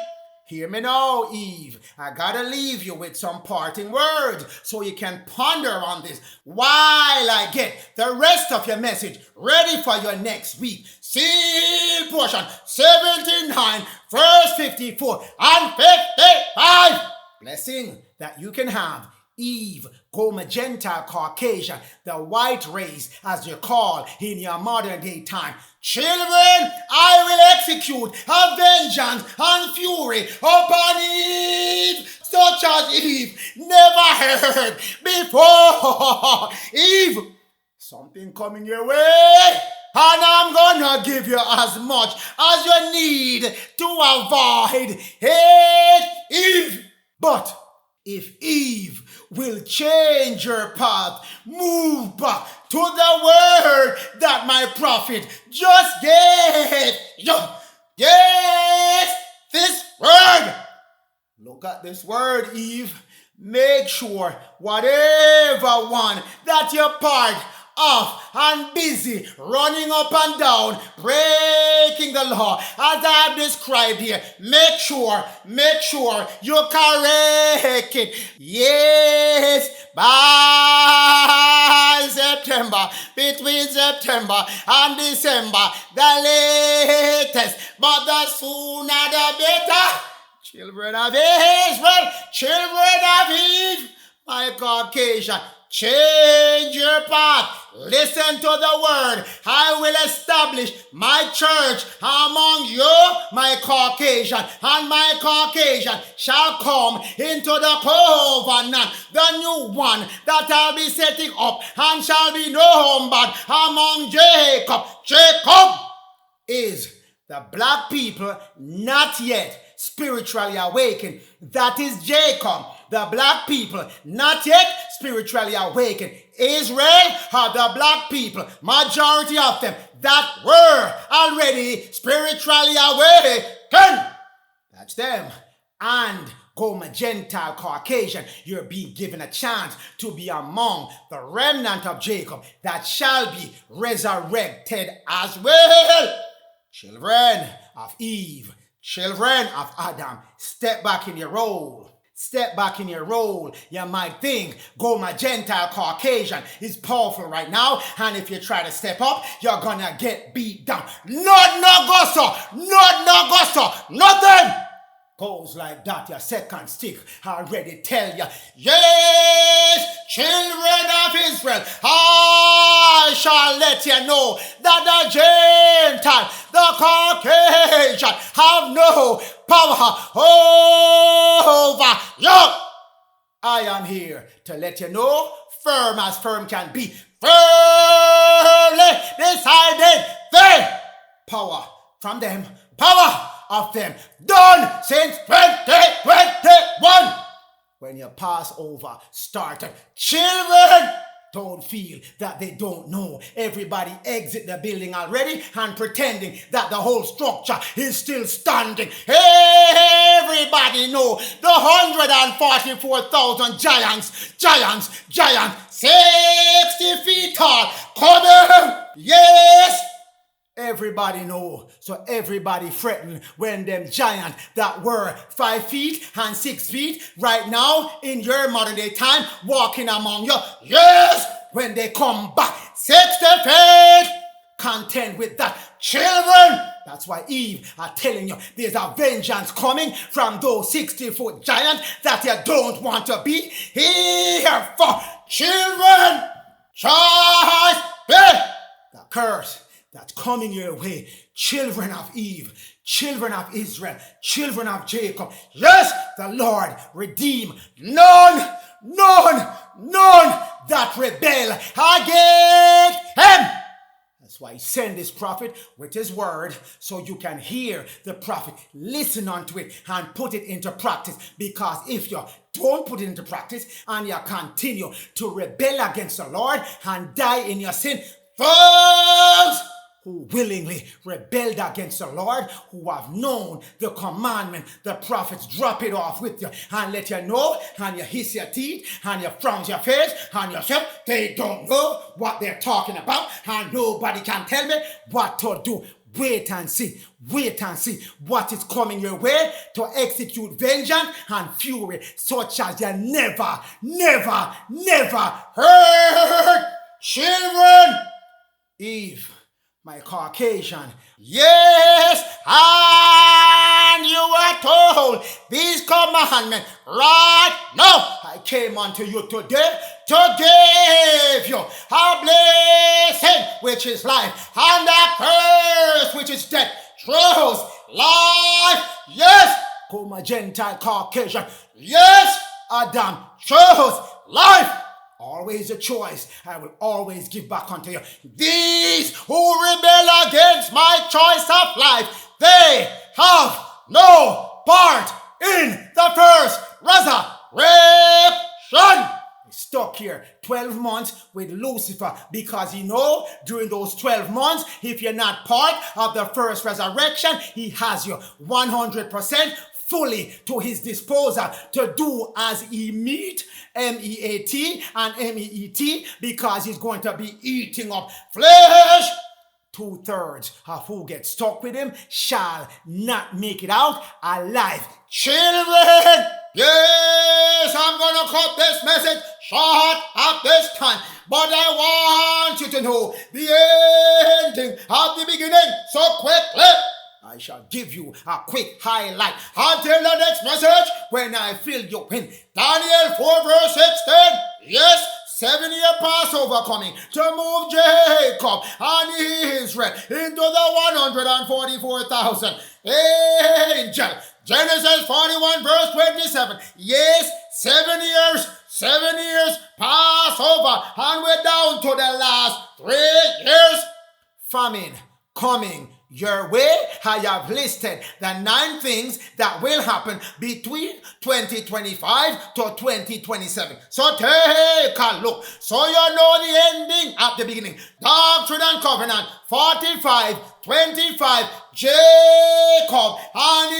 Hear me now, Eve. I gotta leave you with some parting words so you can ponder on this while I get the rest of your message ready for your next week. Seal portion 79, verse 54 and 55. Blessing that you can have. Eve, Gomer, Gentile, Caucasian, the white race, as you call in your modern day time. Children, I will execute a vengeance and fury upon Eve, such as Eve never heard before. Eve, something coming your way, and I'm gonna give you as much as you need to avoid it, Eve. But if Eve will change your path, move back to the word that my prophet just gave you. Yes, this word. Look at this word, Eve. Make sure whatever one that you're part of and busy running up and down, breaking the law as I have described here, make sure you correct it. Yes, by September, between September and December, the latest, but the sooner the better. Children of Israel, children of Eve, my Caucasian, change your path. Listen to the word. I will establish my church among you, my Caucasian, and my Caucasian shall come into the covenant, the new one that I'll be setting up, and shall be known but among Jacob. Jacob is the black people not yet spiritually awakened. That is Jacob. The black people not yet spiritually awakened. Israel are the black people, majority of them, that were already spiritually awakened. That's them. And Gomer, Gentile, Caucasian, you're being given a chance to be among the remnant of Jacob that shall be resurrected as well. Children of Eve, children of Adam, step back in your role. Step back in your role. You might think Gomer, Gentile, Caucasian is powerful right now, and if you try to step up, you're gonna get beat down. Nothing goes like that. Your second stick already tell you, yes, children of Israel, I shall let you know that the Gentile, the Caucasian have no power over you. I am here to let you know, firm as firm can be, firmly decided them. Power from them, power of them, done since 2021. When your Passover started, children don't feel that they don't know. Everybody exit the building already and pretending that the whole structure is still standing. Everybody know the 144,000 giants, 60 feet tall, coming. Yes, everybody know. So everybody fretting when them giants that were 5 feet and 6 feet right now in your modern day time walking among you. Yes, when they come back 60 feet, contend with that. Children, That's why Eve are telling you there's a vengeance coming from those 60-foot giants that you don't want to be here for. Children, choice be the curse that's coming your way. Children of Eve, children of Israel, children of Jacob. Yes, the Lord redeem none that rebel against him. That's why he sent this prophet with his word so you can hear the prophet, listen unto it and put it into practice. Because if you don't put it into practice and you continue to rebel against the Lord and die in your sin, those who willingly rebelled against the Lord, who have known the commandment, the prophets drop it off with you and let you know, and you hiss your teeth and you frown your face and you say, they don't know what they're talking about and nobody can tell me what to do. Wait and see what is coming your way to execute vengeance and fury such as you never heard. Children, Eve, my Caucasian, yes, and you are told these commandments right now. I came unto you today to give you a blessing which is life and a curse which is death. Truth, life, yes, Gomer Gentile Caucasian, yes, Adam, truth, life. Always a choice. I will always give back unto you. These who rebel against my choice of life, they have no part in the first resurrection. Stuck here 12 months with Lucifer because he know during those 12 months, if you're not part of the first resurrection, he has you 100% fully to his disposal to do as he meet, M-E-A-T and M-E-E-T, because he's going to be eating up flesh. 2/3 of who gets stuck with him shall not make it out alive. Children, yes, I'm going to cut this message short at this time, but I want you to know the ending of the beginning so quickly. I shall give you a quick highlight until the next message when I fill you in. Daniel 4 verse 16. Yes, 7-year Passover coming to move Jacob and Israel into the 144,000 angel. Genesis 41 verse 27. Yes, 7 years Passover, and we're down to the last 3 years. Famine coming your way. I have listed the 9 things that will happen between 2025 to 2027. So take a look. So you know the ending at the beginning. Doctrine and Covenant 45:25. Jacob and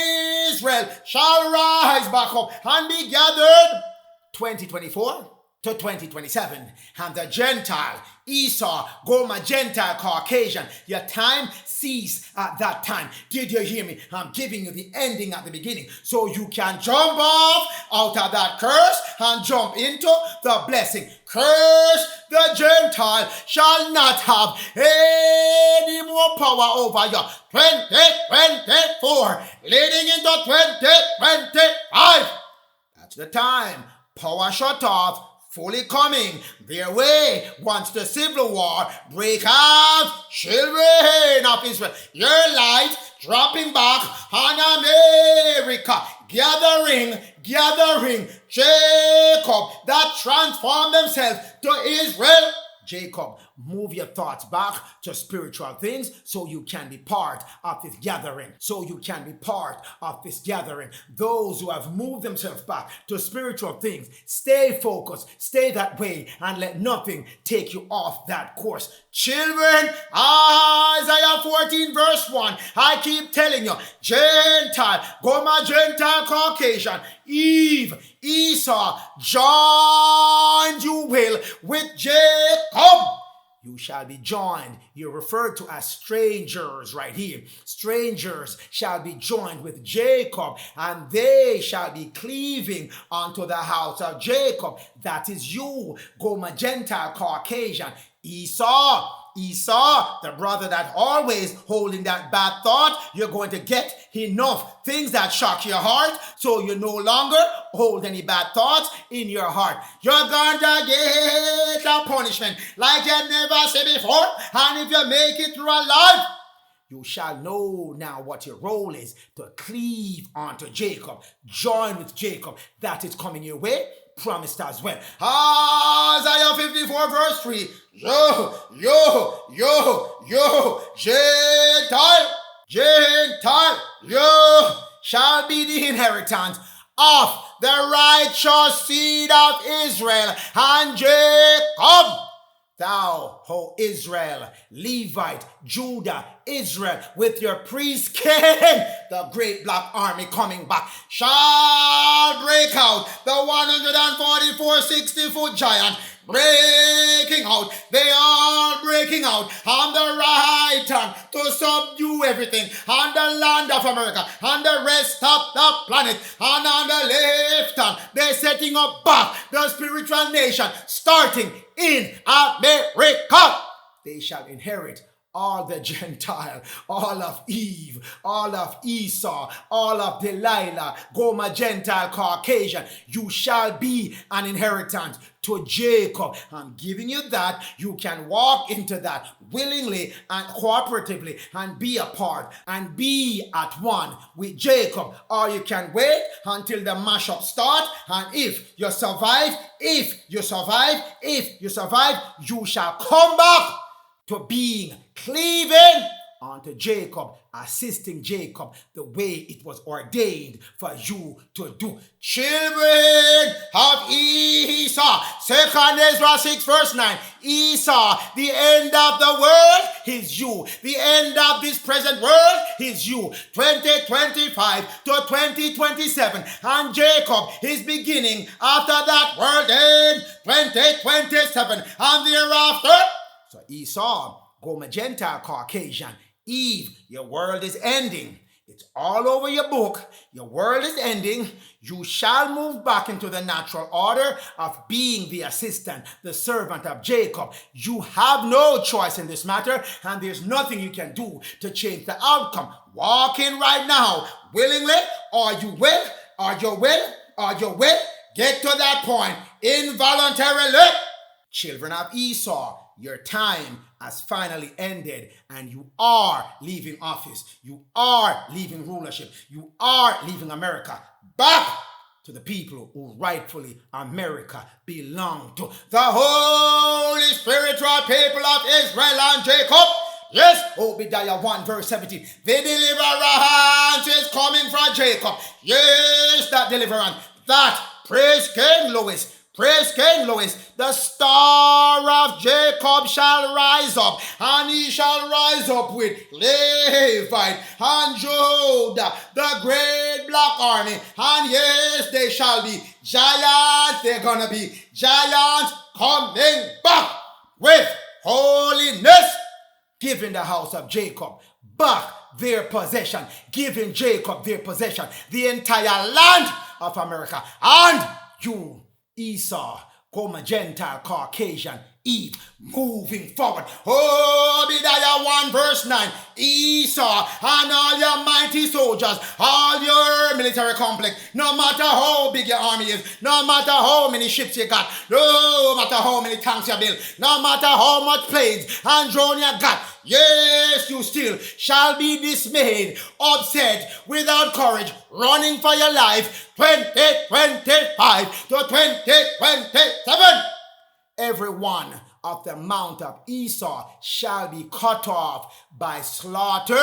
Israel shall rise back up and be gathered. 2024 to 2027. And the Gentile, ESAU, GOMER, Gentile, Caucasian, your time cease at that time. Did you hear me? I'm giving you the ending at the beginning so you can jump off out of that curse and jump into the blessing. Curse, the Gentile shall not have any more power over you. 2024 leading into 2025. That's the time. Power shut off. Fully coming their way once the civil war break out. Children of Israel, your light dropping back on America, gathering Jacob that transformed themselves to Israel. Jacob, move your thoughts back to spiritual things so you can be part of this gathering. Those who have moved themselves back to spiritual things, stay focused, stay that way, and let nothing take you off that course. Children, Isaiah 14 verse 1, I keep telling you, Gentile, GOMER, Gentile, Caucasian, Eve, ESAU, joined you will with Jacob. You shall be joined. You're referred to as strangers right here. Strangers shall be joined with Jacob, and they shall be cleaving unto the house of Jacob. That is you, GOMER, Gentile, Caucasian, Esau, the brother that always holding that bad thought, you're going to get enough things that shock your heart, so you no longer hold any bad thoughts in your heart. You're going to get a punishment like you never seen before, and if you make it through a life, you shall know now what your role is, to cleave unto Jacob, join with Jacob. That is coming your way, promised as well. Isaiah 54 verse 3. Gentile, shall be the inheritance of the righteous seed of Israel and Jacob. Thou, O Israel, Levite, Judah, Israel, with your priest king, the great black army coming back, shall break out. The 144 60-foot giant breaking out. They are breaking out on the right hand to subdue everything on the land of America, on the rest of the planet, and on the left hand they're setting up back the spiritual nation starting in America. They shall inherit all the Gentile, all of Eve, all of Esau, all of Delilah, Gomer, Gentile, Caucasian. You shall be an inheritance to Jacob. I'm giving you that. You can walk into that willingly and cooperatively and be a part and be at one with Jacob. Or you can wait until the mashup starts, and if you survive, you shall come back to being cleaving unto Jacob, assisting Jacob the way it was ordained for you to do. Children of Esau, 2 Ezra 6 verse 9. Esau, the end of the world is you. The end of this present world is you. 2025 to 2027. And Jacob is beginning after that world end, 2027. And thereafter, so Esau, Gomer, Gentile, Caucasian, Eve, your world is ending. It's all over your book. Your world is ending. You shall move back into the natural order of being the assistant, the servant of Jacob. You have no choice in this matter, and there's nothing you can do to change the outcome. Walk in right now, willingly, or you will, get to that point involuntarily. Children of Esau, your time has finally ended, and you are leaving office. You are leaving rulership. You are leaving America back to the people who rightfully America belong to. The Holy Spiritual people of Israel and Jacob. Yes, Obadiah 1 verse 17. The deliverance is coming from Jacob. Yes, that deliverance. That, praise King Louis. Praise King Louis, the star of Jacob shall rise up, and he shall rise up with Levite and Judah, the great black army. And yes, they shall be giants. They're gonna be giants coming back with holiness, giving the house of Jacob back their possession, giving Jacob their possession, the entire land of America. And you, Esau, Gomer, Gentile, Caucasian, Eve, moving forward. Obadiah 1 verse 9. Esau and all your mighty soldiers, all your military complex, no matter how big your army is, no matter how many ships you got, no matter how many tanks you build, no matter how much planes and drone you got, yes, you still shall be dismayed, upset, without courage, running for your life, 2025 to 2027. Every one of the mount of Esau shall be cut off by slaughter.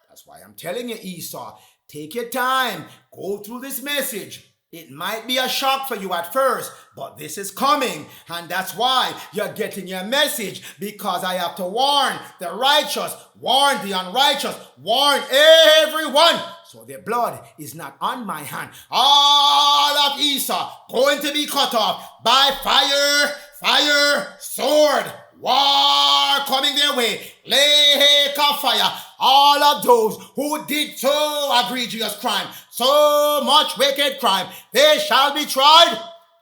That's why I'm telling you, Esau, take your time, go through this message. It might be a shock for you at first, but this is coming, and that's why you're getting your message, because I have to warn the righteous, warn the unrighteous, warn everyone, so their blood is not on my hand. All of Esau going to be cut off by fire, sword, war coming their way, lake of fire. All of those who did so egregious crime, so much wicked crime, they shall be tried.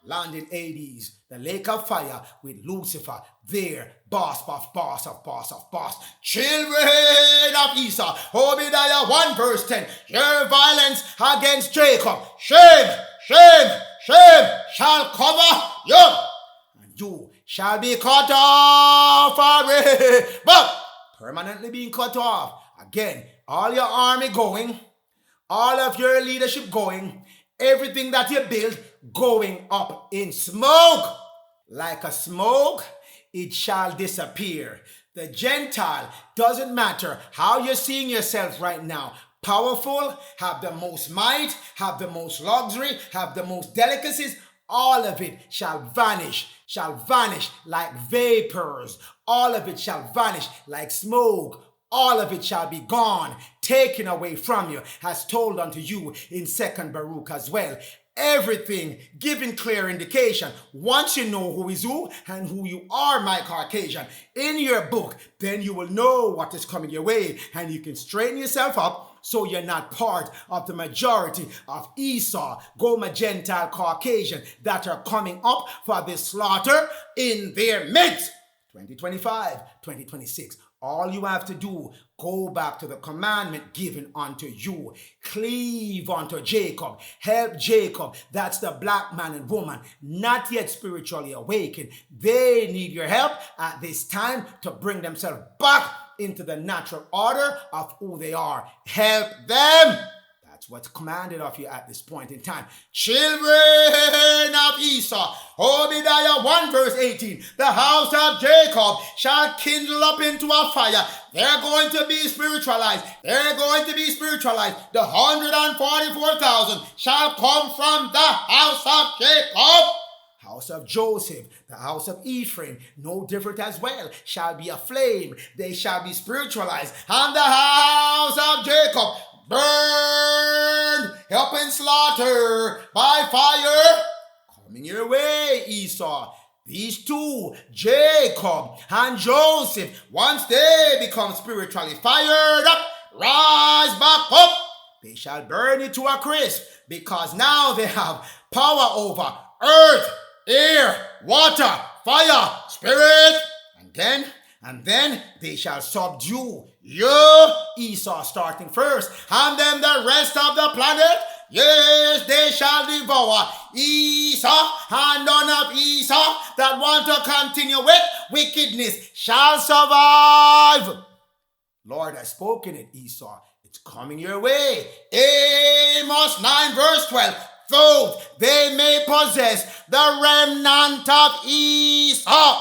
Land in Hades, the lake of fire with Lucifer, their boss of boss of boss of boss. Children of Esau, Obadiah 1 verse 10, your violence against Jacob, shame, shame, shame shall cover you, and you shall be cut off but permanently being cut off. Again, all your army going, all of your leadership going, everything that you build going up in smoke. Like a smoke, it shall disappear. The Gentile, doesn't matter how you're seeing yourself right now. Powerful, have the most might, have the most luxury, have the most delicacies. All of it shall vanish like vapors. All of it shall vanish like smoke. All of it shall be gone, taken away from you, as told unto you in 2nd Baruch as well. Everything giving clear indication. Once you know who is who and who you are, my Caucasian, in your book, then you will know what is coming your way, and you can straighten yourself up so you're not part of the majority of ESAU, GOMER Gentile Caucasian that are coming up for this slaughter in their midst. 2025, 2026. All you have to do, go back to the commandment given unto you. Cleave unto Jacob. Help Jacob. That's the black man and woman, not yet spiritually awakened. They need your help at this time to bring themselves back into the natural order of who they are. Help them. That's what's commanded of you at this point in time. Children of Esau, Obadiah 1 verse 18, the house of Jacob shall kindle up into a fire. They're going to be spiritualized. They're going to be spiritualized. The 144,000 shall come from the house of Jacob. House of Joseph, the house of Ephraim, no different as well, shall be aflame. They shall be spiritualized. And the house of Jacob burned, help and slaughter by fire. Coming your way, Esau. These two, Jacob and Joseph, once they become spiritually fired up, rise back up. They shall burn you to a crisp, because now they have power over earth, air, water, fire, spirit, and then they shall subdue you, Esau, starting first, and then the rest of the planet. Yes, they shall devour Esau, and none of Esau that want to continue with wickedness shall survive. Lord has spoken it, Esau. It's coming your way. Amos 9 verse 12. Though they may possess the remnant of Esau.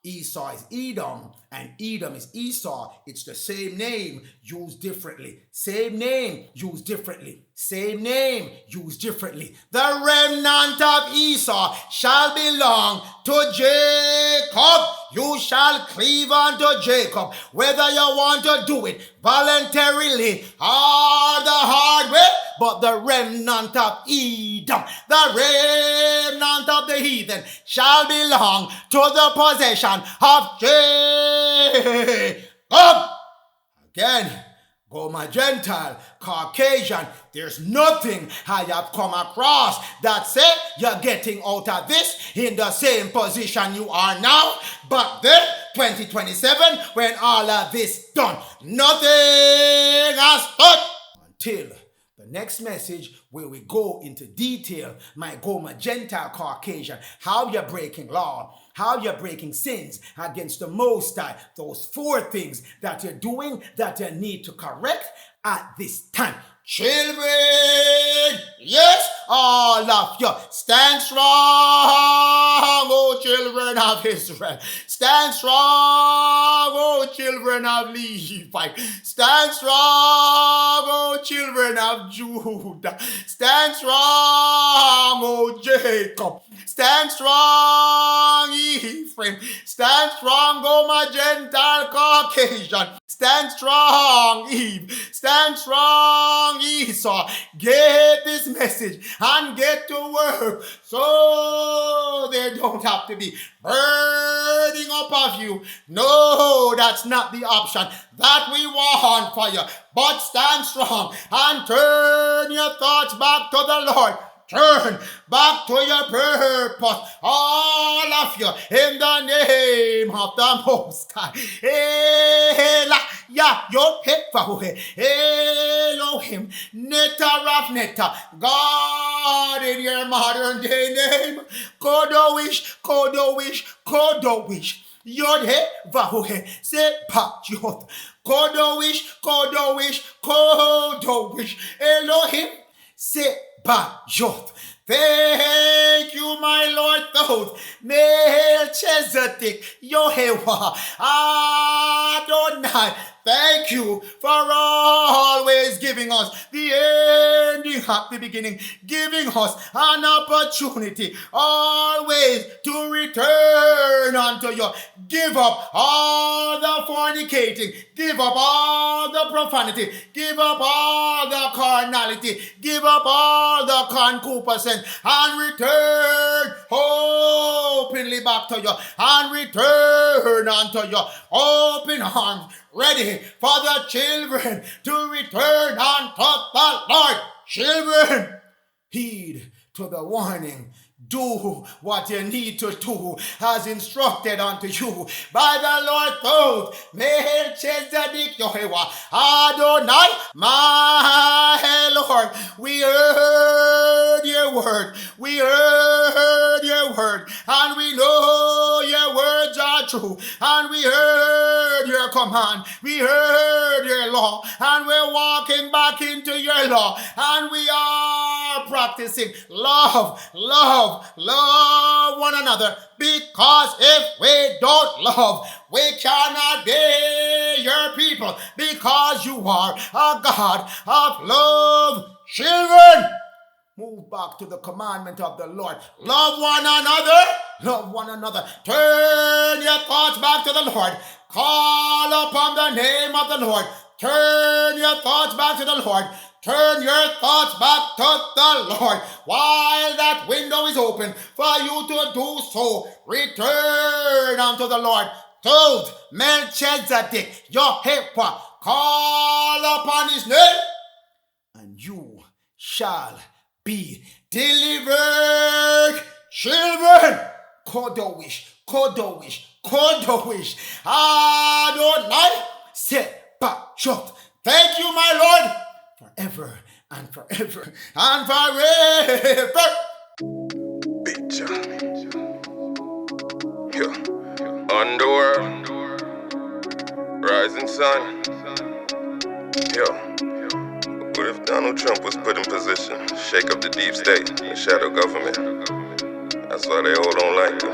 Esau is Edom, and Edom is Esau. It's the same name, used differently. Same name, used differently. Same name, used differently. The remnant of Esau shall belong to Jacob. You shall cleave unto Jacob, whether you want to do it voluntarily or the hard way. But the remnant of Edom, the remnant of the heathen, shall belong to the possession of Jacob. Again, GOMER Gentile, Caucasian, there's nothing I have come across that say you're getting out of this in the same position you are now. But then, 2027, when all of this done, nothing has stood until the next message, where we go into detail, my GOMER Gentile Caucasian, how you're breaking law, how you're breaking sins against the Most High, those 4 things that you're doing that you need to correct at this time. Children, yes, all of you, stand strong, oh children of Israel. Stand strong, oh children of Levi. Stand strong, oh children of Judah. Stand strong, oh Jacob. Stand strong, Ephraim. Stand strong, oh my Gentile Caucasian. Stand strong, Eve. Stand strong, Esau. Get this message and get to work so they don't have to be burning up of you. No, that's not the option that we want for you. But stand strong and turn your thoughts back to the Lord. turn back to your purpose. All of you, in the name of the Most High. Elohim, Netter of Netter, God in your modern day name. Kodowish, Kodowish, Kodowish. Yod-he, Vahu-he, Se-pa-yod. Kodowish, Kodowish, Kodowish. Elohim, Se-pa-yod. Thank you, my Lord, Thoth, Melchizedek, Yehovah, Adonai. Thank you for always giving us the ending at the beginning, giving us an opportunity always to return unto you. Give up all the fornicating, give up all the profanity, give up all the carnality, give up all the concupiscence, and return openly back to you, and return unto you, open arms, ready for the children to return unto the Lord. Children, heed to the warning. Do what you need to do as instructed unto you by the Lord Thoth, Melchizedek, Yehovah, Adonai, my Lord. We heard your word. We heard your word. And we know your words are true. And we heard your command. We heard your law. And we're walking back into your law. And we are practicing love one another, because if we don't love, we cannot be your people, because you are a God of love. Children, move back to the commandment of the Lord. Love one another. Love one another. Turn your thoughts back to the Lord. Call upon the name of the Lord. Turn your thoughts back to the Lord. Turn your thoughts back to the Lord while that window is open for you to do so. Return unto the Lord. Told Melchizedek, Yehovah, call upon his name, and you shall be delivered. Children, Kodowish, Kodowish, Kodowish, Adonai, Se-pa-yod. Thank you, my Lord, forever and forever and forever. Bitch. Yeah. Underworld. Rising sun. Yeah. What if Donald Trump was put in position? Shake up the deep state, the shadow government. That's why they all don't like him.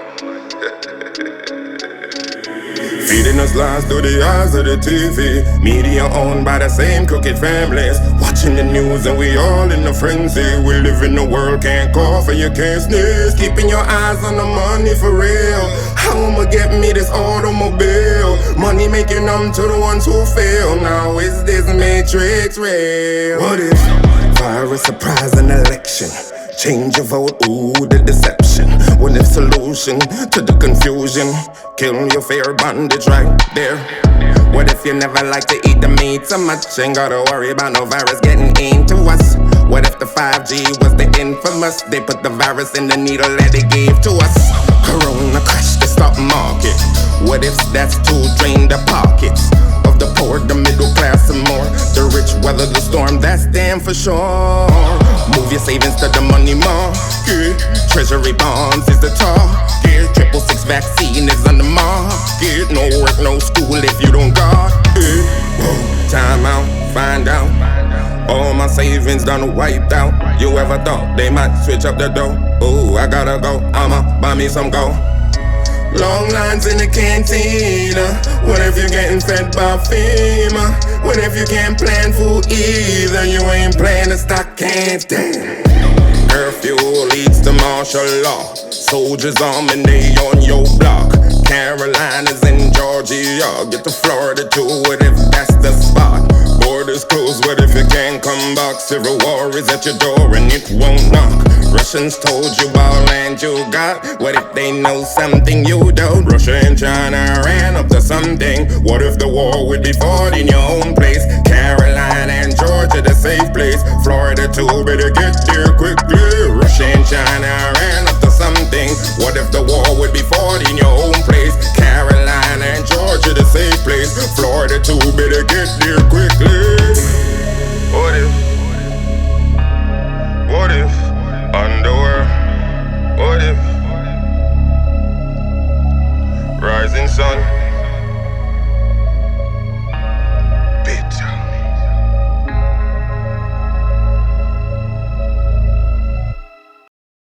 Feeding us lies through the eyes of the TV. Media owned by the same crooked families. Watching the news and we all in a frenzy. We live in the world, can't cough and you can't sneeze. Keeping your eyes on the money for real. How I'ma get me this automobile? Money making them to the ones who fail. Now is this matrix real? What if virus surprise an election? Change your vote, ooh, the deception. What if solution to the confusion? Kill your fear bondage right there. What if you never like to eat the meat so much? Ain't gotta worry about no virus getting into us. What if the 5G was the infamous? They put the virus in the needle that they gave to us. Corona crashed the stock market. What if that's to drain the pockets of the poor, the middle class and more? The rich weather the storm, that's damn for sure. Move your savings to the money market. Treasury bonds is the target. 666 vaccine is on the market. No work, no school if you don't got it. Time out, find out. All my savings done wiped out. You ever thought they might switch up the dough? Oh, I gotta go, I'ma buy me some gold. Long lines in the cantina. What if you're getting fed by FEMA? What if you can't plan food either? You ain't playing the stock cans, damn. Curfew leads to martial law. Soldiers armed and they on your block. Carolinas and Georgia, get to Florida too. What if that's the spot? Borders closed, what if you can't come back? Civil war is at your door and it won't knock. Russians told you about land you got. What if they know something you don't? Russia and China ran up to something. What if the war would be fought in your own place? Carolina and Georgia, the safe place. Florida too, better get there quickly. Russia and China ran up to something. What if the war would be fought in your own place? Carolina and Georgia, the safe place. Florida too, better get there quickly.